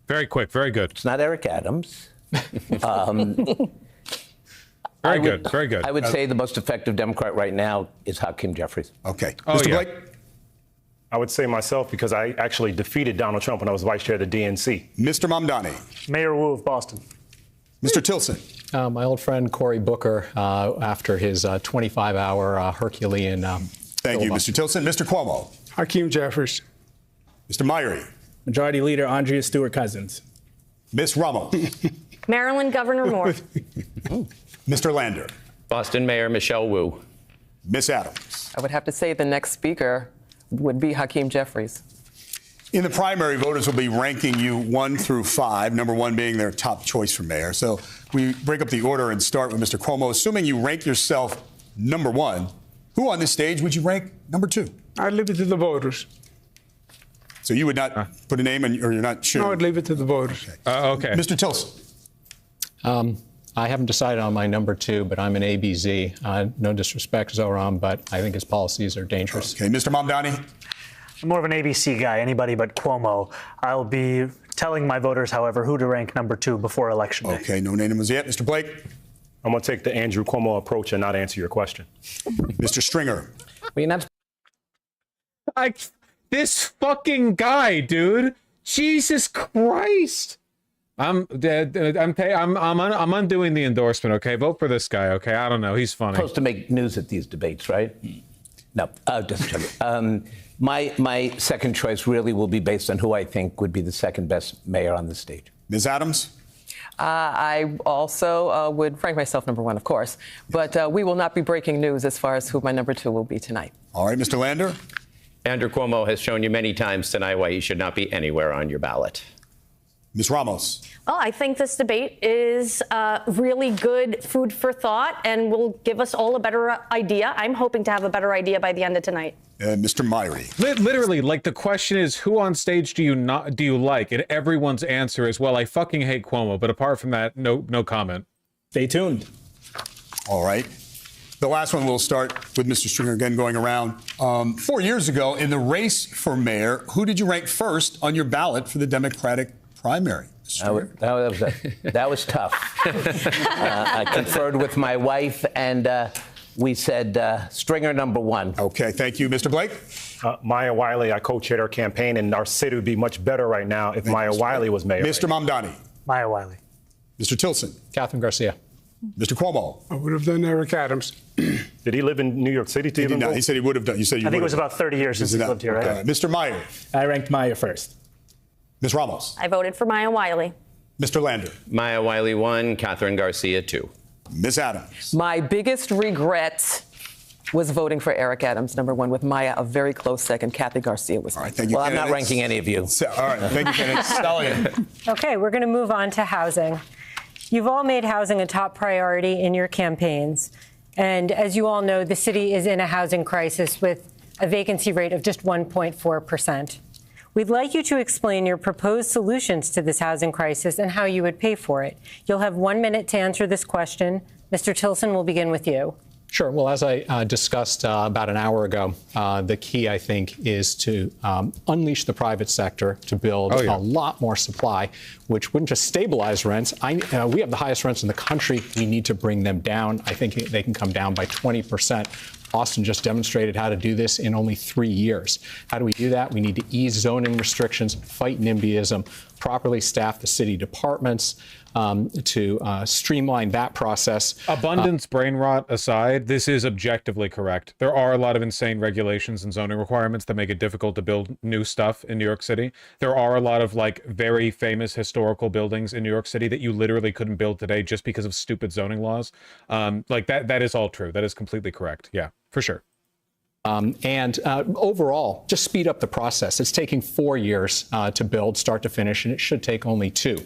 Very quick, very good. It's not Eric Adams. Very good. I would say the most effective Democrat right now is Hakeem Jeffries. Okay. Mr. Blake? I would say myself because I actually defeated Donald Trump when I was vice chair of the DNC. Mr. Mamdani? Mayor Wu of Boston. Mr. Tilson? My old friend Cory Booker, after his 25-hour Herculean Thank you, Mr. Tilson. Mr. Cuomo? Hakeem Jeffries. Mr. Myrie? Majority Leader Andrea Stewart-Cousins. Ms. Ramos? Maryland Governor Moore. Mr. Lander? Boston Mayor Michelle Wu. Ms. Adams? I would have to say the next speaker would be Hakeem Jeffries. In the primary, voters will be ranking you 1 through 5, number 1 being their top choice for mayor. So we break up the order and start with Mr. Cuomo. Assuming you rank yourself number 1, who on this stage would you rank number 2? I'd leave it to the voters. So you would not put a name in, or you're not sure? No, I'd leave it to the voters. Okay. Mr. Tilson? I haven't decided on my number 2, but I'm an ABZ. No disrespect, Zoran, but I think his policies are dangerous. Okay. Mr. Mamdani? I'm more of an ABC guy, anybody but Cuomo. I'll be telling my voters, however, who to rank number 2 before Election Day. Okay, no names yet. Mr. Blake? I'm going to take the Andrew Cuomo approach and not answer your question. Mr. Stringer? This fucking guy, dude. Jesus Christ. I'm undoing the endorsement, okay? Vote for this guy, okay? I don't know. He's funny. Supposed to make news at these debates, right? No, just joking. My second choice really will be based on who I think would be the second best mayor on the stage. Ms. Adams? I also would rank myself number 1, of course. But we will not be breaking news as far as who my number 2 will be tonight. All right, Mr. Lander? Andrew Cuomo has shown you many times tonight why he should not be anywhere on your ballot. Ms. Ramos? Well, I think this debate is really good food for thought and will give us all a better idea. I'm hoping to have a better idea by the end of tonight. Mr. Myrie? Literally, like, the question is, who on stage do you like? And everyone's answer is, well, I fucking hate Cuomo. But apart from that, no comment. Stay tuned. All right. The last one, we'll start with Mr. Stringer again going around. 4 years ago, in the race for mayor, who did you rank first on your ballot for the Democratic primary? That was tough. I conferred with my wife, and we said Stringer number 1. Okay, thank you. Mr. Blake? Maya Wiley, I co-chaired our campaign, and our city would be much better right now if Maya Wiley was mayor. Mr. Mamdani? Maya Wiley. Mr. Tilson? Catherine Garcia. Mr. Cuomo? I would have done Eric Adams. Did he live in New York City to He even did not. vote? He said he would have done. You said you I think it was about 30 years since he lived here, right? Mr. Meyer? I ranked Maya first. Ms. Ramos? I voted for Maya Wiley. Mr. Lander? Maya Wiley 1, Catherine Garcia 2. Ms. Adams? My biggest regret was voting for Eric Adams, number 1, with Maya a very close second. Kathy Garcia was. All right, thank you. Well, I'm not ranking any of you. All right, thank you, Kenneth. Sally. Okay, we're going to move on to housing. You've all made housing a top priority in your campaigns. And as you all know, the city is in a housing crisis with a vacancy rate of just 1.4%. We'd like you to explain your proposed solutions to this housing crisis and how you would pay for it. You'll have 1 minute to answer this question. Mr. Tilson, we'll begin with you. Sure. Well, as I discussed about an hour ago, the key, I think, is to unleash the private sector to build a lot more supply, which wouldn't just stabilize rents. We have the highest rents in the country. We need to bring them down. I think they can come down by 20%. Austin just demonstrated how to do this in only 3 years. How do we do that? We need to ease zoning restrictions, fight NIMBYism, properly staff the city departments, to streamline that process. Abundance brain rot aside, this is objectively correct. There are a lot of insane regulations and zoning requirements that make it difficult to build new stuff in New York City. There are a lot of like very famous historical buildings in New York City that you literally couldn't build today just because of stupid zoning laws. Like that is all true. That is completely correct. Yeah, for sure. Overall, just speed up the process. It's taking 4 years to build, start to finish, and it should take only 2.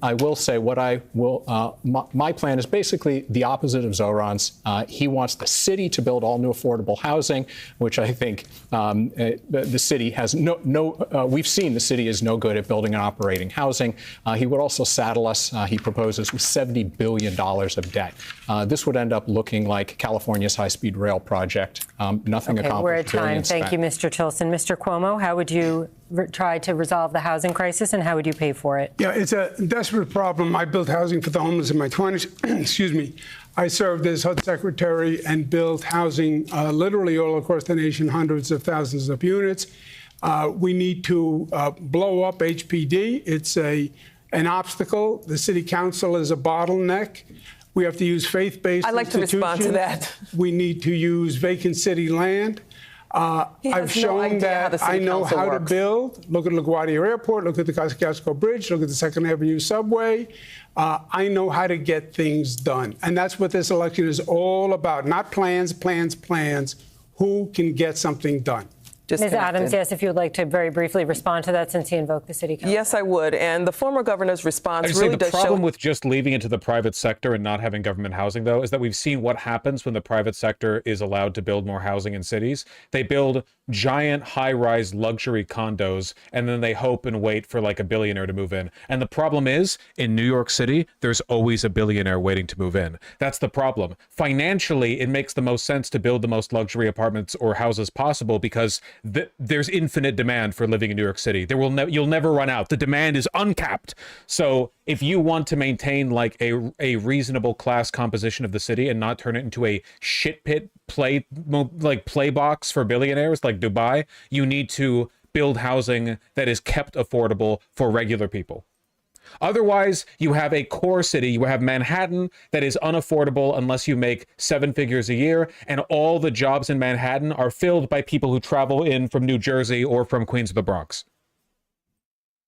I will say my plan is basically the opposite of Zoran's. He wants the city to build all new affordable housing, which I think the city has we've seen the city is no good at building and operating housing. He would also saddle us, he proposes, with $70 billion of debt. This would end up looking like California's high-speed rail project. Nothing accomplished. We're at time. Thank you, Mr. Tilson. Mr. Cuomo, how would you try to resolve the housing crisis, and how would you pay for it? Yeah, it's a desperate problem. I built housing for the homeless in my 20s. Excuse me. I served as HUD secretary and built housing literally all across the nation, hundreds of thousands of units. We need to blow up HPD. It's an obstacle. The city council is a bottleneck. We have to use faith-based I'd like to respond to that. We need to use vacant city land. I've shown that I know how to build. Look at LaGuardia Airport, look at the Kosciuszko Bridge, look at the 2nd Avenue subway. I know how to get things done. And that's what this election is all about. Not plans, plans, plans. Who can get something done? Ms. Adams, yes, if you would like to very briefly respond to that since he invoked the city council. Yes, I would. And the former governor's response really does show... The problem with just leaving it to the private sector and not having government housing, though, is that we've seen what happens when the private sector is allowed to build more housing in cities. They build giant high-rise luxury condos, and then they hope and wait for like a billionaire to move in. And the problem is, in New York City, there's always a billionaire waiting to move in. That's the problem. Financially, it makes the most sense to build the most luxury apartments or houses possible because there's infinite demand for living in New York City. You'll never run out. The demand is uncapped. So if you want to maintain like a reasonable class composition of the city and not turn it into a shit pit play box for billionaires like Dubai, you need to build housing that is kept affordable for regular people. Otherwise, you have a core city, you have Manhattan that is unaffordable unless you make 7 figures a year, and all the jobs in Manhattan are filled by people who travel in from New Jersey or from Queens or the Bronx.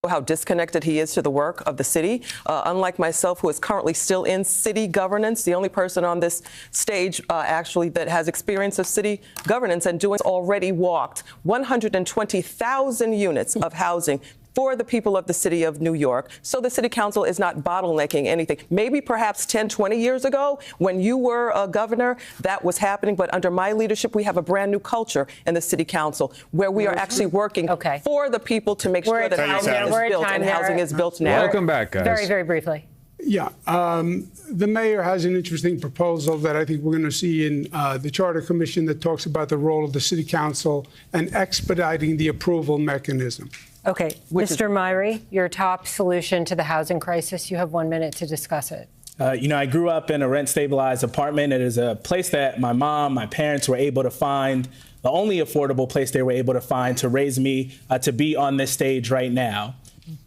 How disconnected he is to the work of the city. Unlike myself, who is currently still in city governance, the only person on this stage actually that has experience of city governance and doing already walked 120,000 units of housing for the people of the city of New York. So the city council is not bottlenecking anything. Maybe perhaps 10, 20 years ago, when you were a governor, that was happening. But under my leadership, we have a brand new culture in the city council where we are actually working for the people to make sure that housing is built, and housing is built now. Welcome back, guys. Very, very briefly. Yeah, the mayor has an interesting proposal that I think we're going to see in the Charter Commission that talks about the role of the city council and expediting the approval mechanism. Okay, Mr. Myrie, your top solution to the housing crisis. You have 1 minute to discuss it. I grew up in a rent-stabilized apartment. It is a place that my mom, my parents were able to find, the only affordable place they were able to find to raise me to be on this stage right now.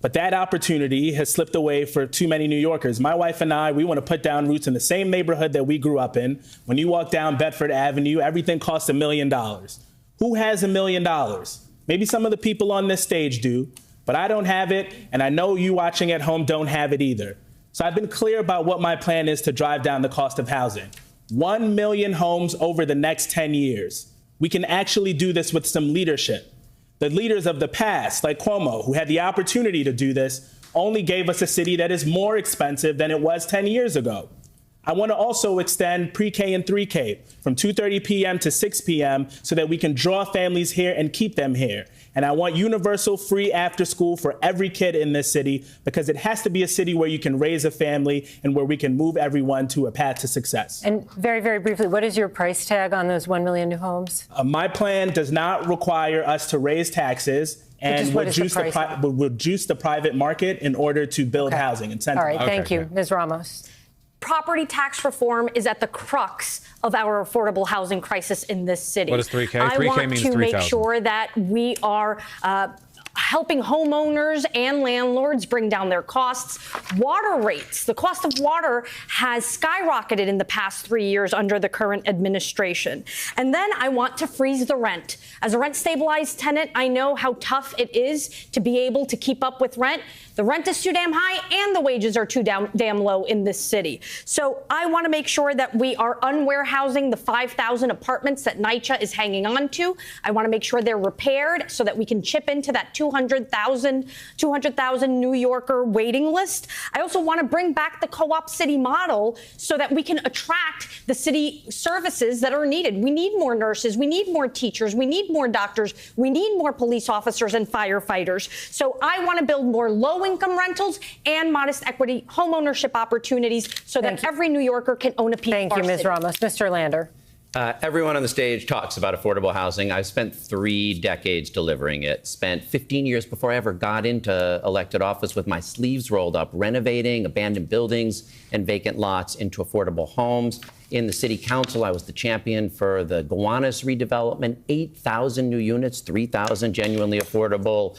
But that opportunity has slipped away for too many New Yorkers. My wife and I, we want to put down roots in the same neighborhood that we grew up in. When you walk down Bedford Avenue, everything costs $1 million. Who has $1 million? Maybe some of the people on this stage do, but I don't have it, and I know you watching at home don't have it either. So I've been clear about what my plan is to drive down the cost of housing. 1 million homes over the next 10 years. We can actually do this with some leadership. The leaders of the past, like Cuomo, who had the opportunity to do this, only gave us a city that is more expensive than it was 10 years ago. I want to also extend pre-K and 3K from 2:30 p.m. to 6 p.m. so that we can draw families here and keep them here. And I want universal free after school for every kid in this city, because it has to be a city where you can raise a family and where we can move everyone to a path to success. And very, very briefly, what is your price tag on those 1 million new homes? My plan does not require us to raise taxes and reduce the private market in order to build housing. All right, thank you. Ms. Ramos. Property tax reform is at the crux of our affordable housing crisis in this city. What is 3K? I 3K want means to 3,000. make sure that we are helping homeowners and landlords bring down their costs. Water rates, the cost of water has skyrocketed in the past 3 years under the current administration. And then I want to freeze the rent. As a rent stabilized tenant, I know how tough it is to be able to keep up with rent. The rent is too damn high and the wages are too damn low in this city. So I want to make sure that we are unwarehousing the 5,000 apartments that NYCHA is hanging on to. I want to make sure they're repaired so that we can chip into that 200,000 New Yorker waiting list. I also want to bring back the co-op city model so that we can attract the city services that are needed. We need more nurses. We need more teachers. We need more doctors. We need more police officers and firefighters. So I want to build more low-income rentals and modest equity homeownership opportunities so that every New Yorker can own a piece of our city. Thank you, Ms. Ramos. Mr. Lander. Everyone on the stage talks about affordable housing. I've spent 3 decades delivering it. Spent 15 years before I ever got into elected office with my sleeves rolled up, renovating abandoned buildings and vacant lots into affordable homes. In the city council, I was the champion for the Gowanus redevelopment, 8,000 new units, 3,000 genuinely affordable.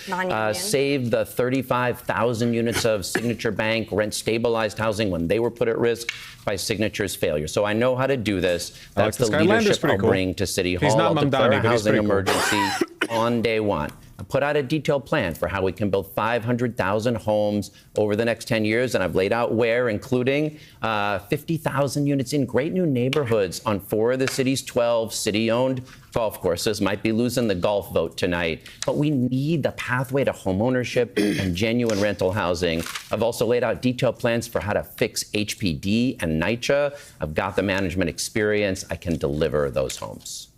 Saved the 35,000 units of Signature Bank rent-stabilized housing when they were put at risk by Signature's failure. So I know how to do this. That's the leadership I'll bring to City Hall. He's not MAMDANI, but he's housing pretty cool. emergency on day one. I put out a detailed plan for how we can build 500,000 homes over the next 10 years, and I've laid out where, including 50,000 units in great new neighborhoods on 4 of the city's 12 city-owned golf courses. Might be losing the golf vote tonight, but we need the pathway to homeownership and genuine rental housing. I've also laid out detailed plans for how to fix HPD and NYCHA. I've got the management experience. I can deliver those homes.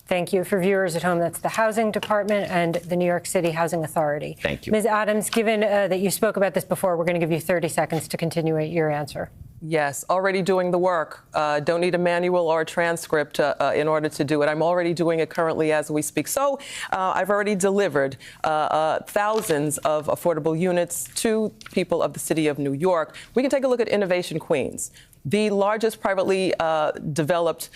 Thank you. For viewers at home, that's the Housing Department and the New York City Housing Authority. Thank you. Ms. Adams, given that you spoke about this before, we're going to give you 30 seconds to continue your answer. Yes, already doing the work. Don't need a manual or a transcript in order to do it. I'm already doing it currently as we speak. So I've already delivered thousands of affordable units to people of the city of New York. We can take a look at Innovation Queens, the largest privately developed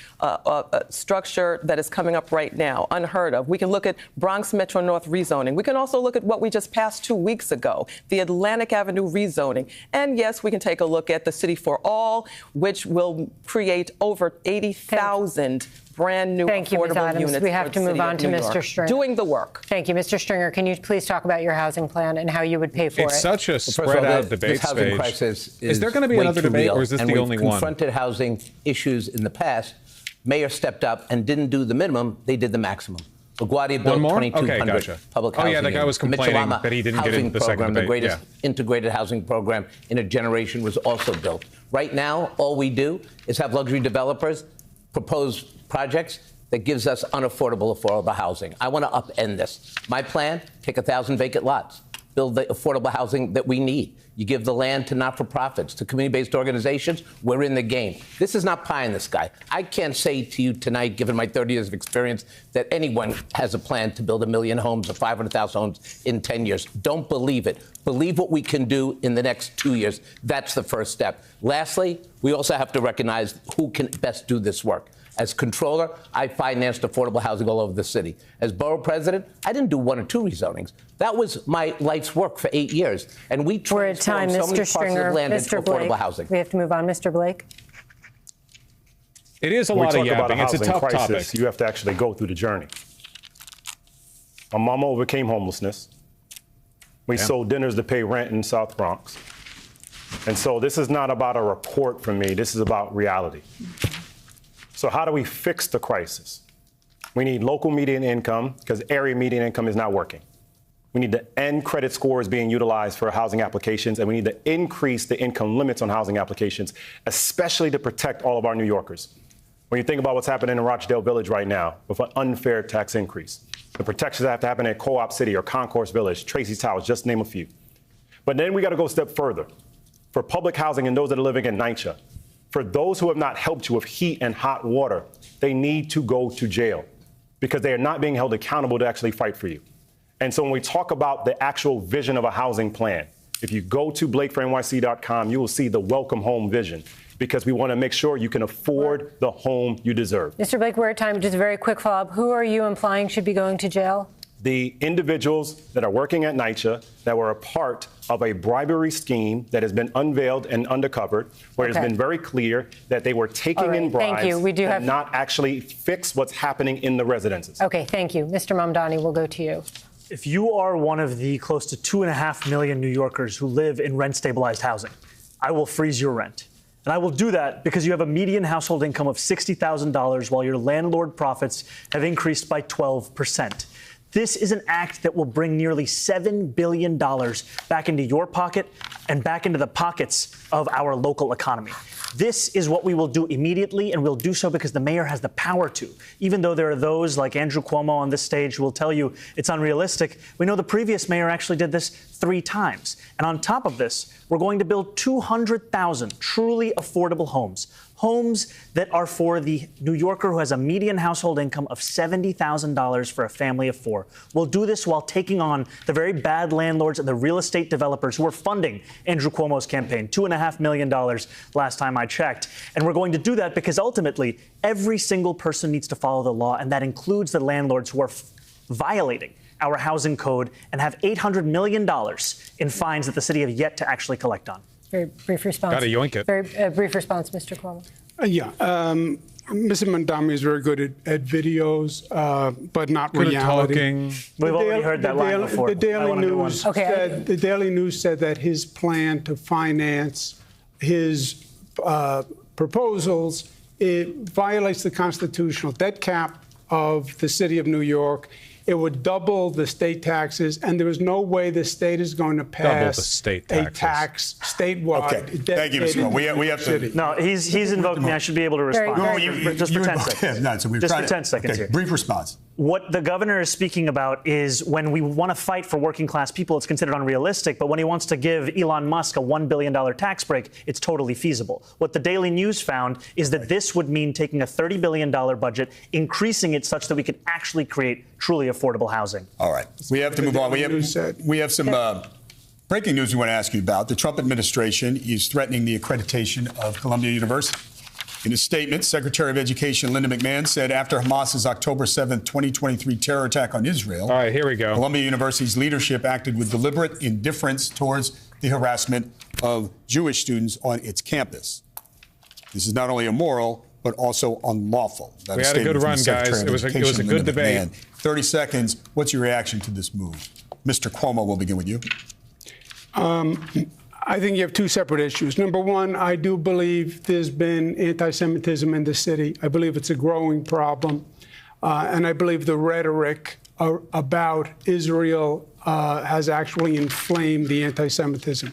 structure that is coming up right now, unheard of. We can look at Bronx Metro North rezoning. We can also look at what we just passed 2 weeks ago, the Atlantic Avenue rezoning. And yes, we can take a look at the City for All, which will create over 80,000 brand new affordable units. We have to move on to Mr. Stringer. Doing the work. Thank you. Mr. Stringer, can you please talk about your housing plan and how you would pay for it? It's such a spread out debate this housing crisis is there going to be another debate, or is this the only one? We've confronted housing issues in the past. Mayor stepped up and didn't do the minimum. They did the maximum. LaGuardia built 2,200 public housing. Oh, yeah, the guy was complaining that he didn't get into the second debate. The greatest integrated housing program in a generation was also built. Right now, all we do is have luxury developers propose projects that gives us affordable housing. I want to upend this. My plan, take 1,000 vacant lots, build the affordable housing that we need. You give the land to not-for-profits, to community-based organizations. We're in the game. This is not pie in the sky. I can't say to you tonight, given my 30 years of experience, that anyone has a plan to build 1 million homes or 500,000 homes in 10 years. Don't believe it. Believe what we can do in the next 2 years. That's the first step. Lastly, we also have to recognize who can best do this work. As controller, I financed affordable housing all over the city. As borough president, I didn't do 1 or 2 rezonings. That was my life's work for 8 years. And we transformed so many parcels of land into affordable housing. We have to move on. Mr. Blake. It is a lot of yapping. It's a tough topic. You have to actually go through the journey. My mama overcame homelessness. We sold dinners to pay rent in South Bronx. And so this is not about a report from me. This is about reality. So how do we fix the crisis? We need local median income because area median income is not working. We need to end credit scores being utilized for housing applications, and we need to increase the income limits on housing applications, especially to protect all of our New Yorkers. When you think about what's happening in Rochdale Village right now with an unfair tax increase, the protections that have to happen at Co-op City or Concourse Village, Tracy's Towers, just to name a few. But then we got to go a step further. For public housing and those that are living in NYC, for those who have not helped you with heat and hot water, they need to go to jail because they are not being held accountable to actually fight for you. And so when we talk about the actual vision of a housing plan, if you go to blakefornyc.com, you will see the welcome home vision, because we want to make sure you can afford the home you deserve. Mr. Blake, we're at time. Just a very quick follow-up. Who are you implying should be going to jail? The individuals that are working at NYC that were a part of a bribery scheme that has been unveiled and uncovered, where it's been very clear that they were taking in bribes thank you. We do and not actually fix what's happening in the residences. Okay, thank you. Mr. Mamdani, we'll go to you. If you are one of the close to 2.5 million New Yorkers who live in rent-stabilized housing, I will freeze your rent. And I will do that because you have a median household income of $60,000 while your landlord profits have increased by 12%. This is an act that will bring nearly $7 billion back into your pocket and back into the pockets of our local economy. This is what we will do immediately, and we'll do so because the mayor has the power to. Even though there are those like Andrew Cuomo on this stage who will tell you it's unrealistic, we know the previous mayor actually did this 3 times. And on top of this, we're going to build 200,000 truly affordable homes. Homes that are for the New Yorker who has a median household income of $70,000 for a family of 4. We'll do this while taking on the very bad landlords and the real estate developers who are funding Andrew Cuomo's campaign, $2.5 million last time I checked. And we're going to do that because ultimately every single person needs to follow the law, and that includes the landlords who are violating our housing code and have $800 million in fines that the city have yet to actually collect on. Very brief response. Gotta yoink it. Very brief response, Mr. Cuomo. Mr. Mamdani is very good at videos, but not good reality. At talking. We've already heard that line before. The Daily News said that his plan to finance his proposals, it violates the constitutional debt cap of the city of New York. It would double the state taxes, and there is no way the state is going to pass a tax statewide. Okay. Thank you, Mr. Cuomo. We have to. No, he's invoked me. I should be able to respond. Just for 10 seconds. Just for 10 seconds here. Brief response. What the governor is speaking about is when we want to fight for working class people, it's considered unrealistic. But when he wants to give Elon Musk a $1 billion tax break, it's totally feasible. What the Daily News found is that this would mean taking a $30 billion budget, increasing it such that we could actually create truly affordable housing. All right. We have to move on. We have some breaking news we want to ask you about. The Trump administration is threatening the accreditation of Columbia University. In a statement, Secretary of Education Linda McMahon said after Hamas's October 7th, 2023 terror attack on Israel, all right, here we go. Columbia University's leadership acted with deliberate indifference towards the harassment of Jewish students on its campus. This is not only immoral, but also unlawful. We had a good run, guys. It was a good debate. 30 seconds. What's your reaction to this move? Mr. Cuomo, we'll begin with you. I think you have 2 separate issues. Number one, I do believe there's been anti-Semitism in the city. I believe it's a growing problem. And I believe the rhetoric about Israel has actually inflamed the anti-Semitism.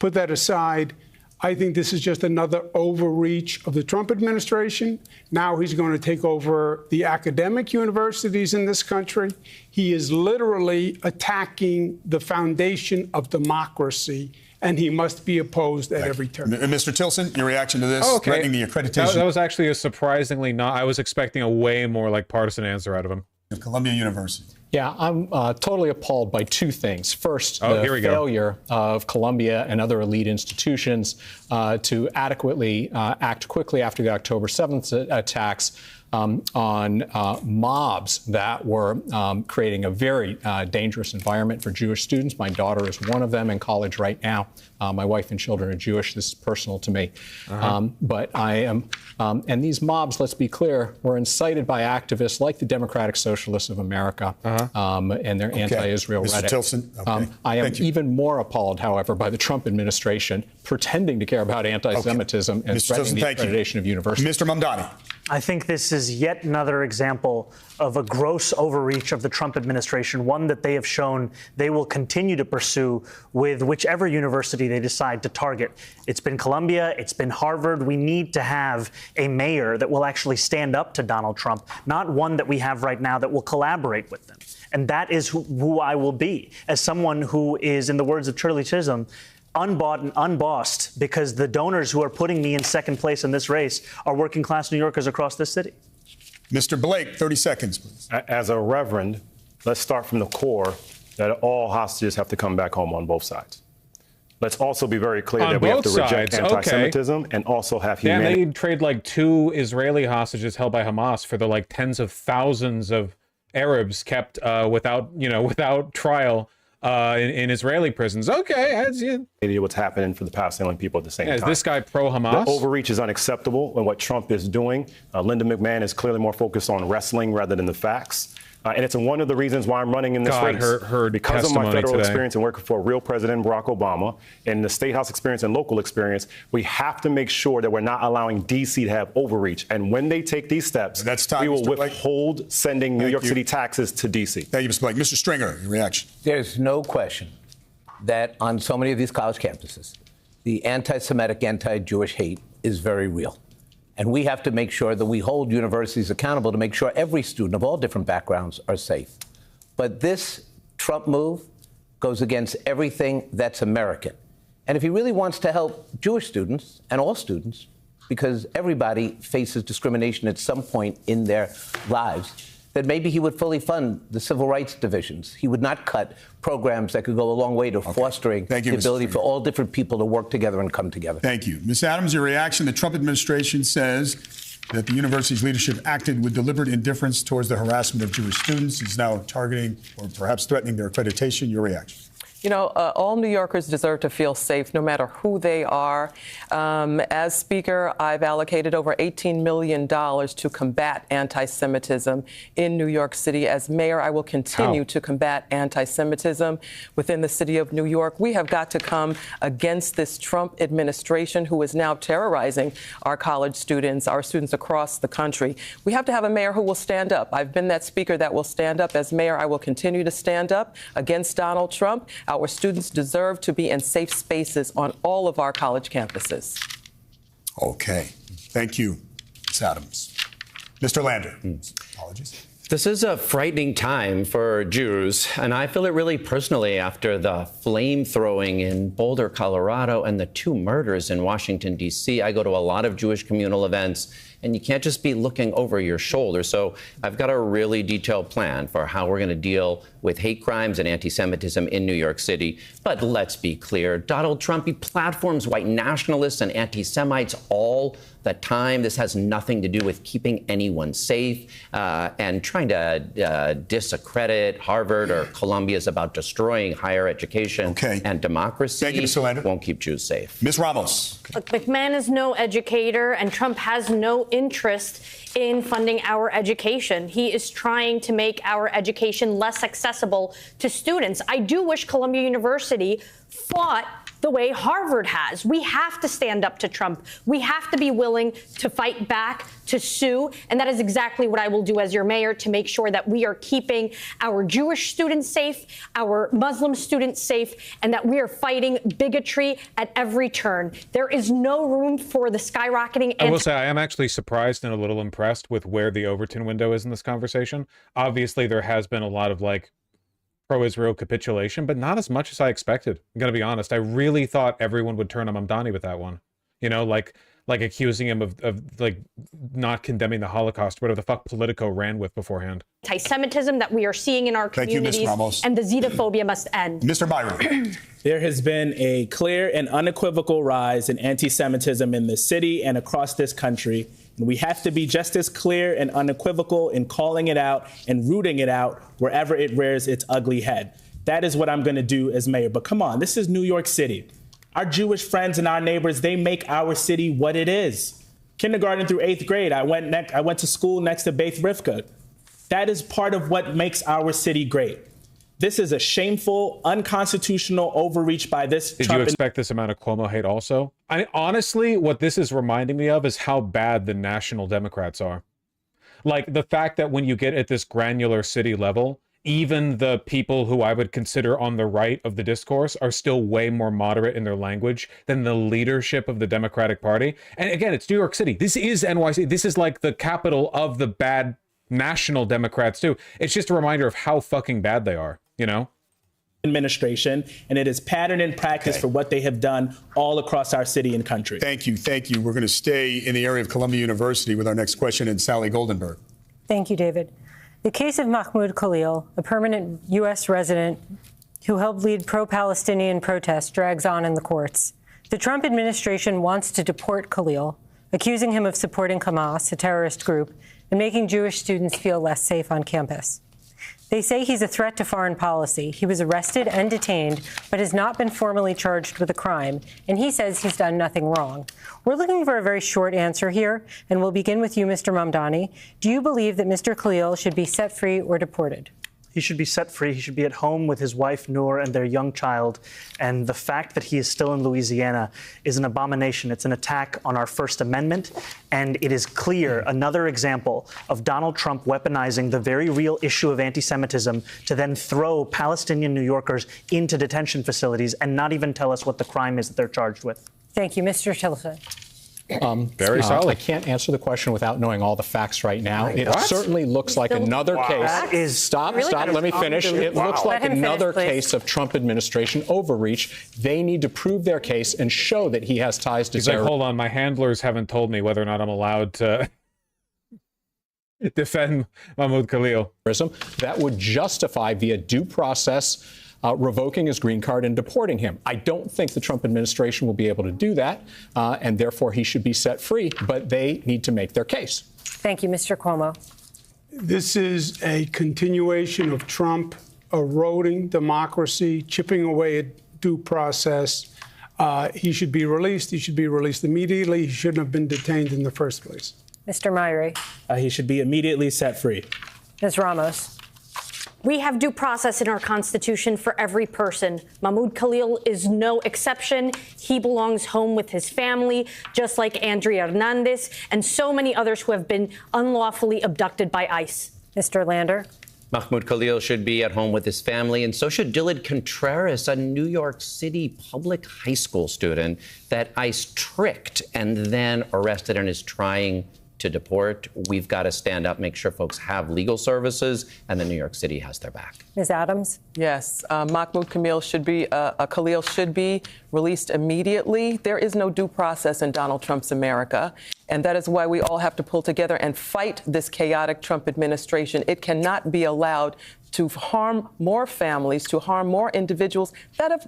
Put that aside, I think this is just another overreach of the Trump administration. Now he's going to take over the academic universities in this country. He is literally attacking the foundation of democracy, and he must be opposed at every turn. Mr. Tilson, your reaction to this, threatening the accreditation? That was actually a surprisingly not. I was expecting a way more partisan answer out of him. Of Columbia University. Yeah, I'm totally appalled by 2 things. First, the failure of Columbia and other elite institutions to adequately act quickly after the October 7th attacks on mobs that were creating a very dangerous environment for Jewish students. My daughter is one of them in college right now. My wife and children are Jewish. This is personal to me. But I am, and these mobs, let's be clear, were incited by activists like the Democratic Socialists of America and their anti-Israel rhetoric. Mr. Tilson, I am even more appalled, however, by the Trump administration pretending to care about anti-Semitism and threatening the accreditation of universities. Mr. Mamdani. I think this is yet another example of a gross overreach of the Trump administration, one that they have shown they will continue to pursue with whichever university they decide to target. It's been Columbia, it's been Harvard. We need to have a mayor that will actually stand up to Donald Trump, not one that we have right now that will collaborate with them. And that is who I will be, as someone who is, in the words of Shirley Chisholm, unbought and unbossed, because the donors who are putting me in second place in this race are working class New Yorkers across this city. Mr. Blake, 30 seconds, please. As a reverend, let's start from the core that all hostages have to come back home on both sides. Let's also be very clear that we have to reject anti-Semitism and also have humanity. Yeah, they trade like 2 Israeli hostages held by Hamas for the like tens of thousands of Arabs kept without trial in Israeli prisons. Okay, what's happening for the Palestinian people at the same time. Is this guy pro-Hamas? The overreach is unacceptable, and what Trump is doing. Linda McMahon is clearly more focused on wrestling rather than the facts. And it's one of the reasons why I'm running in this race. Because of my federal experience and working for real President Barack Obama and the State House experience and local experience, we have to make sure that we're not allowing D.C. to have overreach. And when they take these steps, we will withhold sending New York City taxes to D.C. Thank you, Mr. Blake. Mr. Stringer, your reaction. There's no question that on so many of these college campuses, the anti-Semitic, anti-Jewish hate is very real. And we have to make sure that we hold universities accountable to make sure every student of all different backgrounds are safe. But this Trump move goes against everything that's American. And if he really wants to help Jewish students and all students, because everybody faces discrimination at some point in their lives, then maybe he would fully fund the civil rights divisions. He would not cut programs that could go a long way to fostering the ability for all different people to work together and come together. Thank you. Ms. Adams, your reaction. The Trump administration says that the university's leadership acted with deliberate indifference towards the harassment of Jewish students. Is now targeting or perhaps threatening their accreditation. Your reaction. You know, all New Yorkers deserve to feel safe, no matter who they are. As Speaker, I've allocated over $18 million to combat anti-Semitism in New York City. As mayor, I will continue to combat anti-Semitism within the city of New York. We have got to come against this Trump administration, who is now terrorizing our college students, our students across the country. We have to have a mayor who will stand up. I've been that speaker that will stand up. As mayor, I will continue to stand up against Donald Trump. Our students deserve to be in safe spaces on all of our college campuses. Okay. Thank you, Ms. Adams. Mr. Lander. Apologies. This is a frightening time for Jews, and I feel it really personally after the flame throwing in Boulder, Colorado, and the 2 murders in Washington, D.C. I go to a lot of Jewish communal events, and you can't just be looking over your shoulder. So I've got a really detailed plan for how we're going to deal with hate crimes and anti-Semitism in New York City. But let's be clear, Donald Trump, he platforms white nationalists and anti-Semites all the time. This has nothing to do with keeping anyone safe, and trying to discredit Harvard or Columbia is about destroying higher education and democracy. Thank you, Mr. Lander. Won't keep Jews safe. Ms. Ramos. Look, McMahon is no educator, and Trump has no interest in funding our education. He is trying to make our education less accessible to students. I do wish Columbia University fought the way Harvard has. We have to stand up to Trump. We have to be willing to fight back, to sue. And that is exactly what I will do as your mayor, to make sure that we are keeping our Jewish students safe, our Muslim students safe, and that we are fighting bigotry at every turn. There is no room for the skyrocketing. I will say I am actually surprised and a little impressed with where the Overton window is in this conversation. Obviously, there has been a lot of pro-Israel capitulation, but not as much as I expected. I'm going to be honest. I really thought everyone would turn on MAMDANI with that one. You know, like accusing him of not condemning the Holocaust, whatever the fuck Politico ran with beforehand. Anti-Semitism that we are seeing in our communities, and the xenophobia must end. Mr. Byron. There has been a clear and unequivocal rise in anti-Semitism in the city and across this country. And we have to be just as clear and unequivocal in calling it out and rooting it out wherever it rears its ugly head. That is what I'm going to do as mayor. But come on, this is New York City. Our Jewish friends and our neighbors, they make our city what it is. Kindergarten through 8th grade, I went to school next to Beit Rivka. That is part of what makes our city great. This is a shameful, unconstitutional overreach by this Did Trump you expect this amount of Cuomo hate also? Honestly, what this is reminding me of is how bad the national Democrats are. Like the fact that when you get at this granular city level, even the people who I would consider on the right of the discourse are still way more moderate in their language than the leadership of the Democratic Party. And again, it's New York City. This is NYC. This is like the capital of the bad national Democrats too. It's just a reminder of how fucking bad they are, you know? Administration, and it is pattern and practice for what they have done all across our city and country. Thank you. Thank you. We're going to stay in the area of Columbia University with our next question and Sally Goldenberg. Thank you, David. The case of Mahmoud Khalil, a permanent U.S. resident who helped lead pro-Palestinian protests, drags on in the courts. The Trump administration wants to deport Khalil, accusing him of supporting Hamas, a terrorist group, and making Jewish students feel less safe on campus. They say he's a threat to foreign policy. He was arrested and detained, but has not been formally charged with a crime, and he says he's done nothing wrong. We're looking for a very short answer here, and we'll begin with you, Mr. Mamdani. Do you believe that Mr. Khalil should be set free or deported? He should be set free. He should be at home with his wife, Noor, and their young child. And the fact that he is still in Louisiana is an abomination. It's an attack on our First Amendment. And it is clear, another example of Donald Trump weaponizing the very real issue of anti-Semitism to then throw Palestinian New Yorkers into detention facilities and not even tell us what the crime is that they're charged with. Thank you, Mr. Tillerson. Very solid. I can't answer the question without knowing all the facts right now. It certainly looks like another case. Stop, let me finish. It looks like another case of Trump administration overreach. They need to prove their case and show that he has ties to He's terrorism. like, hold on, my handlers haven't told me whether or not I'm allowed to defend Mahmoud Khalil. That would justify via due process revoking his green card and deporting him. I don't think the Trump administration will be able to do that, and therefore he should be set free, but they need to make their case. Thank you, Mr. Cuomo. This is a continuation of Trump eroding democracy, chipping away at due process. He should be released. He should be released immediately. He shouldn't have been detained in the first place. Mr. Myrie. He should be immediately set free. Ms. Ramos. We have due process in our Constitution for every person. Mahmoud Khalil is no exception. He belongs home with his family, just like Andrea Hernandez and so many others who have been unlawfully abducted by ICE. Mr. Lander. Mahmoud Khalil should be at home with his family, and so should Dillard Contreras, a New York City public high school student that ICE tricked and then arrested and is trying to deport. We've got to stand up, make sure folks have legal services, and then New York City has their back. Ms. Adams? Yes, Mahmoud Khalil should be released immediately. There is no due process in Donald Trump's America, and that is why we all have to pull together and fight this chaotic Trump administration. It cannot be allowed to harm more families, to harm more individuals that have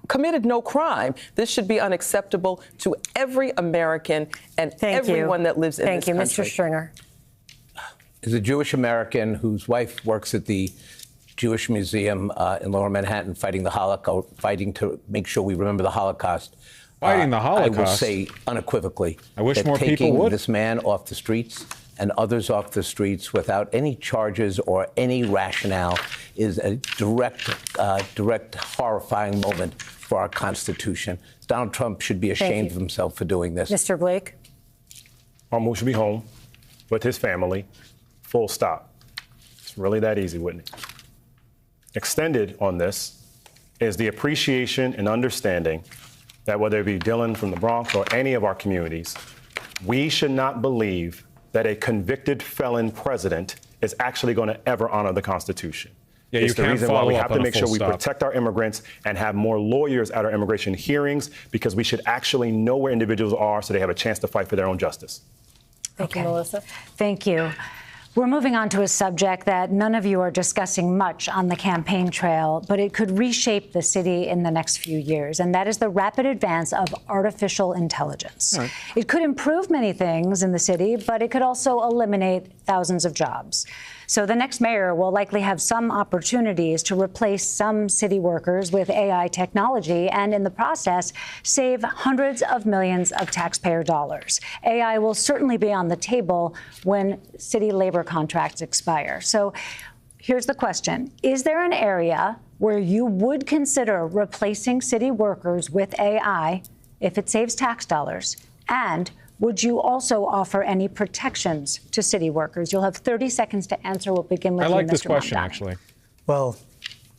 committed no crime. This should be unacceptable to every American and everyone that lives in this country. Thank you, Mr. Stringer. As a Jewish American whose wife works at the Jewish Museum in Lower Manhattan fighting the Holocaust, fighting to make sure we remember the Holocaust. Fighting the Holocaust? I will say unequivocally I wish that more people taking would. this man off the streets and others off the streets without any charges or any rationale is a direct horrifying moment for our Constitution. Donald Trump should be ashamed of himself for doing this. Mr. Blake? Mahmoud should be home with his family, full stop. It's really that easy, Whitney. Extended on this is the appreciation and understanding that whether it be Dylan from the Bronx or any of our communities, we should not believe that a convicted felon president is actually going to ever honor the Constitution. Yeah, it's the can't reason why follow we up have on to a make full sure we stop. protect our immigrants and have more lawyers at our immigration hearings, because we should actually know where individuals are so they have a chance to fight for their own justice. Thank you, Melissa. Thank you. We're moving on to a subject that none of you are discussing much on the campaign trail, but it could reshape the city in the next few years, and that is the rapid advance of artificial intelligence. Right. It could improve many things in the city, but it could also eliminate thousands of jobs. So the next mayor will likely have some opportunities to replace some city workers with AI technology and in the process save hundreds of millions of taxpayer dollars. AI will certainly be on the table when city labor contracts expire. So here's the question. Is there an area where you would consider replacing city workers with AI if it saves tax dollars? And would you also offer any protections to city workers? You'll have 30 seconds to answer. We'll begin with I you, like Mr. this question, Mamdani. actually. Well,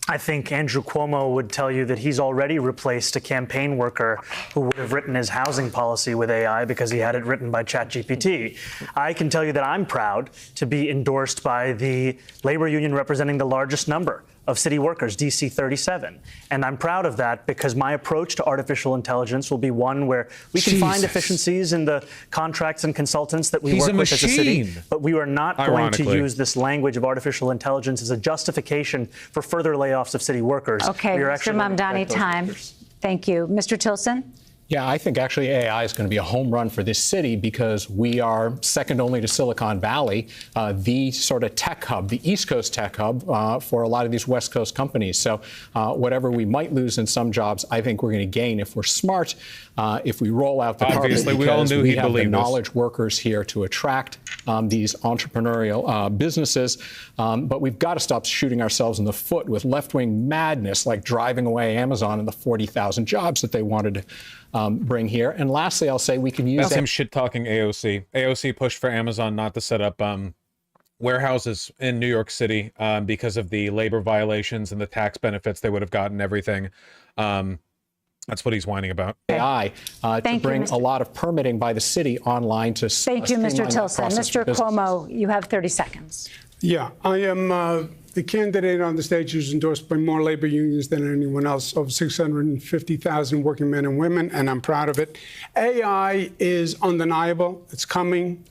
I think Andrew Cuomo would tell you that he's already replaced a campaign worker who would have written his housing policy with AI because he had it written by ChatGPT. I can tell you that I'm proud to be endorsed by the labor union representing the largest number of city workers, DC 37. And I'm proud of that because my approach to artificial intelligence will be one where we can find efficiencies in the contracts and consultants that we work with as a city, but we are not going to use this language of artificial intelligence as a justification for further layoffs of city workers. Okay, Mr. Mamdani, time. Thank you. Mr. Tilson? Yeah, I think actually AI is going to be a home run for this city because we are second only to Silicon Valley, the sort of tech hub, the East Coast tech hub for a lot of these West Coast companies. So whatever we might lose in some jobs, I think we're going to gain if we're smart, if we roll out the Obviously, we all knew he'd have the believe this. knowledge workers here to attract these entrepreneurial businesses. But we've got to stop shooting ourselves in the foot with left-wing madness like driving away Amazon and the 40,000 jobs that they wanted to bring here. And lastly, I'll say we can use That's him shit-talking AOC. AOC pushed for Amazon not to set up warehouses in New York City because of the labor violations and the tax benefits they would have gotten, everything. That's what he's whining about. AI to bring a lot of permitting by the city online to Thank you, Mr. Tilson. Mr. Cuomo, you have 30 seconds. Yeah, I am the candidate on the stage who's endorsed by more labor unions than anyone else, of 650,000 working men and women, and I'm proud of it. AI is undeniable. It's coming.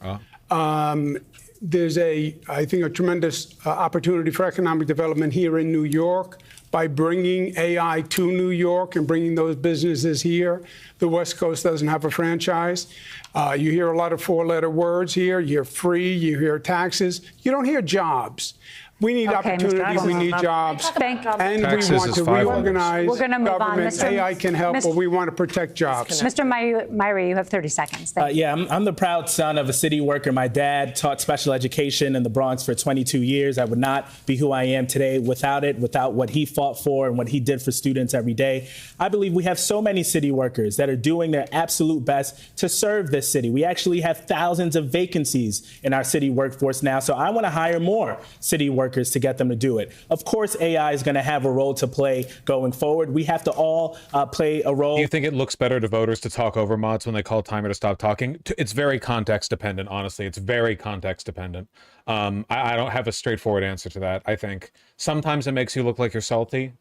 There's I think, a tremendous opportunity for economic development here in New York by bringing AI to New York and bringing those businesses here. The West Coast doesn't have a franchise. You hear a lot of four-letter words here. You hear free, you hear taxes. You don't hear jobs. We need opportunity, we need jobs, and we want to reorganize government. AI can help, but we want to protect jobs. Mr. Myrie, you have 30 seconds. Yeah, I'm the proud son of a city worker. My dad taught special education in the Bronx for 22 years. I would not be who I am today without it, without what he fought for and what he did for students every day. I believe we have so many city workers that are doing their absolute best to serve this city. We actually have thousands of vacancies in our city workforce now, so I want to hire more city workers to get them to do it. Of course, AI is going to have a role to play going forward. We have to all play a role. Do you think it looks better to voters to talk over mods when they call timer to stop talking? It's very context dependent, honestly. It's very context dependent. I don't have a straightforward answer to that. I think sometimes it makes you look like you're salty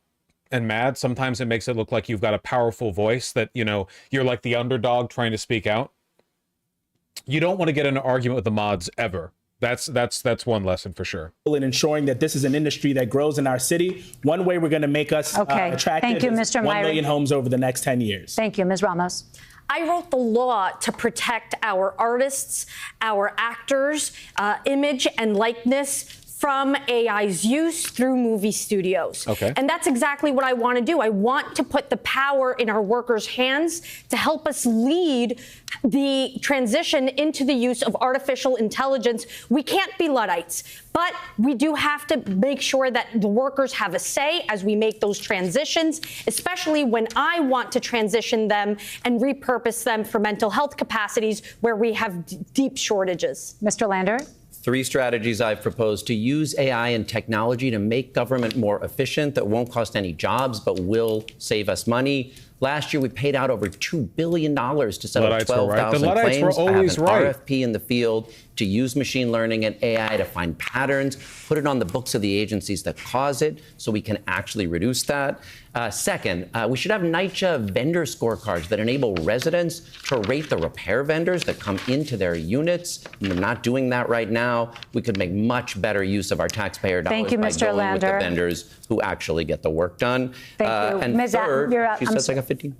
and mad. Sometimes it makes it look like you've got a powerful voice that, you know, you're like the underdog trying to speak out. You don't want to get in an argument with the mods ever. That's one lesson for sure. In ensuring that this is an industry that grows in our city. One way we're going to make us attractive Thank you, is Mr. 1 million homes over the next 10 years. Thank you, Ms. Ramos. I wrote the law to protect our artists, our actors, image and likeness from AI's use through movie studios. Okay. And that's exactly what I want to do. I want to put the power in our workers' hands to help us lead the transition into the use of artificial intelligence. We can't be Luddites, but we do have to make sure that the workers have a say as we make those transitions, especially when I want to transition them and repurpose them for mental health capacities where we have deep shortages. Mr. Lander? 3 strategies I've proposed to use AI and technology to make government more efficient that won't cost any jobs but will save us money. Last year, we paid out over $2 billion to settle 12,000 claims. I have an RFP in the field to use machine learning and AI to find patterns, put it on the books of the agencies that cause it so we can actually reduce that. Second, we should have NYCHA vendor scorecards that enable residents to rate the repair vendors that come into their units. And we're not doing that right now. We could make much better use of our taxpayer dollars by going with the vendors who actually get the work done. Thank you. And Ms. third, you're up. she says I got 15.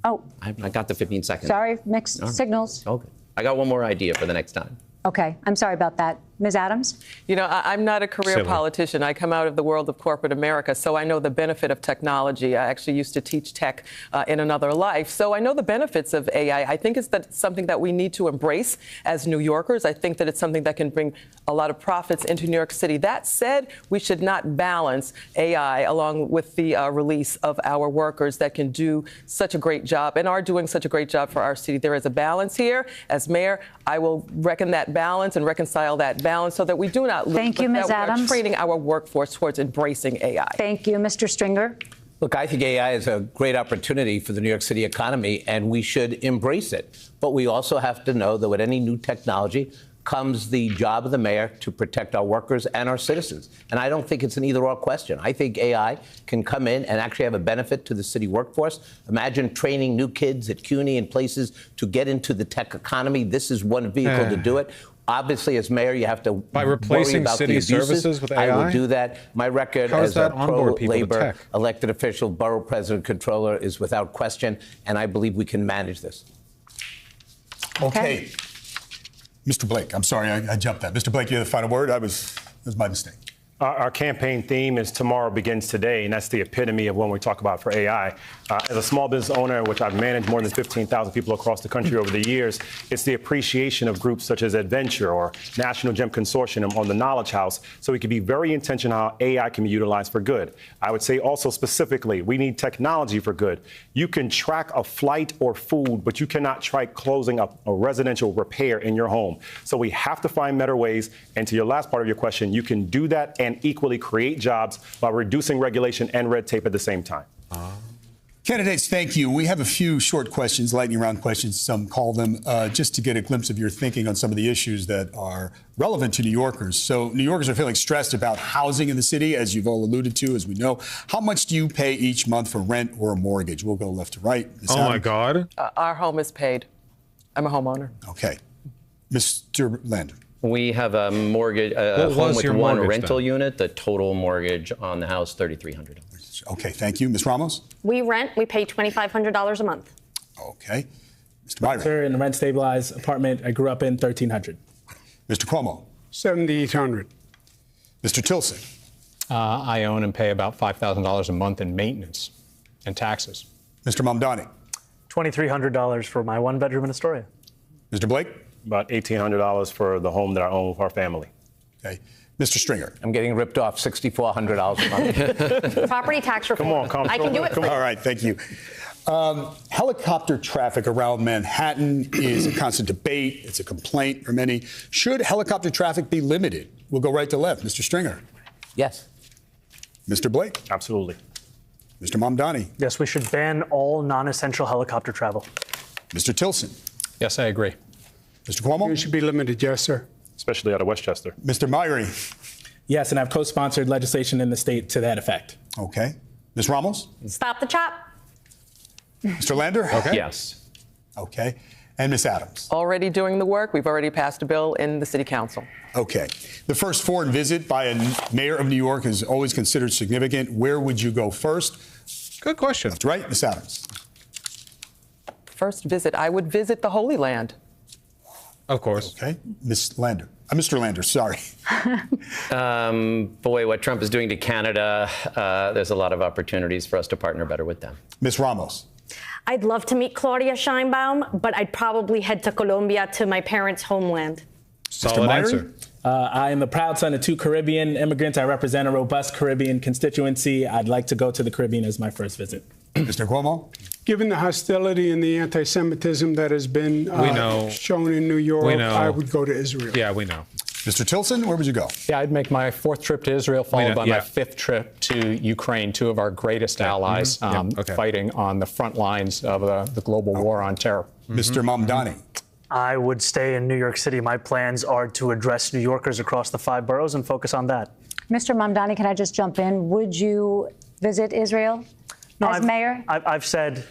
Oh. I got the 15 seconds. Sorry, mixed signals. Okay. I got one more idea for the next time. Okay, I'm sorry about that. Ms. Adams? You know, I'm not a career politician. I come out of the world of corporate America, so I know the benefit of technology. I actually used to teach tech in another life, so I know the benefits of AI. I think it's something that we need to embrace as New Yorkers. I think that it's something that can bring a lot of profits into New York City. That said, we should not balance AI along with the release of our workers that can do such a great job and are doing such a great job for our city. There is a balance here. As mayor, I will reckon that balance and reconcile that balance so that we do not lose. Thank you, Ms. Adams. We are training our workforce towards embracing AI. Thank you, Mr. Stringer. Look, I think AI is a great opportunity for the New York City economy, and we should embrace it. But we also have to know that with any new technology comes the job of the mayor to protect our workers and our citizens. And I don't think it's an either-or question. I think AI can come in and actually have a benefit to the city workforce. Imagine training new kids at CUNY and places to get into the tech economy. This is one vehicle to do it. Obviously, as mayor, you have to by replacing about city the abuses. services with AI. I will do that. My record as a pro-labor elected official, borough president, controller is without question, and I believe we can manage this. Okay. Mr. Blake, I'm sorry, I jumped that. Mr. Blake, you have the final word. That was my mistake. Our campaign theme is tomorrow begins today, and that's the epitome of when we talk about for AI. As a small business owner, which I've managed more than 15,000 people across the country over the years, it's the appreciation of groups such as Adventure or National Gem Consortium on the Knowledge House, so we can be very intentional how AI can be utilized for good. I would say also specifically, we need technology for good. You can track a flight or food, but you cannot track closing up a residential repair in your home. So we have to find better ways. And to your last part of your question, you can do that and equally create jobs while reducing regulation and red tape at the same time. Candidates, thank you. We have a few short questions, lightning round questions, some call them, just to get a glimpse of your thinking on some of the issues that are relevant to New Yorkers. So New Yorkers are feeling stressed about housing in the city, as you've all alluded to, as we know. How much do you pay each month for rent or a mortgage? We'll go left to right. Oh, my God. Our home is paid. I'm a homeowner. Okay. Mr. Lander. We have a mortgage, a home with one rental unit. The total mortgage on the house, $3,300. Okay, thank you. Ms. Ramos? We rent. We pay $2,500 a month. Okay. Mr. Byron? Sir, in a rent-stabilized apartment I grew up in, $1,300. Mr. Cuomo? $7,800. Mr. Tilson? I own and pay about $5,000 a month in maintenance and taxes. Mr. Mamdani? $2,300 for my one-bedroom in Astoria. Mr. Blake? About $1,800 for the home that I own with our family. Okay. Mr. Stringer? I'm getting ripped off $6,400 a month. Property tax reform. Come on, I can do it for you. All right, thank you. Helicopter traffic around Manhattan is a constant debate. It's a complaint for many. Should helicopter traffic be limited? We'll go right to left. Mr. Stringer? Yes. Mr. Blake? Absolutely. Mr. Mamdani? Yes, we should ban all non-essential helicopter travel. Mr. Tilson? Yes, I agree. Mr. Cuomo? It should be limited, yes, sir. Especially out of Westchester. Mr. Myrie? Yes, and I've co-sponsored legislation in the state to that effect. Okay. Ms. Ramos? Stop the chop. Mr. Lander? Okay. Yes. Okay. And Ms. Adams? Already doing the work. We've already passed a bill in the city council. Okay. The first foreign visit by a mayor of New York is always considered significant. Where would you go first? Good question. Left to right, Ms. Adams. First visit, I would visit the Holy Land. Of course. Okay. Ms. Lander. Mr. Lander, sorry. Boy, what Trump is doing to Canada, there's a lot of opportunities for us to partner better with them. Ms. Ramos. I'd love to meet Claudia Sheinbaum, but I'd probably head to Colombia, to my parents' homeland. Solid answer. I am the proud son of 2 Caribbean immigrants. I represent a robust Caribbean constituency. I'd like to go to the Caribbean as my first visit. Mr. Cuomo? Given the hostility and the anti-Semitism that has been shown in New York, I would go to Israel. Yeah, we know. Mr. Tilson, where would you go? Yeah, I'd make my 4th trip to Israel, followed by my 5th trip to Ukraine, 2 of our greatest allies fighting on the front lines of the global war on terror. Mr. Mamdani. I would stay in New York City. My plans are to address New Yorkers across the 5 boroughs and focus on that. Mr. Mamdani, can I just jump in? Would you visit Israel as mayor? I've said...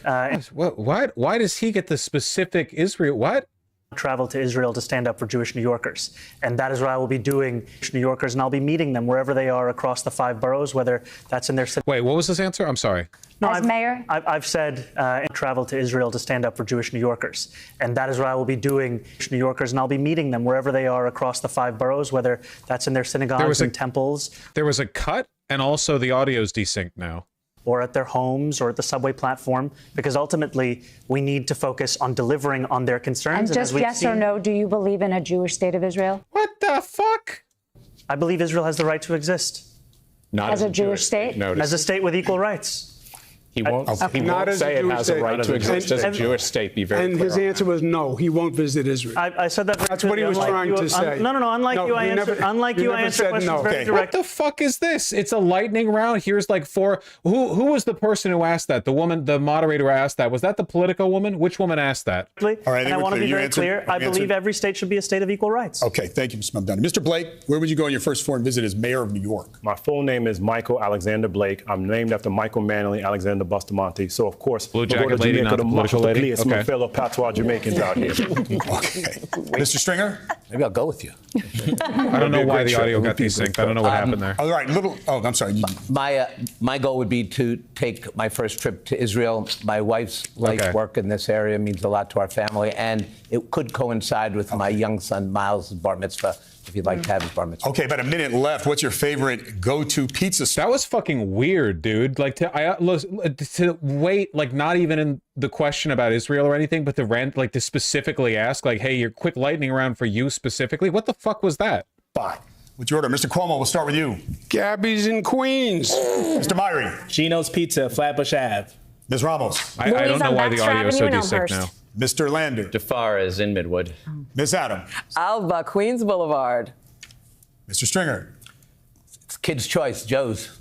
What? Why does he get the specific Israel? What? travel to Israel to stand up for Jewish New Yorkers. And that is what I will be doing, New Yorkers, and I'll be meeting them wherever they are across the 5 boroughs, whether that's in their city. Wait, what was this answer? I'm sorry. No, As mayor? I've said travel to Israel to stand up for Jewish New Yorkers. And that is what I will be doing, New Yorkers, and I'll be meeting them wherever they are across the 5 boroughs, whether that's in their synagogues and temples. There was a cut, and also the audio's desynced now. Or at their homes or at the subway platform, because ultimately we need to focus on delivering on their concerns. And just yes or no, do you believe in a Jewish state of Israel? What the fuck? I believe Israel has the right to exist. Not as a Jewish state? As a state with equal rights. He won't, Okay. he Not won't as a say it Jewish has state. a right to exist as a Jewish state. Be very And clear his on answer was no, he won't visit Israel. I said that. That's what he was trying to say. No, unlike you, I answer questions very direct. What the fuck is this? It's a lightning round. Here's like 4. Who was the person who asked that? The woman, the moderator asked that. Was that the Politico woman? Which woman asked that? All right, And I want to be very clear. I believe every state should be a state of equal rights. Okay, thank you, Mr. Mamdani. Mr. Blake, where would you go on your first foreign visit as mayor of New York? My full name is Michael Alexander Blake. I'm named after Michael Manley Alexander Bustamante. So, of course, Blue jacket lady, not the political lady. Okay. My fellow patois Jamaicans out here. Okay. Mr. Stringer? Maybe I'll go with you. I don't know why the audio got desynced. I don't know what happened there. All right, I'm sorry. My goal would be to take my first trip to Israel. My wife's life work in this area means a lot to our family, and it could coincide with my young son Miles' bar mitzvah, if you'd like to have his bar mitzvah. Okay, about a minute left. What's your favorite go-to pizza spot? That was fucking weird, dude. Like to wait, like not even in the question about Israel or anything, but to specifically ask, like, hey, your quick lightning round for you specifically. What the fuck was that? Bye. What's your order? Mr. Cuomo, we'll start with you. Gabby's in Queens. Mr. Myrie. Gino's Pizza, Flatbush Ave. Ms. Ramos. I don't know why the audio is so desynced now. Mr. Lander. DeFar in Midwood. Ms. Adams. Alba, Queens Boulevard. Mr. Stringer. It's Kid's Choice, Joe's.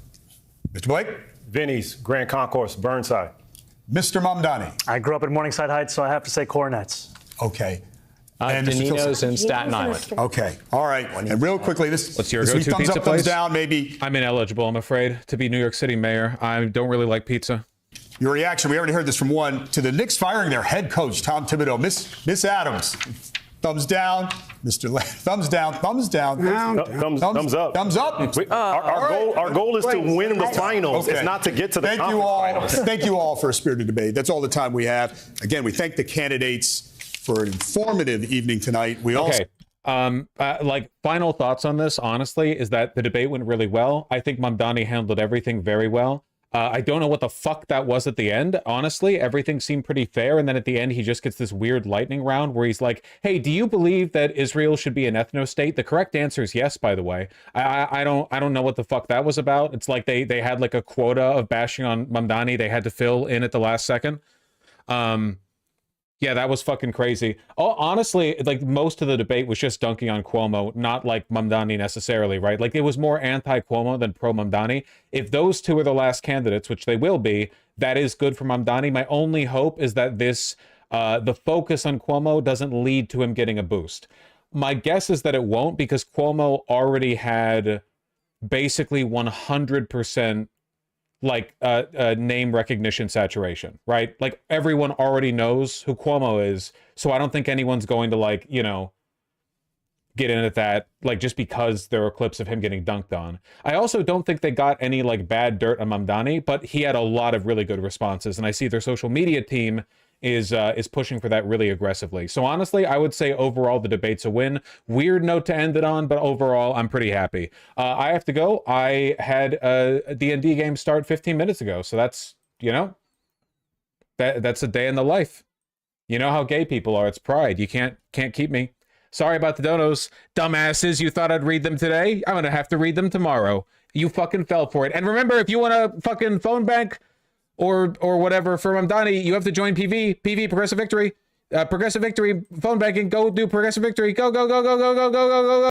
Mr. Blake. Vinny's, Grand Concourse, Burnside. Mr. Mamdani. I grew up in Morningside Heights, so I have to say Coronets. Okay. And Danino's in Staten Island. Okay. All right. And real quickly, what's your this week, go-to thumbs pizza up, place? thumbs down, maybe. I'm ineligible, I'm afraid, to be New York City mayor. I don't really like pizza. Your reaction, we already heard this from one, to the Knicks firing their head coach, Tom Thibodeau. Miss Adams, thumbs down. Mr. Thumbs down, thumbs down. Thumbs up. Thumbs up. Our goal is to win the finals. Okay. It's not to get to the Thank you all. Thank you all for a spirited debate. That's all the time we have. Again, we thank the candidates for an informative evening tonight. We also. Like final thoughts on this, honestly, is that the debate went really well. I think Mamdani handled everything very well. I don't know what the fuck that was at the end. Honestly, everything seemed pretty fair. And then at the end, he just gets this weird lightning round where he's like, hey, do you believe that Israel should be an ethno-state? The correct answer is yes, by the way. I don't know what the fuck that was about. It's like they had like a quota of bashing on Mamdani they had to fill in at the last second. Yeah, that was fucking crazy. Oh, honestly, like most of the debate was just dunking on Cuomo, not like Mamdani necessarily, right? Like it was more anti-Cuomo than pro-Mamdani. If those two are the last candidates, which they will be, that is good for Mamdani. My only hope is that this, the focus on Cuomo doesn't lead to him getting a boost. My guess is that it won't, because Cuomo already had basically 100% like name recognition saturation, right? Like everyone already knows who Cuomo is, so I don't think anyone's going to like, you know, get in at that, like just because there are clips of him getting dunked on. I also don't think they got any like bad dirt on Mamdani, but he had a lot of really good responses, and I see their social media team is pushing for that really aggressively. So honestly, I would say overall the debate's a win. Weird note to end it on, but overall I'm pretty happy. I have to go. I had a D&D game start 15 minutes ago, so that's, you know, that's a day in the life. You know how gay people are. It's pride. You can't keep me. Sorry about the donos, dumbasses. You thought I'd read them today? I'm gonna have to read them tomorrow. You fucking fell for it. And remember, if you want a fucking phone bank or whatever for Mamdani, you have to join PV Progressive Victory. Progressive Victory phone banking. Go do Progressive Victory. Go.